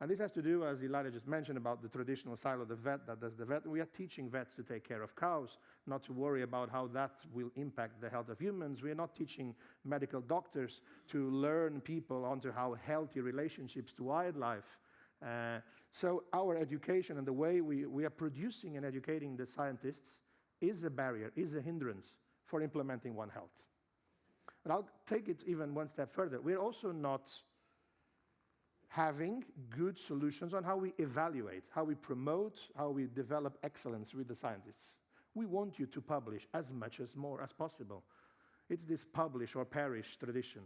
And this has to do, as Ilaria just mentioned, about the traditional silo, the vet that does the vet. We are teaching vets to take care of cows, not to worry about how that will impact the health of humans. We are not teaching medical doctors to learn people onto how healthy relationships to wildlife. So our education and the way we are producing and educating the scientists is a barrier, is a hindrance for implementing One Health. And I'll take it even one step further. We're also not having good solutions on how we evaluate, how we promote, how we develop excellence with the scientists. We want you to publish as much as more as possible. It's this publish or perish tradition.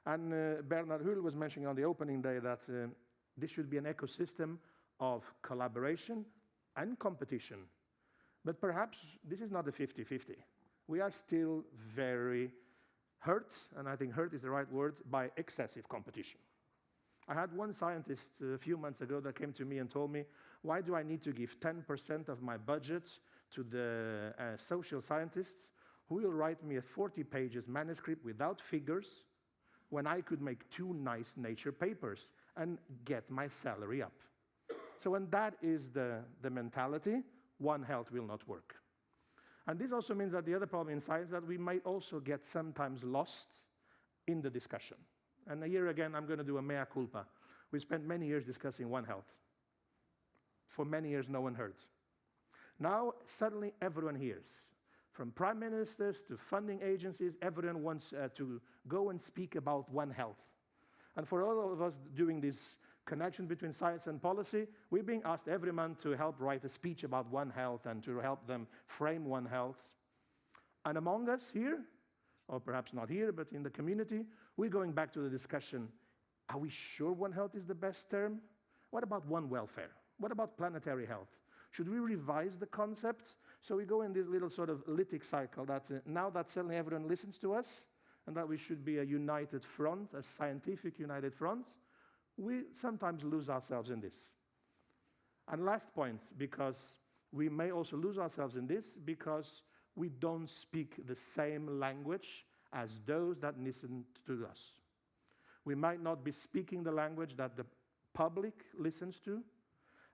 And Bernard Hull was mentioning on the opening day that this should be an ecosystem of collaboration and competition. But perhaps this is not a 50-50. We are still very hurt, and I think hurt is the right word, by excessive competition. I had one scientist a few months ago that came to me and told me, why do I need to give 10% of my budget to the social scientists who will write me a 40 pages manuscript without figures when I could make 2 nice Nature papers and get my salary up? So when that is the mentality, One Health will not work. And this also means that the other problem in science is that we might also get sometimes lost in the discussion. And here again, I'm going to do a mea culpa. We spent many years discussing One Health. For many years, no one heard. Now, suddenly, everyone hears. From prime ministers to funding agencies, everyone wants to go and speak about One Health. And for all of us doing this connection between science and policy, we're being asked every month to help write a speech about One Health and to help them frame One Health. And among us here, or perhaps not here, but in the community, we're going back to the discussion, are we sure One Health is the best term? What about One Welfare? What about planetary health? Should we revise the concepts? So we go in this little sort of lytic cycle that now that suddenly everyone listens to us, and that we should be a united front, a scientific united front, we sometimes lose ourselves in this. And last point, because we may also lose ourselves in this, because we don't speak the same language as those that listen to us. We might not be speaking the language that the public listens to,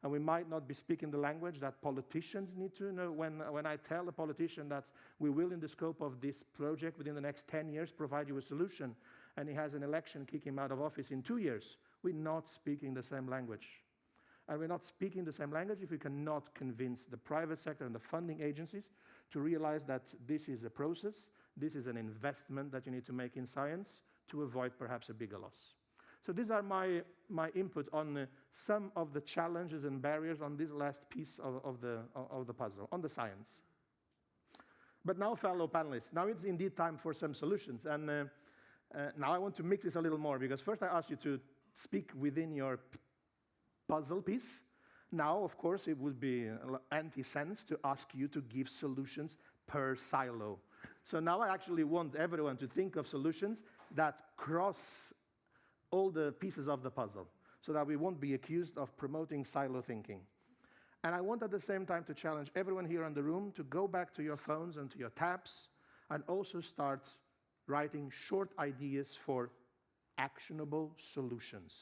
and we might not be speaking the language that politicians need to know. When I tell a politician that we will, in the scope of this project within the next 10 years, provide you a solution, and he has an election, kick him out of office in 2 years, we're not speaking the same language. And we're not speaking the same language if we cannot convince the private sector and the funding agencies to realize that this is a process, this is an investment that you need to make in science to avoid perhaps a bigger loss. So these are my input on some of the challenges and barriers on this last piece of the puzzle, on the science. But now, fellow panelists, now it's indeed time for some solutions. And now I want to mix this a little more, because first I asked you to speak within your puzzle piece. Now, of course, it would be anti-sense to ask you to give solutions per silo. So now I actually want everyone to think of solutions that cross all the pieces of the puzzle, so that we won't be accused of promoting silo thinking. And I want at the same time to challenge everyone here in the room to go back to your phones and to your tabs and also start writing short ideas for actionable solutions.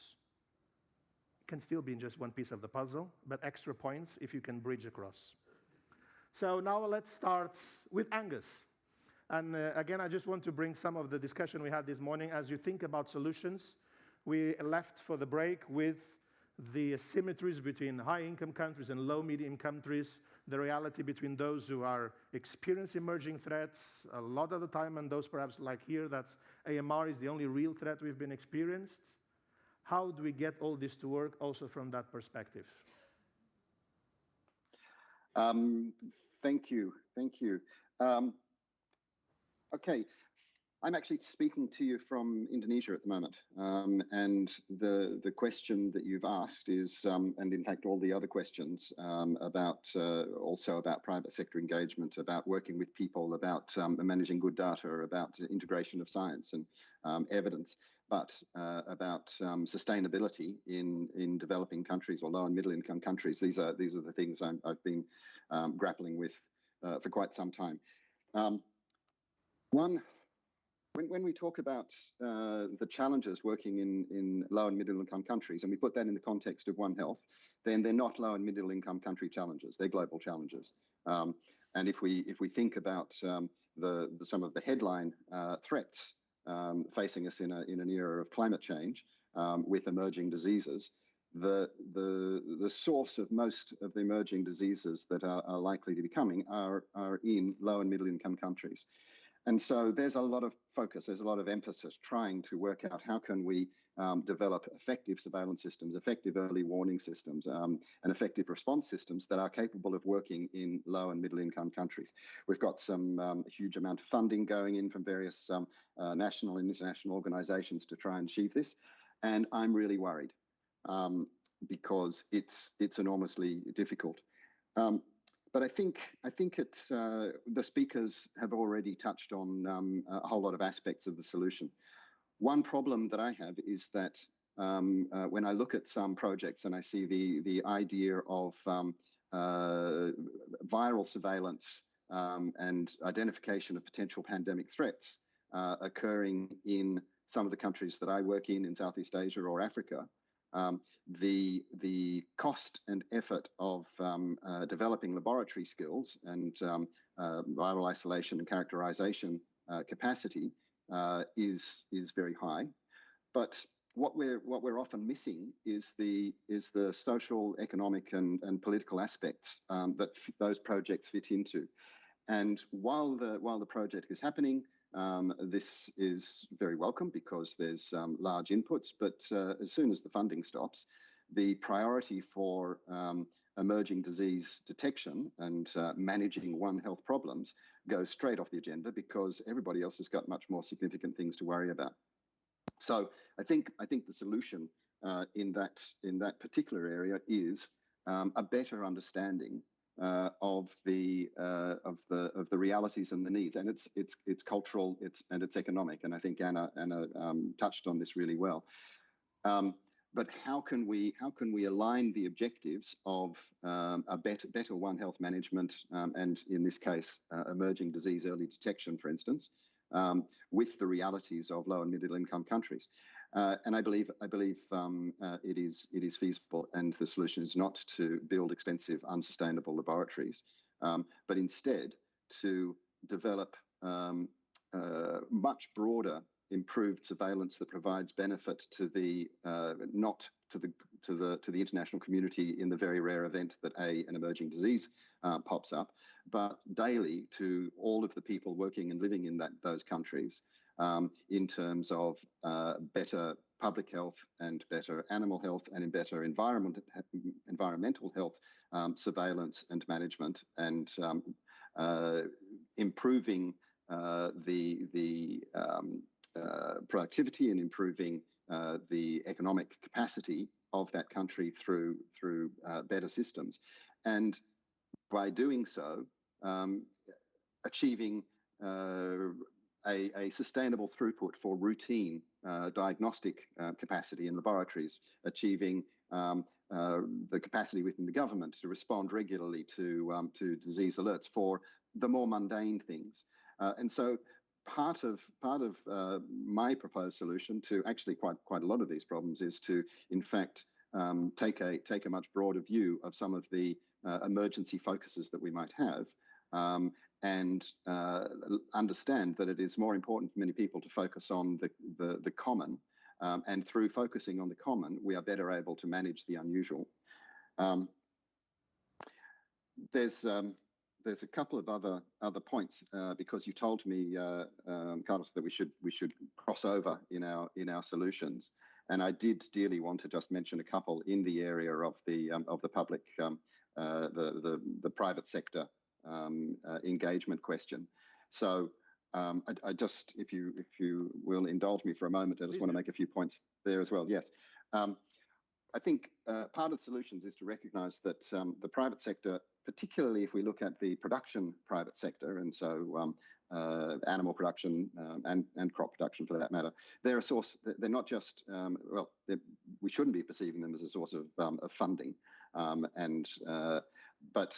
It can still be in just one piece of the puzzle, but extra points if you can bridge across. So now let's start with Angus. And again, I just want to bring some of the discussion we had this morning. As you think about solutions, we left for the break with the asymmetries between high-income countries and low-medium countries, the reality between those who are experiencing emerging threats a lot of the time, and those perhaps like here, that AMR is the only real threat we've been experienced. How do we get all this to work also from that perspective? Thank you. Okay. I'm actually speaking to you from Indonesia at the moment, and the question that you've asked is, and in fact all the other questions also about private sector engagement, about working with people, about managing good data, about integration of science and evidence, but about sustainability in developing countries or low and middle income countries. These are the things I've been grappling with for quite some time. when we talk about the challenges working in low and middle income countries, and we put that in the context of One Health, then they're not low and middle income country challenges, they're global challenges. And if we think about some of the headline threats facing us in an era of climate change with emerging diseases, the source of most of the emerging diseases that are likely to be coming are in low and middle income countries. And so there's a lot of focus, there's a lot of emphasis trying to work out how can we develop effective surveillance systems, effective early warning systems, and effective response systems that are capable of working in low and middle income countries. We've got some huge amount of funding going in from various national and international organizations to try and achieve this. And I'm really worried because it's enormously difficult. But I think the speakers have already touched on a whole lot of aspects of the solution. One problem that I have is that when I look at some projects and I see the idea of viral surveillance and identification of potential pandemic threats occurring in some of the countries that I work in Southeast Asia or Africa, the cost and effort of developing laboratory skills and viral isolation and characterization capacity is very high. But what we're often missing is the social, economic, and political aspects that those projects fit into. And while the project is happening, this is very welcome because there's large inputs, but as soon as the funding stops, the priority for emerging disease detection and managing One Health problems goes straight off the agenda because everybody else has got much more significant things to worry about. So I think the solution in that particular area is a better understanding of the realities and the needs, and it's cultural, it's economic, and I think Anna touched on this really well. But how can we align the objectives of a better One Health management and in this case emerging disease early detection, for instance, with the realities of low and middle income countries? And I believe it is feasible, and the solution is not to build expensive, unsustainable laboratories, but instead to develop much broader, improved surveillance that provides benefit to the not to the international community in the very rare event that an emerging disease pops up, but daily to all of the people working and living in those countries. In terms of better public health and better animal health and in better environmental health surveillance and management, and improving the productivity and improving the economic capacity of that country through better systems, and by doing so, achieving a sustainable throughput for routine diagnostic capacity in laboratories, achieving the capacity within the government to respond regularly to disease alerts for the more mundane things. And so part of my proposed solution to actually quite a lot of these problems is to, in fact, take a much broader view of some of the emergency focuses that we might have. And understand that it is more important for many people to focus on the common, and through focusing on the common, we are better able to manage the unusual. There's a couple of other points because you told me, Carlos, that we should cross over in our solutions, and I did dearly want to just mention a couple in the area of the public, the private sector. Engagement question. So I just, if you will indulge me for a moment, I just want to make a few points there as well. Yes, I think part of the solutions is to recognise that the private sector, particularly if we look at the production private sector, and so animal production and crop production for that matter, they're a source. They're not just we shouldn't be perceiving them as a source of funding, but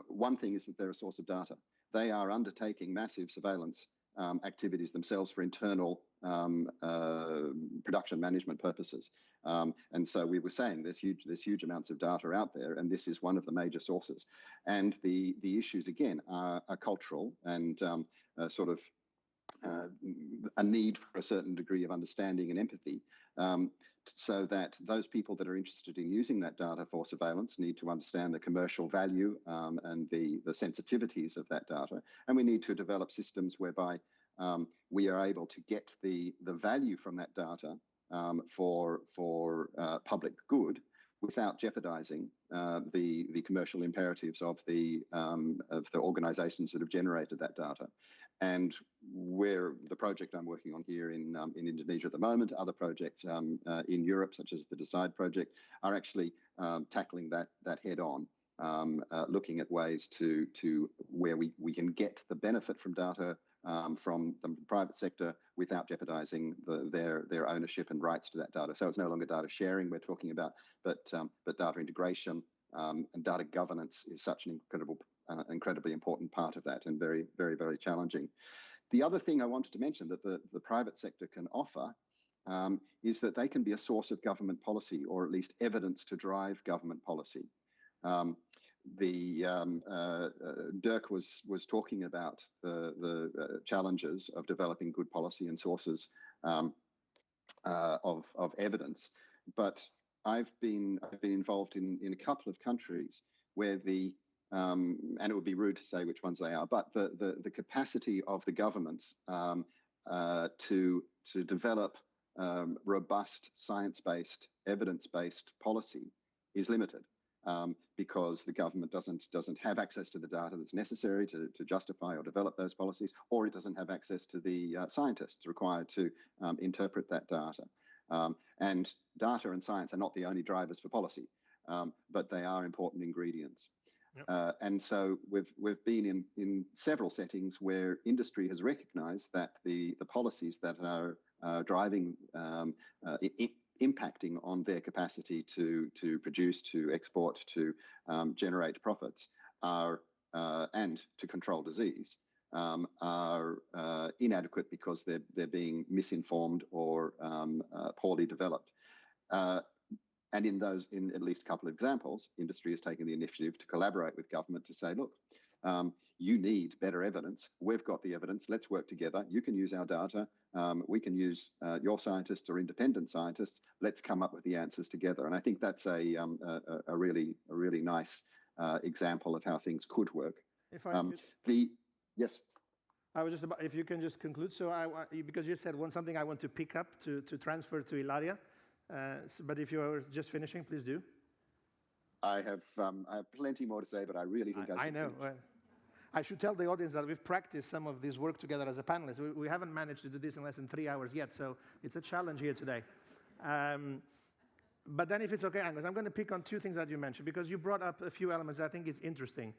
one thing is that they're a source of data. They are undertaking massive surveillance activities themselves for internal production management purposes. And so we were saying there's huge amounts of data out there, and this is one of the major sources. And the issues, again, are cultural and sort of a need for a certain degree of understanding and empathy, so that those people that are interested in using that data for surveillance need to understand the commercial value and the sensitivities of that data. And we need to develop systems whereby we are able to get the value from that data for public good without jeopardizing the commercial imperatives of the organizations that have generated that data. And where the project I'm working on here in Indonesia at the moment, other projects in Europe, such as the DECIDE project, are actually tackling that head on, looking at ways to where we can get the benefit from data from the private sector without jeopardizing their ownership and rights to that data. So it's no longer data sharing we're talking about, but data integration and data governance is such an incredibly important part of that, and very, very, very challenging. The other thing I wanted to mention that the private sector can offer is that they can be a source of government policy, or at least evidence to drive government policy. Dirk was talking about the challenges of developing good policy and sources of evidence, but I've been involved in a couple of countries where and it would be rude to say which ones they are, but the capacity of the governments to develop robust science-based, evidence-based policy is limited. Because the government doesn't have access to the data that's necessary to justify or develop those policies, or it doesn't have access to the scientists required to interpret that data. And data and science are not the only drivers for policy, but they are important ingredients. Yep. And so we've been in several settings where industry has recognized that the policies that are driving impacting on their capacity to produce, to export, to generate profits and to control disease are inadequate because they're being misinformed or poorly developed. And in at least a couple of examples, industry has taken the initiative to collaborate with government to say, look, you need better evidence. We've got the evidence. Let's work together. You can use our data. We can use your scientists or independent scientists. Let's come up with the answers together. And I think that's a really nice example of how things could work. If I yes. I was just about, if you can just conclude. So because you said something I want to pick up to transfer to Ilaria. But if you're just finishing, please do. I have plenty more to say, but I really think I should. I know. I should tell the audience that we've practiced some of this work together as a panelist. We haven't managed to do this in less than 3 hours yet, so it's a challenge here today. But then if it's okay, Agnes, I'm going to pick on two things that you mentioned, because you brought up a few elements I think is interesting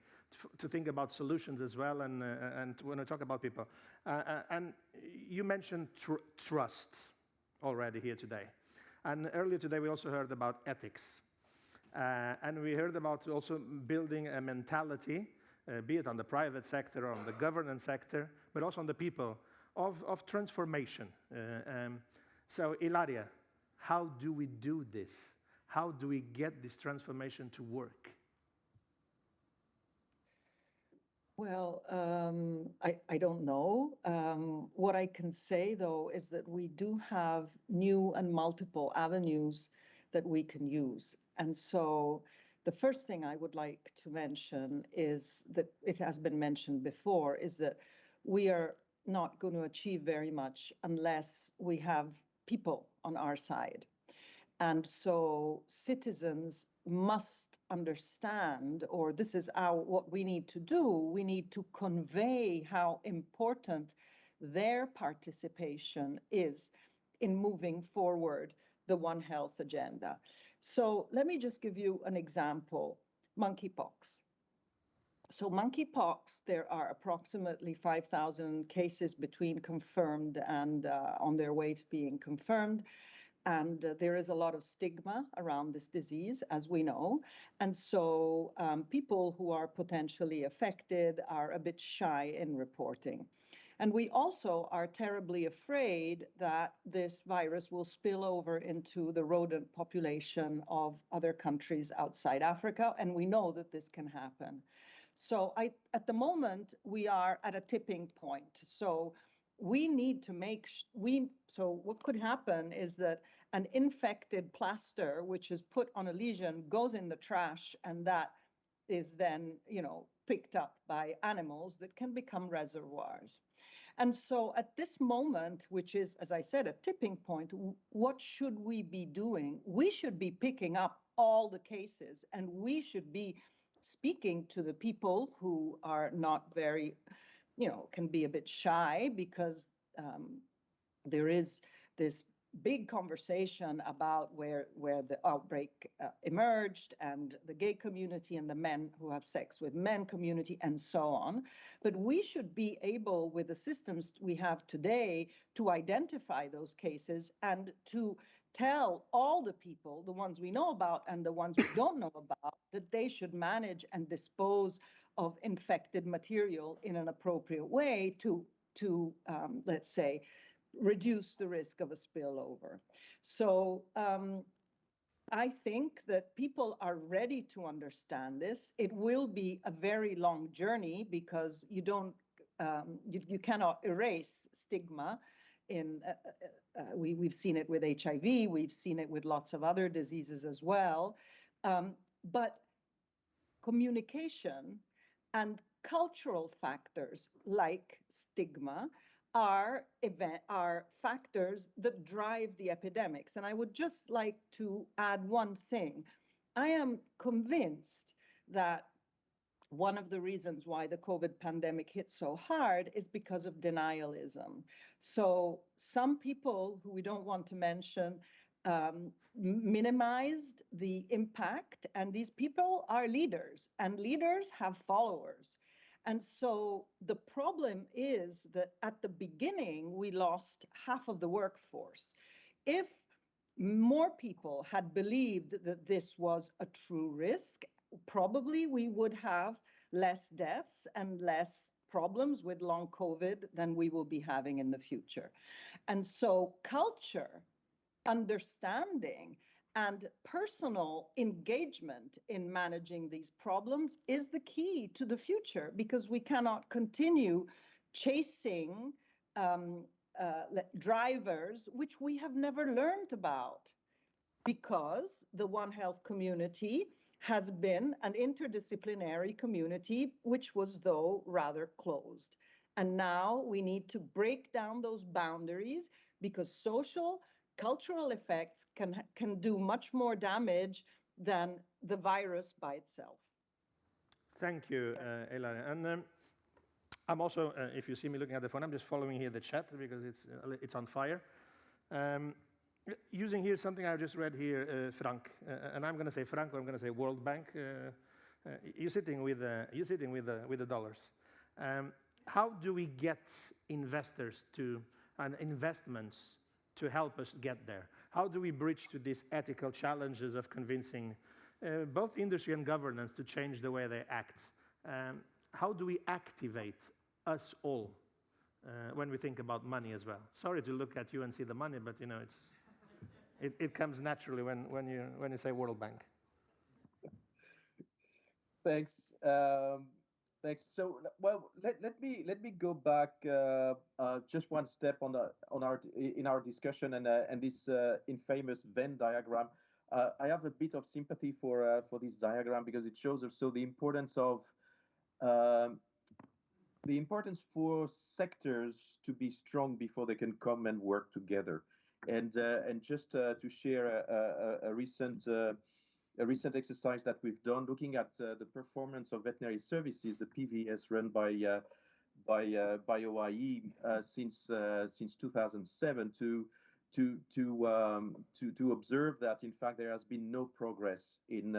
to think about solutions as well, and when I talk about people. And you mentioned trust already here today. And earlier today we also heard about ethics. And we heard about also building a mentality, be it on the private sector or on the governance sector, but also on the people, of transformation. So Ilaria, how do we do this? How do we get this transformation to work? Well, I don't know. What I can say, though, is that we do have new and multiple avenues that we can use. And so the first thing I would like to mention is that it has been mentioned before, is that we are not going to achieve very much unless we have people on our side. And so citizens must understand, or this is what we need to do. We need to convey how important their participation is in moving forward the One Health agenda. So let me just give you an example, monkeypox. So monkeypox, there are approximately 5,000 cases between confirmed and on their way to being confirmed. And there is a lot of stigma around this disease, as we know. And so people who are potentially affected are a bit shy in reporting. And we also are terribly afraid that this virus will spill over into the rodent population of other countries outside Africa, and we know that this can happen. So at the moment, we are at a tipping point. So we need to so what could happen is that an infected plaster, which is put on a lesion, goes in the trash, and that is then, picked up by animals that can become reservoirs. And so at this moment, which is, as I said, a tipping point, what should we be doing? We should be picking up all the cases, and we should be speaking to the people who are not very, can be a bit shy, because there is this big conversation about where the outbreak emerged, and the gay community and the men who have sex with men community and so on. But we should be able, with the systems we have today, to identify those cases and to tell all the people, the ones we know about and the ones we don't know about, that they should manage and dispose of infected material in an appropriate way to let's say, reduce the risk of a spillover. So I think that people are ready to understand this. It will be a very long journey, because you cannot erase stigma. We've seen it with HIV, we've seen it with lots of other diseases as well. But communication and cultural factors like stigma are factors that drive the epidemics. And I would just like to add one thing. I am convinced that one of the reasons why the COVID pandemic hit so hard is because of denialism. So some people who we don't want to mention minimized the impact, and these people are leaders, and leaders have followers. And so the problem is that at the beginning, we lost half of the workforce. If more people had believed that this was a true risk, probably we would have less deaths and less problems with long COVID than we will be having in the future. And so culture, understanding, and personal engagement in managing these problems is the key to the future, because we cannot continue chasing drivers which we have never learned about, because the One Health community has been an interdisciplinary community, which was, though, rather closed. And now we need to break down those boundaries, because social, cultural effects can do much more damage than the virus by itself. Thank you, Ela. And I'm also, if you see me looking at the phone, I'm just following here the chat, because it's on fire. Using here something I just read here, Frank, and I'm going to say Frank, or I'm going to say World Bank. You're sitting with the dollars. How do we get investors and investments to help us get there? How do we bridge to these ethical challenges of convincing both industry and governance to change the way they act? How do we activate us all when we think about money as well? Sorry to look at you and see the money, but it comes naturally when you say World Bank. Thanks. Thanks. So, well, let me go back just one step in our discussion and this infamous Venn diagram. I have a bit of sympathy for this diagram, because it shows also the importance for sectors to be strong before they can come and work together. And just to share a recent exercise that we've done, looking at the performance of veterinary services, the PVS run by OIE since 2007, to observe that in fact there has been no progress in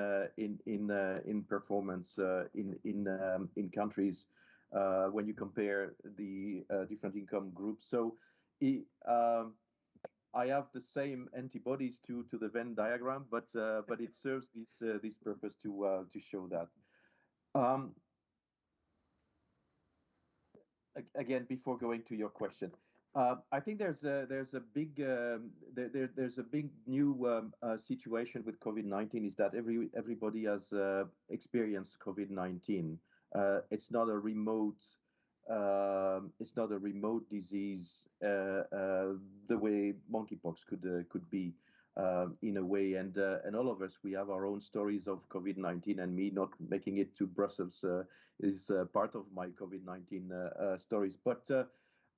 performance in countries when you compare the different income groups. So I have the same antibodies to the Venn diagram, but it serves this purpose to show that. again, before going to your question, I think there's a big there's a big new situation with COVID-19 is that everybody has experienced COVID-19. It's not a remote disease the way monkeypox could be in a way, and all of us, we have our own stories of COVID-19, and me not making it to Brussels is part of my COVID-19 stories. But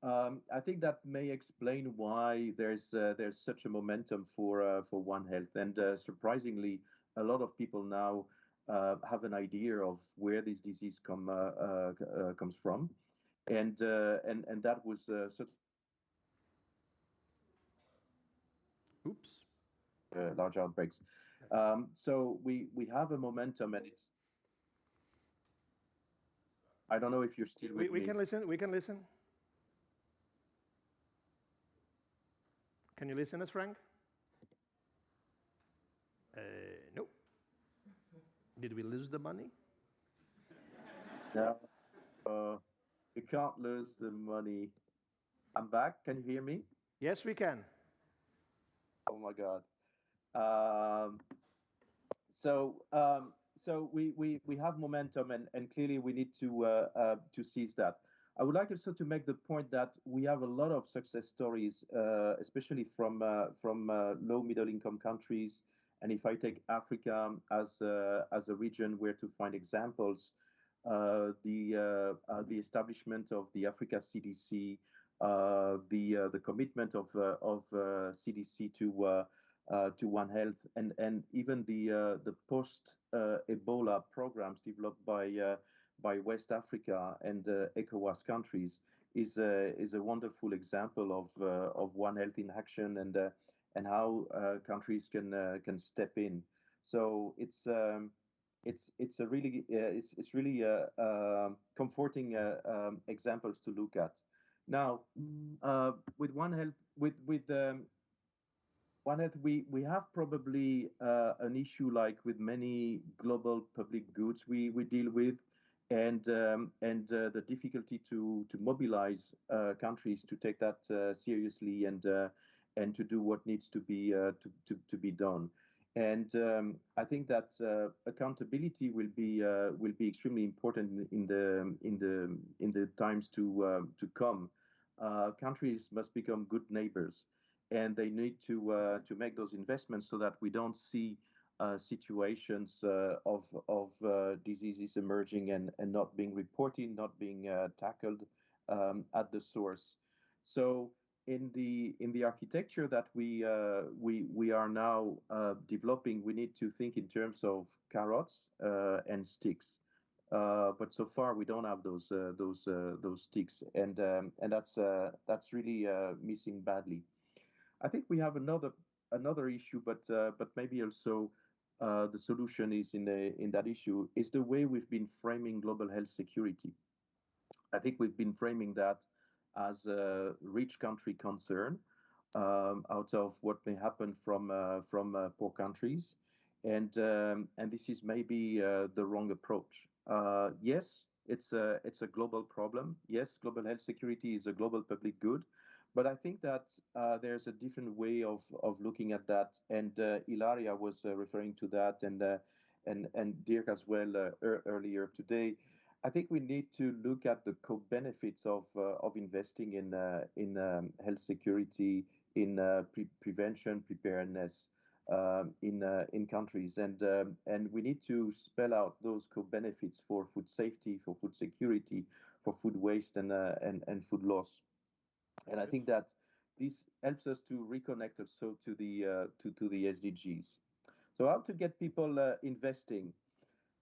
I think that may explain why there's such a momentum for One Health, and surprisingly, a lot of people now have an idea of where this disease comes from, and that was such large outbreaks. So we have a momentum, and it's. I don't know if you're still with me. We can listen. We can listen. Can you listen us, Frank? No. Did we lose the money? No. You can't lose the money. I'm back. Can you hear me? Yes, we can. Oh my God. So we have momentum, and clearly we need to seize that. I would like also to make the point that we have a lot of success stories, especially from low middle income countries. And if I take Africa as a region where to find examples, the establishment of the Africa CDC, the commitment of CDC to One Health, and even the post Ebola programs developed by West Africa and ECOWAS countries is a wonderful example of One Health in action, and how countries can step in. So it's really comforting examples to look at. Now, with One Health, with One Health, we have probably an issue like with many global public goods we deal with, and the difficulty to mobilize countries to take that seriously, and to do what needs to be done. And I think that accountability will be extremely important in the times to come. Countries must become good neighbors, and they need to make those investments so that we don't see situations of diseases emerging and not being reported, not being tackled at the source. So in the architecture that we are now developing, we need to think in terms of carrots and sticks. But so far we don't have those sticks, and that's really missing badly. I think we have another issue, but maybe also the solution is in that issue is the way we've been framing global health security. I think we've been framing that as a rich country concern out of what may happen from poor countries, and this is maybe the wrong approach. Yes, it's a global problem. Yes, global health security is a global public good, but I think that there's a different way of looking at that, and Ilaria was referring to that, and Dirk as well earlier today. I think we need to look at the co-benefits of investing in health security, in prevention, preparedness in countries, and we need to spell out those co-benefits for food safety, for food security, for food waste, and food loss. And I think that this helps us to reconnect also to the SDGs. So how to get people investing?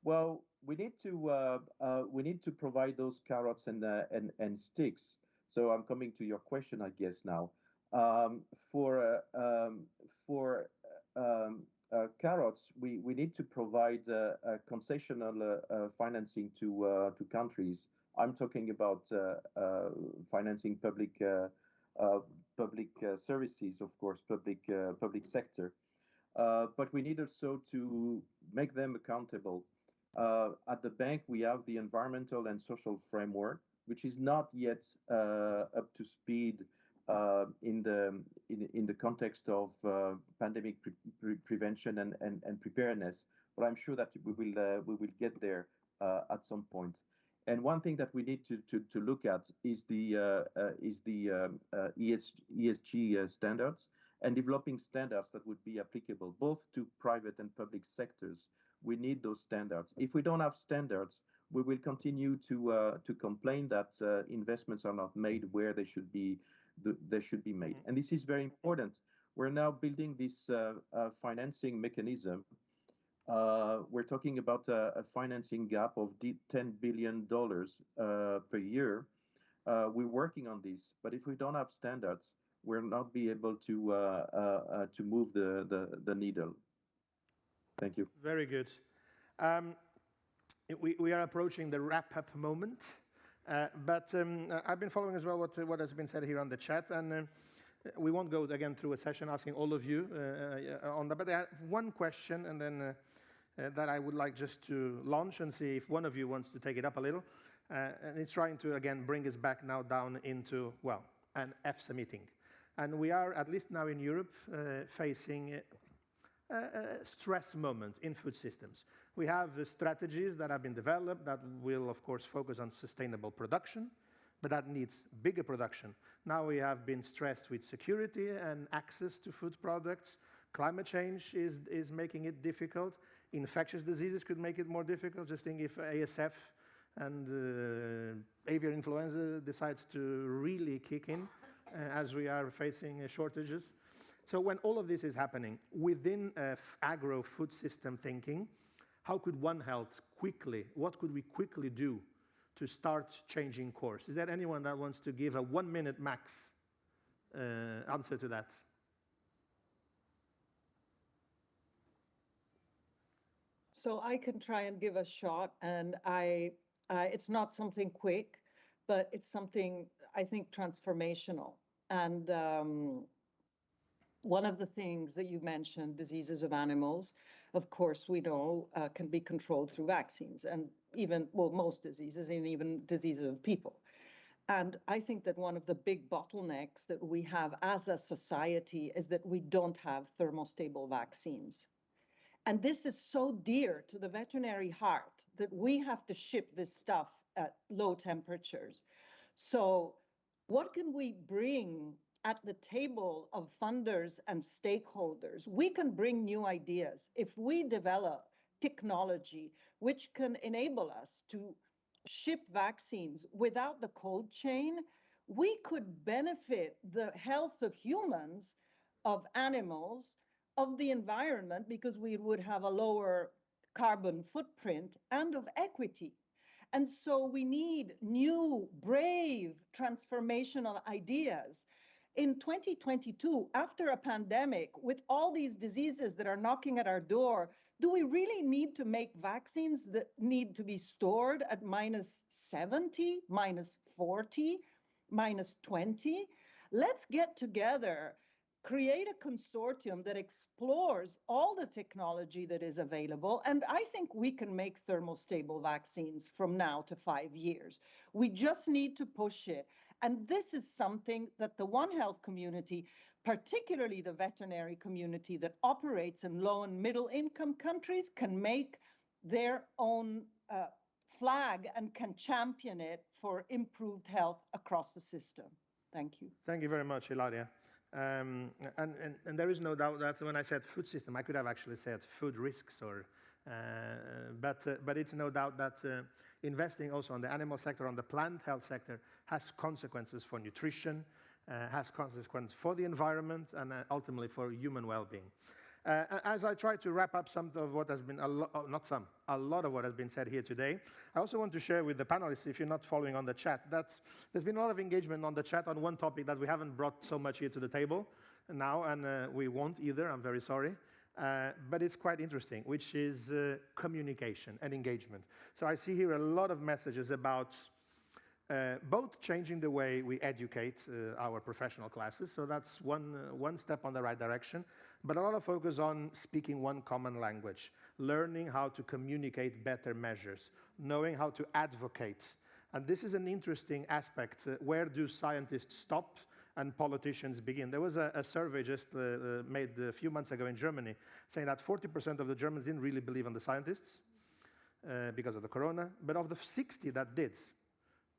Well, we need to provide those carrots and sticks. So I'm coming to your question, I guess now. For carrots, we need to provide concessional financing to countries. I'm talking about financing public services, of course, public sector. But we need also to make them accountable. At the bank, we have the environmental and social framework, which is not yet up to speed in the context of pandemic prevention and preparedness. But I'm sure that we will get there at some point. And one thing that we need to look at is the ESG standards and developing standards that would be applicable both to private and public sectors. We need those standards. If we don't have standards, we will continue to complain that investments are not made where they should be made. And this is very important. We're now building this financing mechanism. We're talking about a financing gap of $10 billion per year. We're working on this, but if we don't have standards, we'll not be able to move the needle. Thank you. Very good. We are approaching the wrap-up moment, but I've been following as well what has been said here on the chat, and we won't go again through a session asking all of you on that, but there one question, and then that I would like just to launch and see if one of you wants to take it up a little, and it's trying to again bring us back now down into, well, an EFSA meeting. And we are, at least now in Europe, facing a stress moment in food systems. We have strategies that have been developed that will, of course, focus on sustainable production, but that needs bigger production. Now we have been stressed with security and access to food products. Climate change is making it difficult. Infectious diseases could make it more difficult. Just think if ASF and avian influenza decides to really kick in as we are facing shortages. So when all of this is happening within agro-food system thinking, how could One Health what could we quickly do to start changing course? Is there anyone that wants to give a 1 minute max answer to that? So I can try and give a shot, and it's not something quick, but it's something, I think, transformational. And one of the things that you mentioned, diseases of animals, of course, we know can be controlled through vaccines, and even, well, most diseases, and even diseases of people. And I think that one of the big bottlenecks that we have as a society is that we don't have thermostable vaccines. And this is so dear to the veterinary heart that we have to ship this stuff at low temperatures. So what can we bring at the table of funders and stakeholders? We can bring new ideas. If we develop technology which can enable us to ship vaccines without the cold chain, we could benefit the health of humans, of animals, of the environment, because we would have a lower carbon footprint, and of equity. And so we need new, brave, transformational ideas. In 2022, after a pandemic, with all these diseases that are knocking at our door, do we really need to make vaccines that need to be stored at -70, -40, -20? Let's get together, create a consortium that explores all the technology that is available, and I think we can make thermostable vaccines from now to 5 years. We just need to push it. And this is something that the One Health community, particularly the veterinary community that operates in low and middle income countries, can make their own flag and can champion it for improved health across the system. Thank you. Thank you very much, Hilaria. And there is no doubt that when I said food system, I could have actually said food risks, or, but it's no doubt that investing also on the animal sector, on the plant health sector, has consequences for nutrition, has consequences for the environment, and ultimately for human well-being. As I try to wrap up some of what has been, a lot of what has been said here today, I also want to share with the panelists, if you're not following on the chat, that there's been a lot of engagement on the chat on one topic that we haven't brought so much here to the table now, and we won't either, I'm very sorry. But it's quite interesting, which is communication and engagement. So I see here a lot of messages about both changing the way we educate our professional classes, so that's one step on the right direction, but a lot of focus on speaking one common language, learning how to communicate better measures, knowing how to advocate And this is an interesting aspect. Where do scientists stop and politicians begin? There was a survey just made a few months ago in Germany saying that 40% of the Germans didn't really believe in the scientists because of the corona, but of the 60 that did,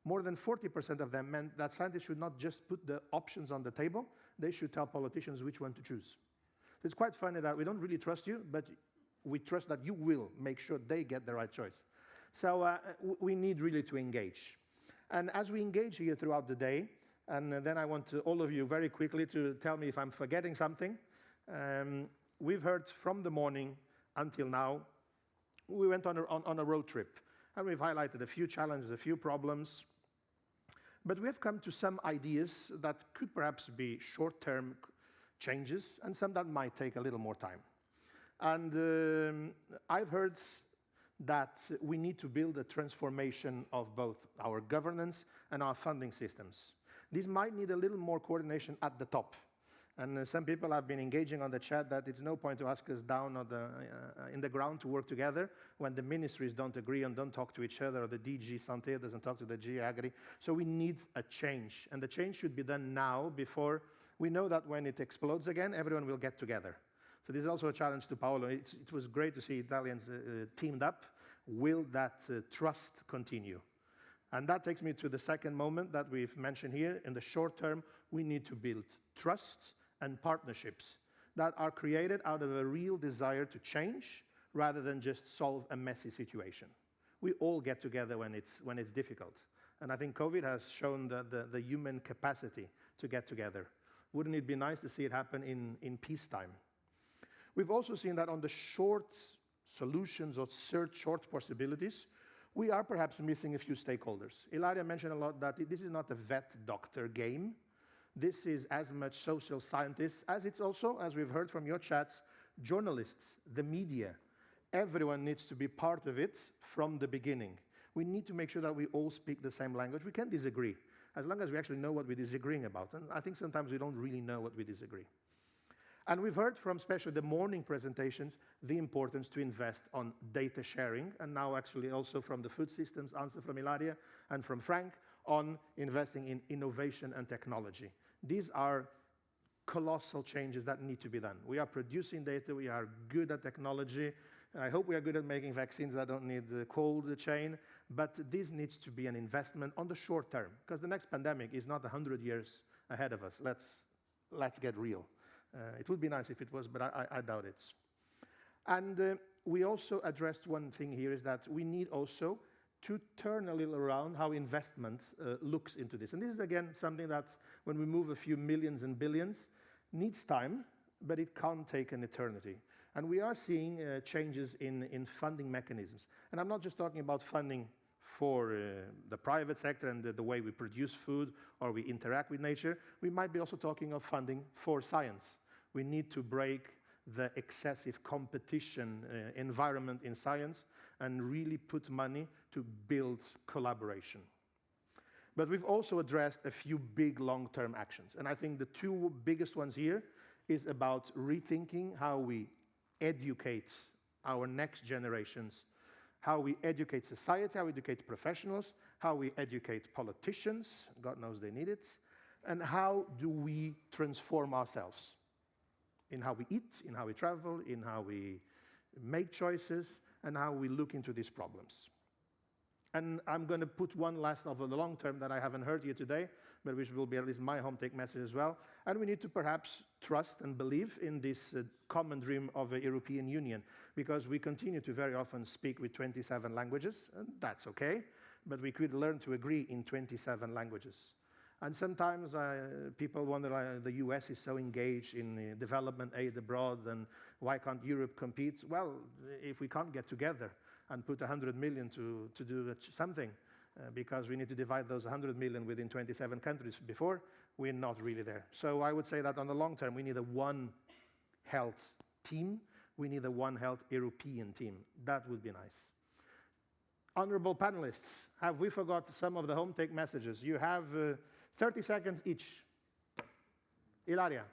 more than 40% of them meant that scientists should not just put the options on the table, they should tell politicians which one to choose. So it's quite funny that we don't really trust you, but we trust that you will make sure they get the right choice. So we need really to engage. And as we engage here throughout the day, and then I want all of you very quickly to tell me if I'm forgetting something. We've heard from the morning until now, we went on a road trip, and we've highlighted a few challenges, a few problems, but we have come to some ideas that could perhaps be short-term changes, and some that might take a little more time. And I've heard that we need to build a transformation of both our governance and our funding systems. These might need a little more coordination at the top. And some people have been engaging on the chat that it's no point to ask us down on in the ground to work together when the ministries don't agree and don't talk to each other, or the DG Santé doesn't talk to the G Agri. So we need a change. And the change should be done now, before we know that when it explodes again, everyone will get together. So this is also a challenge to Paolo. It was great to see Italians teamed up. Will that trust continue? And that takes me to the second moment that we've mentioned here. In the short term, we need to build trusts and partnerships that are created out of a real desire to change rather than just solve a messy situation. We all get together when it's difficult. And I think COVID has shown the human capacity to get together. Wouldn't it be nice to see it happen in peacetime? We've also seen that on the short solutions or short possibilities, we are perhaps missing a few stakeholders. Ilaria mentioned a lot that this is not a vet-doctor game. This is as much social scientists as it's also, as we've heard from your chats, journalists, the media. Everyone needs to be part of it from the beginning. We need to make sure that we all speak the same language. We can disagree, as long as we actually know what we're disagreeing about. And I think sometimes we don't really know what we disagree. And we've heard from especially the morning presentations the importance to invest on data sharing, and now actually also from the food systems answer from Ilaria and from Frank on investing in innovation and technology. These are colossal changes that need to be done. We are producing data, we are good at technology. I hope we are good at making vaccines that don't need the cold chain, but this needs to be an investment on the short term, because the next pandemic is not 100 years ahead of us. Let's get real. It would be nice if it was, but I doubt it. And we also addressed one thing here, is that we need also to turn a little around how investment looks into this. And this is, again, something that, when we move a few millions and billions, needs time, but it can't take an eternity. And we are seeing changes in funding mechanisms. And I'm not just talking about funding for the private sector and the way we produce food or we interact with nature. We might be also talking of funding for science. We need to break the excessive competition environment in science and really put money to build collaboration. But we've also addressed a few big long-term actions. And I think the two biggest ones here is about rethinking how we educate our next generations, how we educate society, how we educate professionals, how we educate politicians, God knows they need it, and how do we transform ourselves in how we eat, in how we travel, in how we make choices, and how we look into these problems. And I'm going to put one last of the long term that I haven't heard here today, but which will be at least my home take message as well. And we need to perhaps trust and believe in this common dream of a European Union, because we continue to very often speak with 27 languages, and that's okay, but we could learn to agree in 27 languages. And sometimes people wonder why the US is so engaged in development aid abroad, and why can't Europe compete? Well, if we can't get together and put 100 million to do something, because we need to divide those 100 million within 27 countries before, we're not really there. So I would say that on the long term, we need a One Health team. We need a One Health European team. That would be nice. Honorable panelists, have we forgot some of the home take messages? You have 30 seconds each. Ilaria.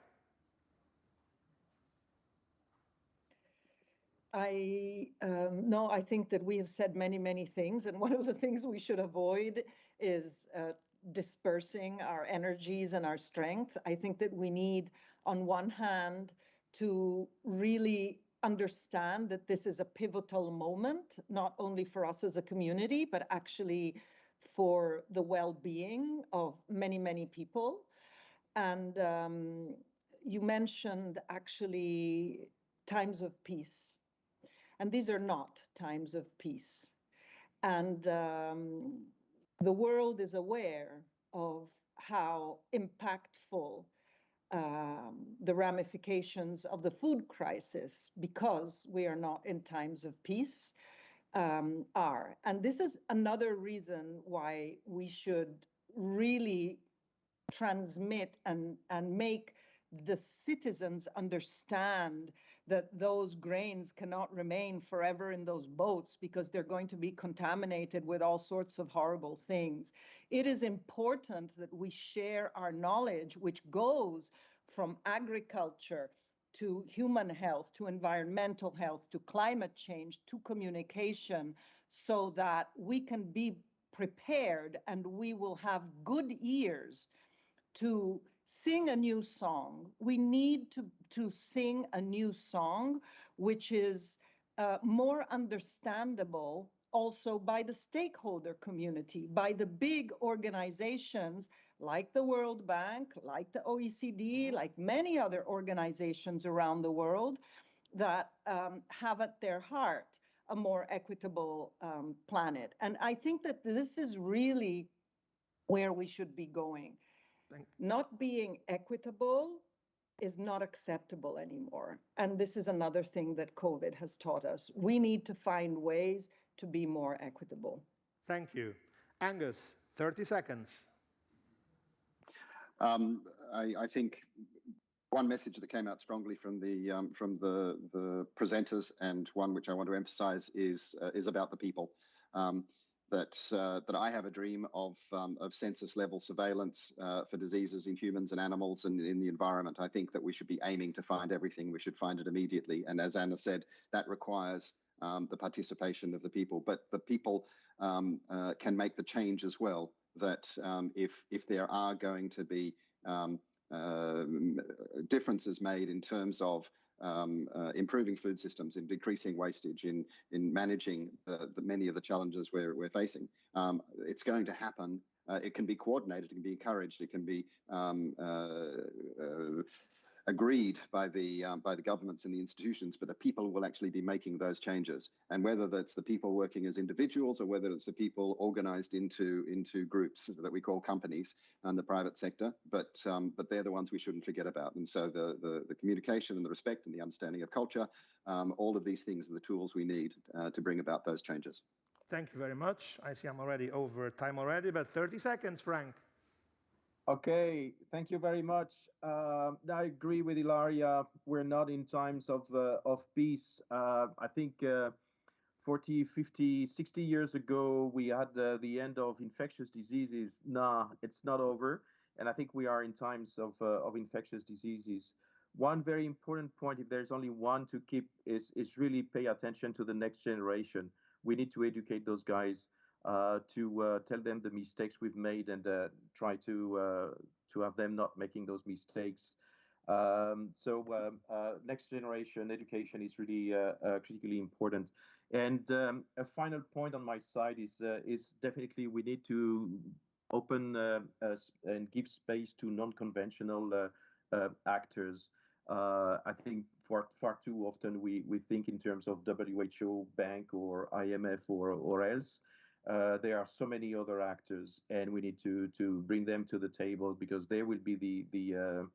No, I think that we have said many, many things, and one of the things we should avoid is dispersing our energies and our strength. I think that we need, on one hand, to really understand that this is a pivotal moment, not only for us as a community, but actually for the well-being of many, many people. And you mentioned actually times of peace. And these are not times of peace. And the world is aware of how impactful the ramifications of the food crisis, because we are not in times of peace, are. And this is another reason why we should really transmit and make the citizens understand that those grains cannot remain forever in those boats, because they're going to be contaminated with all sorts of horrible things. It is important that we share our knowledge, which goes from agriculture to human health, to environmental health, to climate change, to communication, so that we can be prepared and we will have good ears to sing a new song. We need to sing a new song, which is more understandable also by the stakeholder community, by the big organizations like the World Bank, like the OECD, like many other organizations around the world that have at their heart a more equitable planet. And I think that this is really where we should be going. Not being equitable is not acceptable anymore. And this is another thing that COVID has taught us. We need to find ways to be more equitable. Thank you. Angus, 30 seconds. I think one message that came out strongly from the presenters, and one which I want to emphasize, is about the people. That I have a dream of census level surveillance for diseases in humans and animals and in the environment. I think that we should be aiming to find everything. We should find it immediately. And as Anna said, that requires the participation of the people. But the people can make the change as well. That if there are going to be differences made in terms of improving food systems, in decreasing wastage, in managing the many of the challenges we're facing, it's going to happen. It can be coordinated, it can be encouraged, it can be agreed by the governments and the institutions, but the people will actually be making those changes. And whether that's the people working as individuals, or whether it's the people organized into groups that we call companies and the private sector, but they're the ones we shouldn't forget about. And so the communication and the respect and the understanding of culture, all of these things are the tools we need to bring about those changes. Thank you very much. I see I'm already over time already, but 30 seconds, Frank. Okay, thank you very much. I agree with Ilaria. We're not in times of peace. I think 40, 50, 60 years ago, we had the end of infectious diseases. Nah, it's not over. And I think we are in times of infectious diseases. One very important point, if there's only one to keep, is really pay attention to the next generation. We need to educate those guys. To tell them the mistakes we've made, and try to have them not making those mistakes. Next generation education is really critically important. And a final point on my side is definitely we need to open and give space to non-conventional actors. I think far too often we think in terms of WHO, bank, or IMF, or else. There are so many other actors, and we need to bring them to the table, because they will be the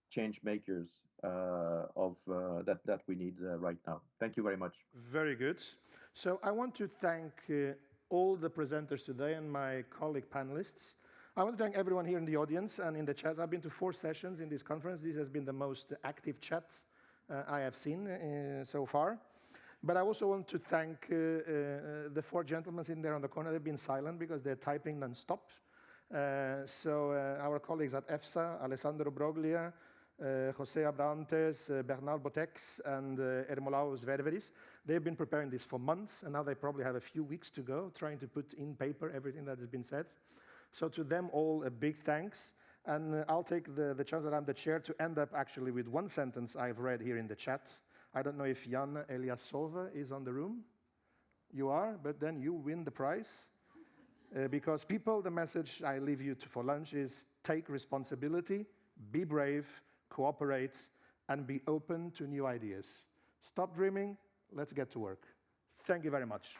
change makers of that we need right now. Thank you very much. Very good. So I want to thank all the presenters today and my colleague panelists. I want to thank everyone here in the audience and in the chat. I've been to 4 sessions in this conference. This has been the most active chat I have seen so far. But I also want to thank the 4 gentlemen in there on the corner. They've been silent because they're typing non-stop. So our colleagues at EFSA, Alessandro Broglia, Jose Abrantes, Bernal Botex, and Ermolaus Ververis. They've been preparing this for months, and now they probably have a few weeks to go, trying to put in paper everything that has been said. So to them all, a big thanks. And I'll take the chance that I'm the chair to end up actually with one sentence I've read here in the chat. I don't know if Jan Eliasova is on the room. You are, but then you win the prize. Because people, the message I leave you for lunch is take responsibility, be brave, cooperate, and be open to new ideas. Stop dreaming, let's get to work. Thank you very much.